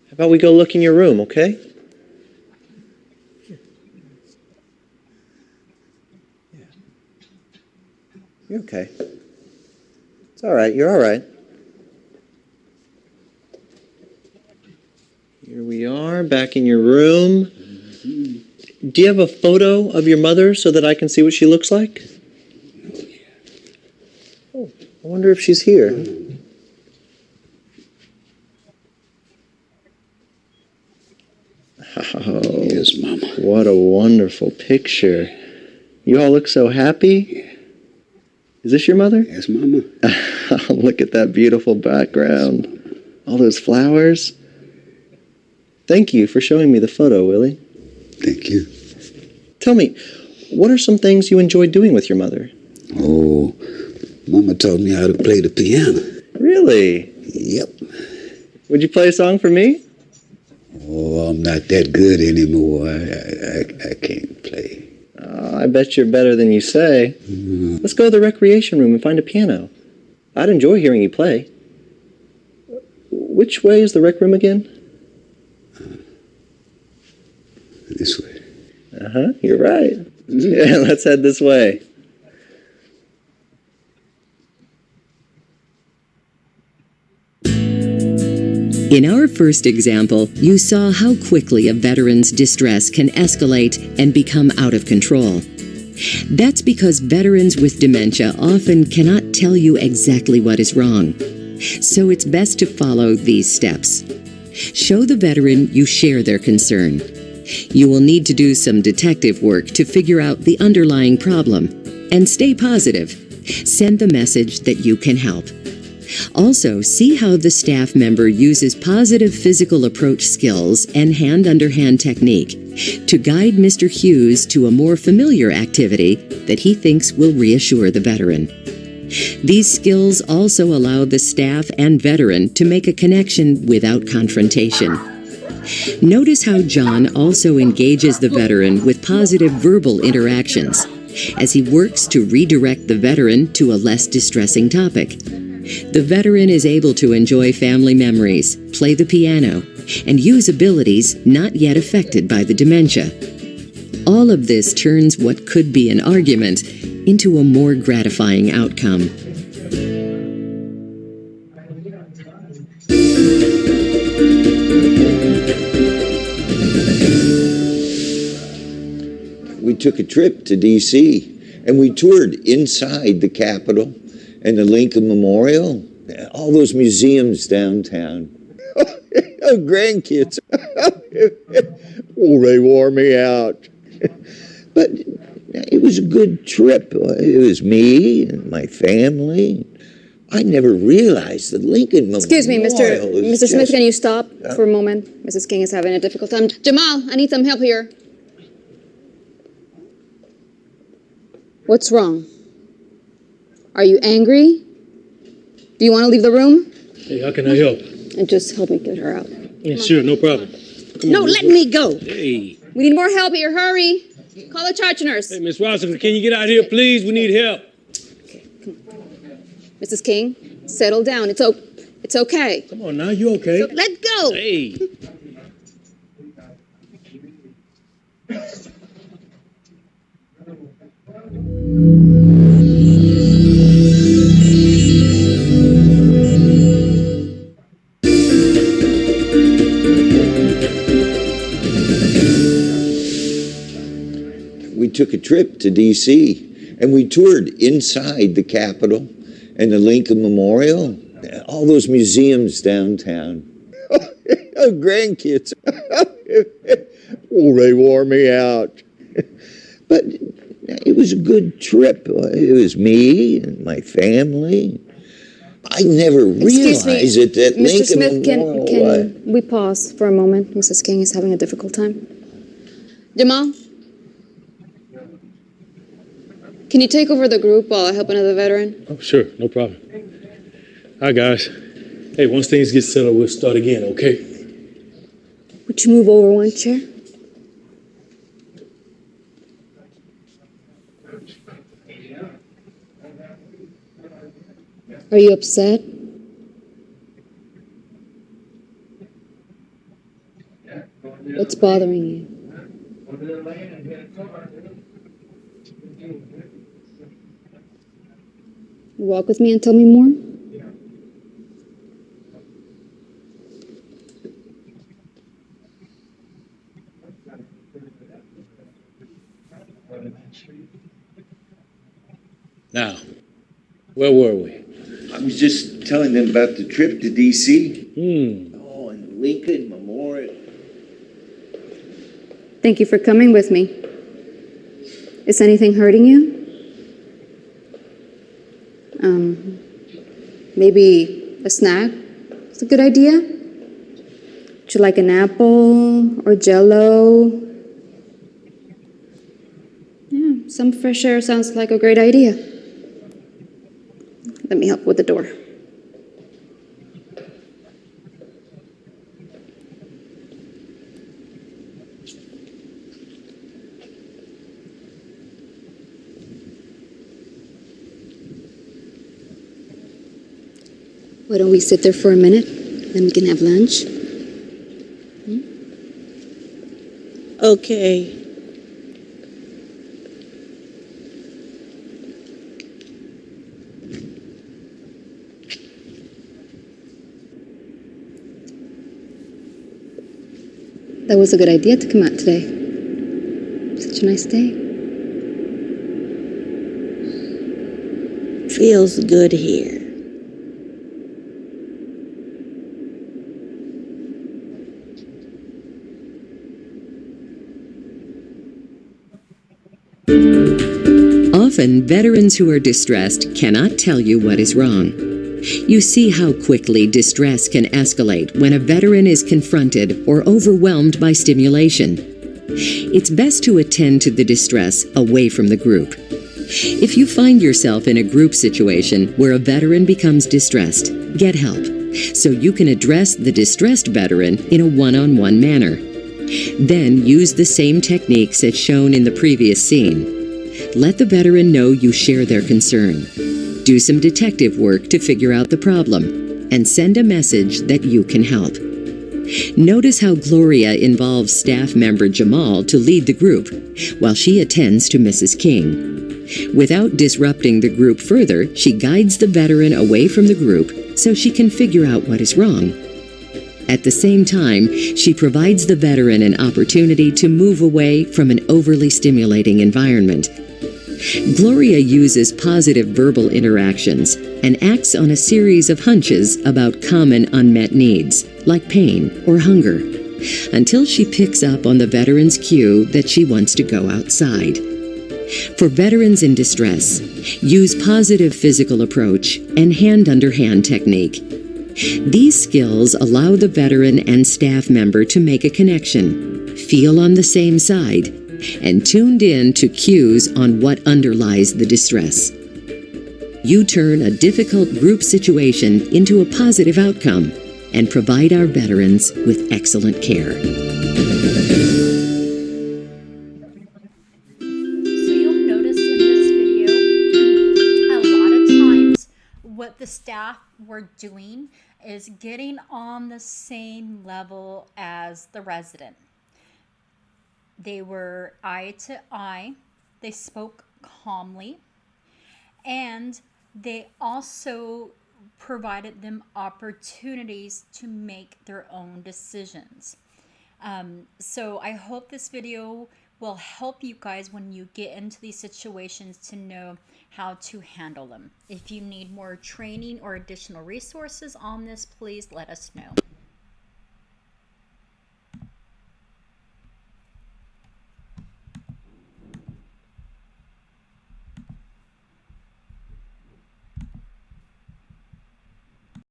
Speaker 13: How about we go look in your room, okay? You're okay. It's all right. You're all right. Here we are, back in your room. Do you have a photo of your mother so that I can see what she looks like? Oh, I wonder if she's here. Oh,
Speaker 14: yes, Mama.
Speaker 13: What a wonderful picture. You all look so happy. Is this your mother?
Speaker 14: Yes, Mama.
Speaker 13: Look at that beautiful background. All those flowers. Thank you for showing me the photo, Willie.
Speaker 14: Thank you.
Speaker 13: Tell me, what are some things you enjoy doing with your mother?
Speaker 14: Oh, Mama taught me how to play the piano.
Speaker 13: Really?
Speaker 14: Yep.
Speaker 13: Would you play a song for me?
Speaker 14: Oh, I'm not that good anymore. I can't play.
Speaker 13: Oh, I bet you're better than you say. Let's go to the recreation room and find a piano. I'd enjoy hearing you play. Which way is the rec room again?
Speaker 14: This way.
Speaker 13: Uh-huh, you're right. Yeah, let's head this way.
Speaker 3: In our first example, you saw how quickly a veteran's distress can escalate and become out of control. That's because veterans with dementia often cannot tell you exactly what is wrong. So it's best to follow these steps. Show the veteran you share their concern. You will need to do some detective work to figure out the underlying problem. And stay positive. Send the message that you can help. Also, see how the staff member uses positive physical approach skills and hand-under-hand technique to guide Mr. Hughes to a more familiar activity that he thinks will reassure the veteran. These skills also allow the staff and veteran to make a connection without confrontation. Notice how John also engages the veteran with positive verbal interactions as he works to redirect the veteran to a less distressing topic. The veteran is able to enjoy family memories, play the piano, and use abilities not yet affected by the dementia. All of this turns what could be an argument into a more gratifying outcome.
Speaker 16: We took a trip to D.C. and we toured inside the Capitol and the Lincoln Memorial, all those museums downtown. Oh, grandkids. Oh, they wore me out. But it was a good trip. It was me and my family. I never realized that Lincoln Memorial
Speaker 17: Excuse me,
Speaker 16: is
Speaker 17: Mr. Smith,
Speaker 16: just-
Speaker 17: can you stop for a moment? Mrs. King is having a difficult time. Jamal, I need some help here. What's wrong? Are you angry? Do you want to leave the room?
Speaker 18: Hey, how can I help?
Speaker 17: And just help me get her out.
Speaker 18: Yeah, sure, no problem.
Speaker 17: No, let me go.
Speaker 18: Hey.
Speaker 17: We need more help here. Hurry. Call the charge nurse.
Speaker 18: Hey, Miss Washington, can you get out here, please? We need help.
Speaker 17: Mrs. King, settle down. It's okay.
Speaker 18: Come on now, you okay?
Speaker 17: So, let go.
Speaker 18: Hey.
Speaker 16: We took a trip to D.C. and we toured inside the Capitol and the Lincoln Memorial, all those museums downtown. Oh, grandkids. Oh, they wore me out. But it was a good trip. It was me and my family. I never realized that
Speaker 17: Mr.
Speaker 16: Lincoln
Speaker 17: Smith,
Speaker 16: Memorial.
Speaker 17: can we pause for a moment? Mrs. King is having a difficult time. Jamal, can you take over the group while I help another veteran?
Speaker 18: Oh, sure, no problem. Hi, guys. Hey, once things get settled, we'll start again, okay?
Speaker 17: Would you move over one chair? Are you upset? What's bothering you? Walk with me and tell me more?
Speaker 18: Now, where were we?
Speaker 16: I was just telling them about the trip to D.C.
Speaker 18: Hmm.
Speaker 16: Oh, and Lincoln Memorial.
Speaker 17: Thank you for coming with me. Is anything hurting you? Maybe a snack? It's a good idea. Would you like an apple or Jell-O? Yeah, some fresh air sounds like a great idea. Let me help with the door. Why don't we sit there for a minute, then we can have lunch?
Speaker 12: Okay.
Speaker 17: That was a good idea to come out today. Such a nice day.
Speaker 12: Feels good here.
Speaker 19: Often, veterans who are distressed cannot tell you what is wrong. You see how quickly distress can escalate when a veteran is confronted or overwhelmed by stimulation. It's best to attend to the distress away from the group. If you find yourself in a group situation where a veteran becomes distressed, get help so you can address the distressed veteran in a one-on-one manner. Then use the same techniques as shown in the previous scene. Let the veteran know you share their concern. Do some detective work to figure out the problem, and send a message that you can help. Notice how Gloria involves staff member Jamal to lead the group, while she attends to Mrs. King. Without disrupting the group further, she guides the veteran away from the group so she can figure out what is wrong. At the same time, she provides the veteran an opportunity to move away from an overly stimulating environment. Gloria uses positive verbal interactions and acts on a series of hunches about common unmet needs, like pain or hunger, until she picks up on the veteran's cue that she wants to go outside. For veterans in distress, use positive physical approach and hand-under-hand technique. These skills allow the veteran and staff member to make a connection, feel on the same side, and tuned in to cues on what underlies the distress. You turn a difficult group situation into a positive outcome and provide our veterans with excellent care.
Speaker 1: What the staff were doing is getting on the same level as the resident. They were eye to eye, they spoke calmly, and they also provided them opportunities to make their own decisions. So I hope this video will help you guys when you get into these situations to know how to handle them. If you need more training or additional resources on this, please let us know.